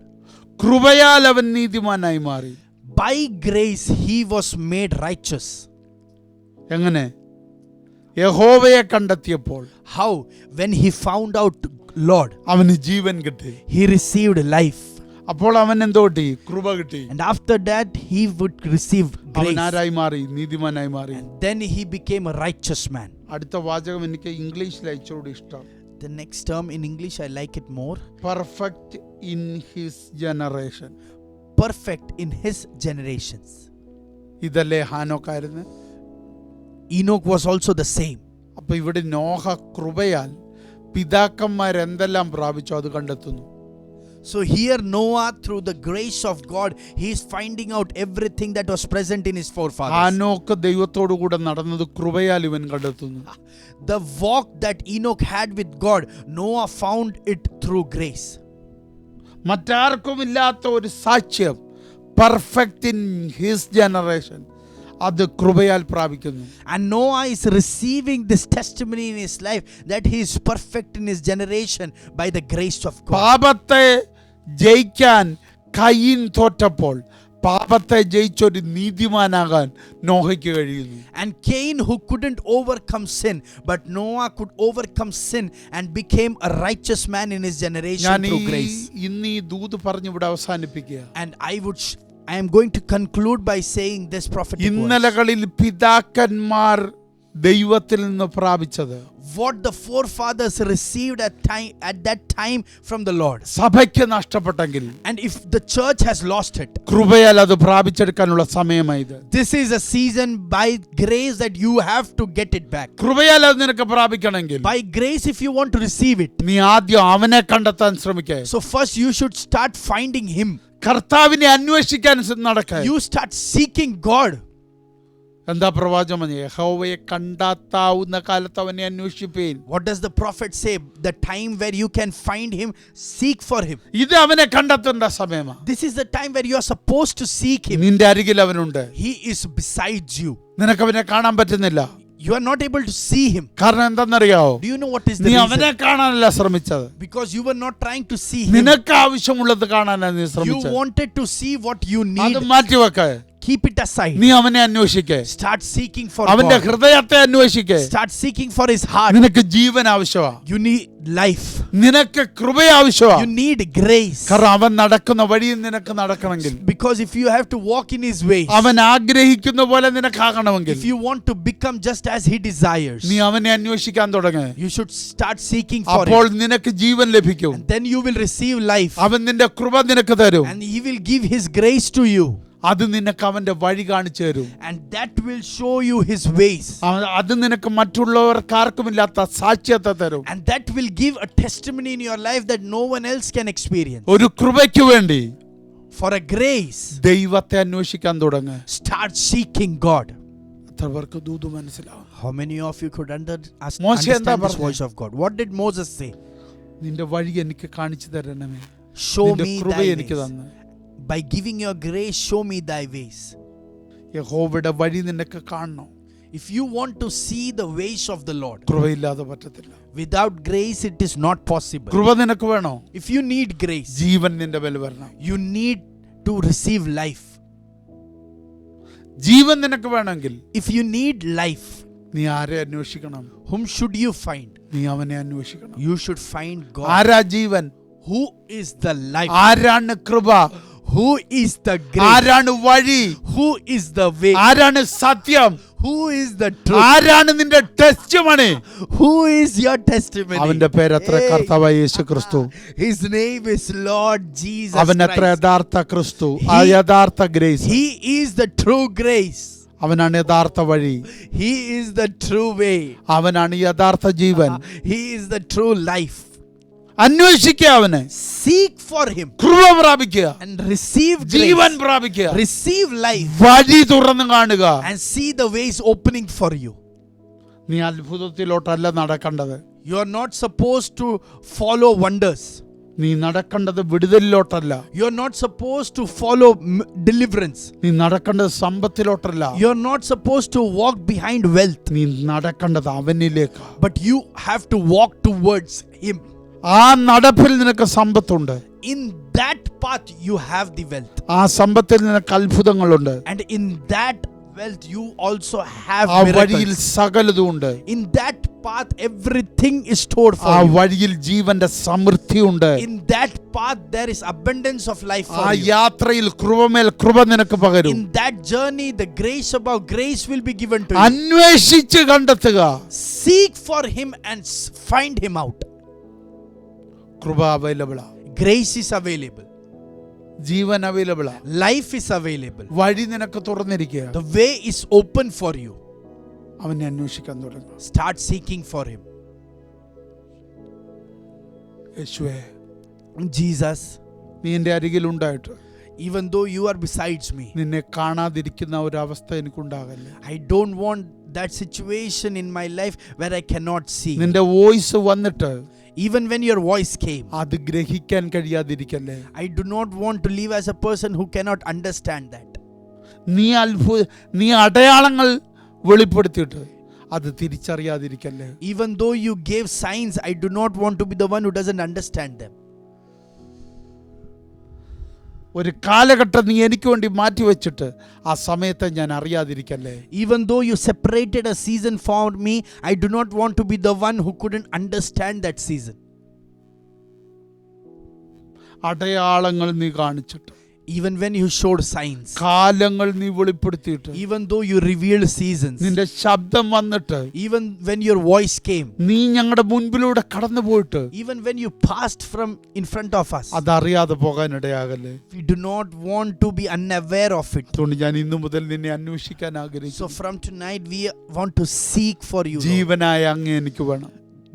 കൃപയാൽ അവൻ നീതിമാനായി മാറി. By grace he was made righteous. എങ്ങനെ? യഹോവയെ കണ്ടെത്തിയപ്പോൾ. How? When he found out Lord, അവന് ജീവൻ കിട്ടി. he received life. അപ്പോൾ അവൻ എന്തോ കിട്ടി? കൃപ കിട്ടി. And after that he would receive അവൻ grace. ആരായി മാറി? നീതിമാനായി മാറി. And then he became a righteous man. അടുത്ത വാചകം എനിക്ക് ഇംഗ്ലീഷിൽ അയച്ചോട് ഇഷ്ടം. The next term in English I like it more. Perfect in his generation. Perfect in his generations. ഇതല്ലേ ഹാനോക്കായിരുന്നു? Enoch was also the same. അപ്പൊ ഇവിടെ നോഹ കൃപയാൽ പിതാക്കന്മാർ എന്തെല്ലാം പ്രാപിച്ചോ അത് കണ്ടെത്തുന്നു. So here Noah, through the grace of God, he is finding out everything that was present in his forefathers. ഹാനോക്ക് ദൈവത്തോടു കൂടെ നടന്നത് കൃപയാൽ ഇവൻ കണ്ടെത്തുന്നു. The walk that Enoch had with God, Noah found it through grace. മറ്റാർക്കും ഇല്ലാത്ത ഒരു സാക്ഷ്യം, പെർഫെക്റ്റ് ഇൻ ഹിസ് ജനറേഷൻ, അത് കൃപയാൽ പ്രാപിക്കുന്നു. And Noah is receiving this testimony in his life that he is perfect in his generation by the grace of God. പാപത്തെ ജയിക്കാൻ കയീൻ തോറ്റപ്പോൾ പാപത്തെ ജയിച്ചൊരു നീതിമാനാകാൻ നോഹയ്ക്ക് കഴിയുന്നു. And Cain, who couldn't overcome sin, but Noah could overcome sin and became a righteous man in his generation through grace. ഇന്ന് ഈ ദൂത് പറഞ്ഞു ഇവിടെ അവസാനിപ്പിക്കുക. And I am going to conclude by saying this prophetic words. ഇന്നലകളിൽ പിതാക്കന്മാർ ദൈവത്തിൽ നിന്ന് പ്രാപിച്ചത്, what the forefathers received at that time from the Lord. സഭയ്ക്ക് നഷ്ടപ്പെട്ടെങ്കിൽ And if the church has lost it, കൃപയാൽ അത് പ്രാപിച്ചെടുക്കാനുള്ള സമയമായത്. this is a season by grace that you have to get it back. കൃപയാൽ അത് നിനക്ക് പ്രാപിക്കണമെങ്കിൽ By grace, if you want to receive it, നീ ആദ്യം അവനെ കണ്ടെത്താൻ ശ്രമിക്കേ. so first you should start finding him. കർത്താവിനെ അന്വേഷിക്കാൻ നടക്കേ. You start seeking God. എന്താ പ്രവാചകൻ? യഹോവയെ കണ്ടെത്താവുന്ന കാലത്ത് അവനെ അന്വേഷിപ്പീൻ. What does the prophet say? The time where you can find him, seek for him. ഇത് അവനെ കണ്ടെത്തേണ്ട സമയമാണ്. This is the time where you are supposed to seek him. നിന്റെ അരികിൽ അവനുണ്ട്. He is besides you. നിനക്ക് അവനെ കാണാൻ പറ്റുന്നില്ല. You are not able to see him. കാരണം എന്താണെന്നറിയാവോ? Do you know what is the നീ reason? അവനെ കാണാനല്ല ശ്രമിച്ചത്. Because you were not trying to see him. നിനക്ക് ആവശ്യമുള്ളത് കാണാനാണ് നീ You ശ്രമിച്ചത്. wanted to see what you അത് need. മാറ്റിവെക്ക. Keep it aside. നീ അവനെ അന്വേഷിക്കേ. Start seeking for അവന്റെ God. ഹൃദയത്തെ അന്വേഷിക്കേ. Start seeking for his heart. നിനക്ക് ജീവൻ ആവശ്യമാ. You need life. നിനക്ക് കൃപ ആവശ്യമാ. You need grace. കാരണം അവൻ നടക്കുന്ന വഴിയിൽ നിനക്ക് നടക്കണമെങ്കിൽ, Because if you have to walk in his ways, അവൻ ആഗ്രഹിക്കുന്ന പോലെ നിനക്കാകണമെങ്കിൽ, if you want to become just as he desires, നീ അവനെ അന്വേഷിക്കാൻ തുടങ്ങ്. you should start seeking for അപ്പോൾ him. നിനക്ക് ജീവൻ ലഭിക്കും. And then you will receive life. അവൻ നിന്റെ കൃപ നിനക്ക് തരും. And he will give his grace to you. അത് നിനക്ക് അവന്റെ വഴി കാണിച്ചു തരും. And that will show you his ways. അത് നിനക്ക് മറ്റുള്ളവർക്കാർക്കുമില്ലാത്ത സാക്ഷ്യത്തെ തരും. And that will give a testimony in your life that no one else can experience. ഒരു കൃപയ്ക്ക് വേണ്ടി For a grace, ദൈവത്തെ അന്വേഷിക്കാൻ തുടങ്ങ്. start seeking God. എത്ര പേർക്ക് ദൂത് മനസ്സിലാവും? How many of you could മോശെ എന്താ understand this പറഞ്ഞേ? voice of God? What did Moses say? നിന്റെ വഴി എനിക്ക് കാണിച്ചു തരണമേ. Show നിന്റെ me കൃപ thy എനിക്ക് ways. തന്ന്. By giving your grace, show me thy ways. യഹോവയുടെ വഴി നിനക്ക് കാണണം. If you want to see the ways of the Lord, കൃപയില്ലാതെ പറ്റത്തില്ല. without grace it is not possible. കൃപ നിനക്ക് വേണോ? If you need grace, ജീവൻ നിന്റെ മേൽ വരണം. you need to receive life. ജീവൻ നിനക്ക് വേണമെങ്കിൽ If you need life, നീ ആരെ അന്വേഷിക്കണം? whom should you find? നീ അവനെ അന്വേഷിക്കണം. You should find God. ആരാ ജീവൻ? Who is the life? ആരാണ് കൃപ? Who is the grace? ആരാണ് വഴി? Who is the way? ആരാണ് സത്യം? Who is the truth? ആരാണ് നിന്റെ testimony? Who is your testimony? അവന്റെ പേരത്ര Hey. കർത്താവായ യേശു ക്രിസ്തു. His name is Lord Jesus അവൻ എത്ര Christ. യഥാർത്ഥ ക്രിസ്തു, ആ യഥാർത്ഥ grace. He is the true grace. അവനാണ് യഥാർത്ഥ വഴി. He is the true way. അവനാണ് യഥാർത്ഥ ജീവൻ. He is the true life. അന്വേഷിക്കുക അവനെ. Seek for him കൃപ പ്രാപിക്കുക. and receive Jeevan grace. പ്രാപിക്കുക. Receive life വഴി തുറന്നു കാണുക. and see the ways opening for you. നീ അത്ഭുതത്തിലോട്ടല്ല നടക്കേണ്ടത്. You are not supposed to follow wonders. നീ നടക്കേണ്ടത് വിടുതലിലോട്ടല്ല. You are not supposed to follow deliverance. നീ നടക്കേണ്ടത് സമ്പത്തിലോട്ടല്ല. You are not supposed to walk behind wealth. നീ നടക്കേണ്ടത് അവനിലേക്ക്. But you have to walk towards him. ആ നടപ്പിൽ നിനക്ക് സമ്പത്തുണ്ട്. In that path you have the wealth. ആ സമ്പത്തിൽ നിനക്ക് അത്ഭുതങ്ങളുണ്ട്. And in that wealth you also have ആ വഴിയിൽ miracles. സകലതുണ്ട്. In that path everything is stored ആ for you. വഴിയിൽ ജീവന്റെ സമൃദ്ധിയുണ്ട്. In that path there is abundance of life ആ for you. യാത്രയിൽ കൃപമേൽ കൃപ നിനക്ക് പകരും. In that journey the grace above grace will be given to you. അന്വേഷിച്ച് കണ്ടെത്തുക. Seek for him and find him out. കൃപ അവൈലബിളാ. Grace is available. Jeevan അവൈലബിളാ. Life is available. വഴി നിനക്ക് തുറന്നിരിക്കുക. The way is open for you. അവനെ അന്വേഷിക്കാൻ തുടങ്ങുക. Start seeking for him. യേശുവേ, Jesus, നീ എൻ്റെ അരികിൽ ഉണ്ടായിട്ട് even though you are besides me, നിന്നെ കാണാതിരിക്കുന്ന ഒരു അവസ്ഥ എനിക്കുണ്ടാകല്ലേ. I don't want that situation in my life where I cannot see. നിന്റെ വോയിസ് വന്നിട്ട് Even when your voice came, അത് ഗ്രഹിക്കാൻ കഴിയാതിരിക്കല്ലേ. I do not want to live as a person who cannot understand that. നീ അടയാളങ്ങൾ വെളിപ്പെടുത്തിയിട്ട് അത് തിരിച്ചറിയാതിരിക്കല്ലേ. Even though you gave signs, I do not want to be the one who doesn't understand them. ഒരു കാലഘട്ടം നീ എനിക്ക് വേണ്ടി മാറ്റിവെച്ചിട്ട് ആ സമയത്തെ ഞാൻ അറിയാതിരിക്കല്ലേ. Even though you separated a season for me, I do not want to be the one who couldn't understand that season. അടയാളങ്ങൾ നീ കാണിച്ചിട്ട് Even when you showed signs, കാലങ്ങൾ നീ വെളിപ്പെടുത്തിയിട്ട്, even though you revealed seasons, നിന്റെ ശബ്ദം വന്നിട്ട്, even when your voice came, നീ ഞങ്ങളുടെ മുൻപിലൂടെ കടന്നു പോയിട്ട് even when you passed from in front of us, അതറിയാതെ പോകാനിടയാകല്ലേ. we do not want to be unaware of it. അതുകൊണ്ട് ഞാൻ ഇന്നു മുതൽ നിന്നെ അന്വേഷിക്കാൻ ആഗ്രഹിക്കുന്നു. So from tonight we want to seek for you, Lord. ജീവനായ അങ്ങ് എനിക്ക് വേണം.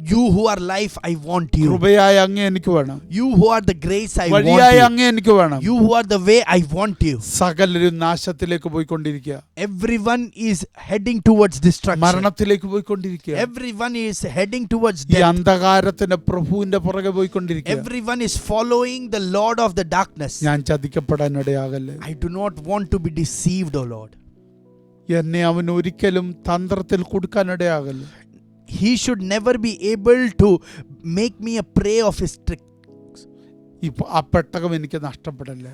You who are life, I want you. കൃപയായ അങ്ങ് എനിക്ക് വേണം. You who are the grace, I want വഴിയായ you. അങ്ങ് എനിക്ക് വേണം. You who are the way, I want you. സകലരും നാശത്തിലേക്ക് പോയിക്കൊണ്ടിരിക്കുക. Everyone is heading towards destruction. മരണത്തിലേക്ക് പോയിക്കൊണ്ടിരിക്കുക. Everyone is heading towards ഈ death. അന്ധകാരത്തിന്റെ പ്രഭുവിന്റെ പുറകെ പോയിക്കൊണ്ടിരിക്കുക. Everyone is following the Lord of the darkness. ഞാൻ ചതിക്കപ്പെടാനിടയാകല്ലേ. I do not want to be deceived, O Lord. എന്നെ അവൻ ഒരിക്കലും തന്ത്രത്തിൽ കൊടുക്കാനിടയാകല്ലേ. He should never be able to make me a prey of his tricks. ഇപ്പൊ ആ പെട്ടകം എനിക്ക് നഷ്ടപ്പെടല്ലേ.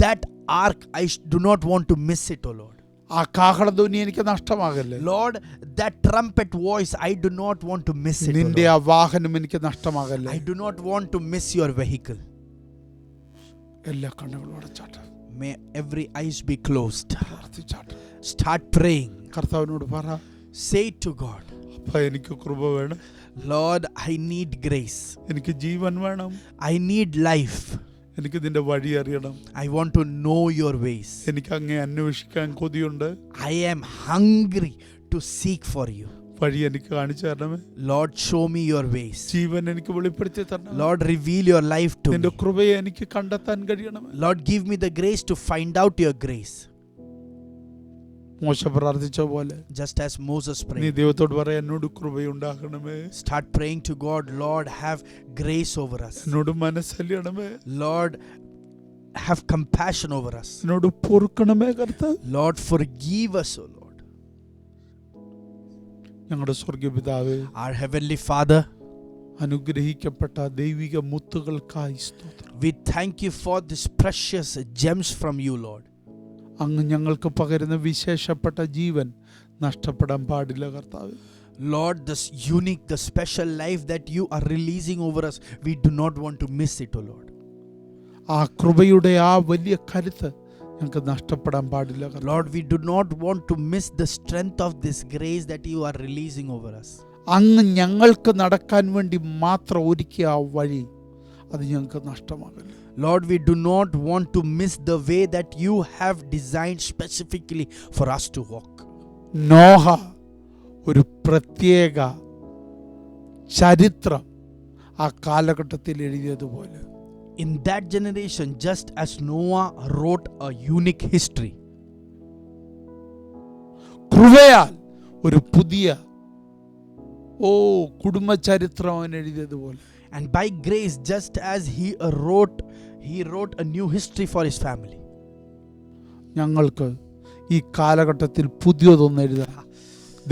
That ark, I do not want to miss it, O Lord. ആ കാഹളധ്വനി എനിക്ക് നഷ്ടമാകല്ലേ. Lord, that trumpet voice, I do not want to miss it, O നിന്റെ Lord. ആ വാഹനം എനിക്ക് നഷ്ടമാകല്ലേ. I do not want to miss your vehicle. എല്ലാ കണ്ണുകളും അടച്ചാട്ടെ. May every eyes be closed. പ്രാർത്ഥിച്ചാട്ടെ. Start praying. കർത്താവിനോട് പറ, Say to God, അപ്പ എനിക്ക് കൃപ വേണം. Lord, I need grace. എനിക്ക് ജീവൻ വേണം. I need life. എനിക്ക് നിന്റെ വഴി അറിയണം. I want to know your ways. എനിക്ക് അങ്ങേ അന്വേഷിക്കാൻ കൊതിയുണ്ട്. I am hungry to seek for you. വഴി എനിക്ക് കാണിച്ചു തരണമേ. Lord, show me your ways. ജീവൻ എനിക്ക് വെളിപ്പെടുത്തി തരണം. Lord, reveal your life to നിന്റെ me. കൃപയെ എനിക്ക് കണ്ടെത്താൻ കഴിയണമേ. Lord, give me the grace to find out your grace. മോശ പ്രാർത്ഥിച്ച പോലെ Just as Moses നീ prayed. ദൈവത്തോട് പറയാ, എന്നോട് കൃപയുണ്ടാകണമേ. Start praying to God, Lord, have grace over us. എന്നോട് മനസ്സലിയണമേ. Lord, have compassion over us. എന്നോട് പൊറുക്കണമേ കർത്താവ്. Lord, forgive us, O Lord. ഞങ്ങളുടെ സ്വർഗീയ പിതാവേ, Our Heavenly Father, അനുഗ്രഹിക്കപ്പെട്ട ദൈവിക മുത്തുകൾക്കായി സ്തോത്രം. we thank you for these precious gems from you, Lord. അങ്ങ് ഞങ്ങൾക്ക് പകരുന്ന വിശേഷപ്പെട്ട ജീവൻ നഷ്ടപ്പെടാൻ പാടില്ല കർത്താവ്. Lord, this unique, the special life that you are releasing over us, we do not want to miss it, O Lord. ആ കൃപയുടെ ആ വലിയ കരുത്ത് ഞങ്ങൾക്ക് നഷ്ടപ്പെടാൻ പാടില്ല കർത്താവ്. Lord, we do not want to miss the strength of this grace that you are releasing over us. അങ്ങ് ഞങ്ങൾക്ക് നടക്കാൻ വേണ്ടി മാത്രം ഒരുക്കിയ ആ വഴി അത് ഞങ്ങൾക്ക് നഷ്ടമാകില്ല. Lord, we do not want to miss the way that you have designed specifically for us to walk. Noah ഒരു പ്രത്യേക ചരിത്രം ആ കാലഘട്ടത്തിൽ എഴുതിയതുപോലെ In that generation, just as Noah wrote a unique history, കൃപയാൽ ഒരു പുതിയ കുടുംബചരിത്രം അവൻ എഴുതിയതുപോലെ, and by grace, just as he wrote a new history for his family. ഞങ്ങൾക്ക് ഈ കാലഘട്ടത്തിൽ പുതിയതൊന്നും എഴുതാൻ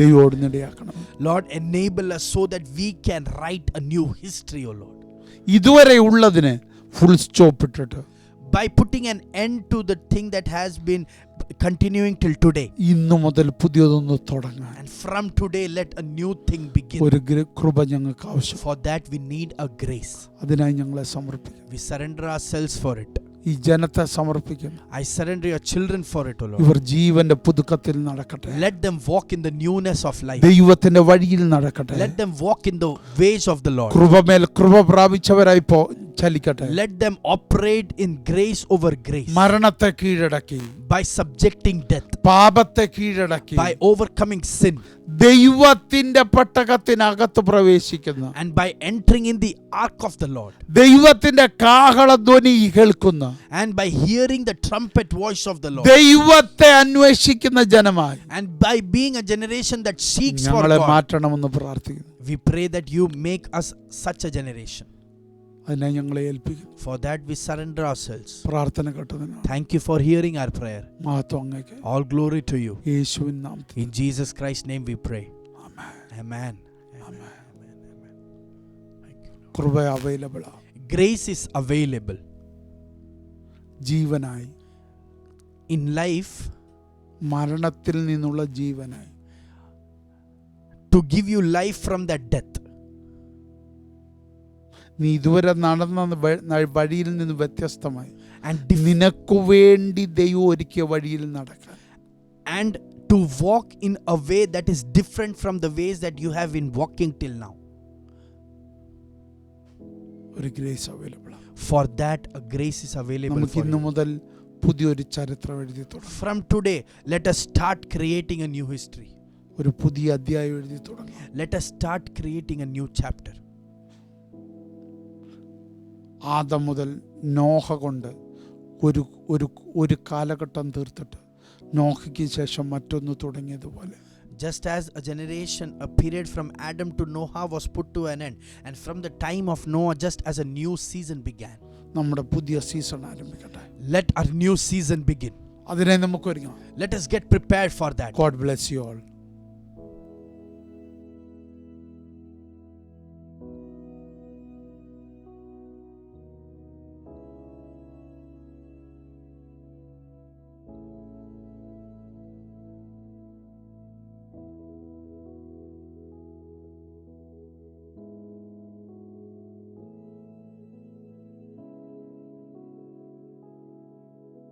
ദൈവോട് ഇടയാക്കണം. Lord, enable us so that we can write a new history, O Lord. ഇതുവരെ ഉള്ളതിന് ഫുൾ സ്റ്റോപ്പ് ഇട്ടിട്ട് By putting an end to the thing that has been continuing till today. ഇന്നു മുതൽ പുതിയതൊന്ന് തുടങ്ങാൻ And from today, let a new thing begin. ഒരു കൃപ ഞങ്ങൾക്ക് ആവശ്യം. For that, we need a grace. അതിനായി ഞങ്ങളെ സമർപ്പിക്കും. We surrender ourselves for it. ഈ ജനത്തെ സമർപ്പിക്കും. I surrender your children for it, O Lord. ഇവർ ജീവന്റെ പുതുക്കത്തിൽ നടക്കട്ടെ. Let them walk in the newness of life. ദൈവത്തിന്റെ വഴിയിൽ നടക്കട്ടെ. Let them walk in the ways of the Lord. കൃപമേൽ കൃപ പ്രാപിച്ചവരായി ചലിക്കട്ടെ. Let them operate in grace over grace. മരണത്തെ കീഴടക്കി, By subjecting death. പാപത്തെ കീഴടക്കി, By overcoming sin. ദൈവത്തിന്റെ പെട്ടകത്തിനകത്ത് പ്രവേശിക്കുന്ന, And by entering in the ark of the Lord. ദൈവത്തിന്റെ കാഹളധ്വനി കേൾക്കുന്ന, And by hearing the trumpet voice of the Lord. ദൈവത്തെ അന്വേഷിക്കുന്ന ജനമായി And by being a generation that seeks for ഞങ്ങളെ God. മാറ്റണമെന്ന് പ്രാർത്ഥിക്കുന്നു. We pray that you make us such a generation. അതിനായി ഞങ്ങളെ ഏൽപ്പിക്കുന്നു. For that, we surrender ourselves. പ്രാർത്ഥന കേട്ടതിനാണ് Thank you for hearing our prayer. മഹത്വം അങ്ങേക്ക്. All glory to you. യേശുവിൻ നാമത്തിൽ In Jesus Christ's name we pray. Amen. Amen. Amen. Amen. Thank you, Lord. കൃപ available ആണ്. Grace is available. ജീവനായി, In life, മരണത്തിൽ നിന്നുള്ള ജീവനായി, to give you life from that death. നീ ഇതുവരെ നടന്ന വഴിയിൽ നിന്ന് വ്യത്യസ്തമായി and നിനക്കു വേണ്ടി ദൈവം ഒരുക്കിയ വഴിയിൽ നടക്കാൻ. and to walk in a way that is different from the ways that you have been walking till now. ഒരു grace available. For that a grace is available നമുക്ക് for ഇന്നു you. മുതൽ പുതിയൊരു ചരിത്രം എഴുതി തുടങ്ങാം. From today, let us start creating a new history. ഒരു പുതിയ അധ്യായം എഴുതി തുടങ്ങാം. Let us start creating a new chapter. Adam മുതൽ നോഹ കൊണ്ട് ഒരു ഒരു ഒരു കാലഘട്ടം തീർത്തിട്ട് നോഹയ്ക്ക് ശേഷം മറ്റൊന്ന് തുടങ്ങിയതുപോലെ Just as a generation, a period from Adam to Noah was put to an end, and from the time of Noah, just as a new season began. നമ്മുടെ പുതിയ season ആരംഭിക്കട്ടെ. Let our new season begin. അതിനെ നമുക്ക് ഒരുങ്ങാം. Let us get prepared for that. God bless you all.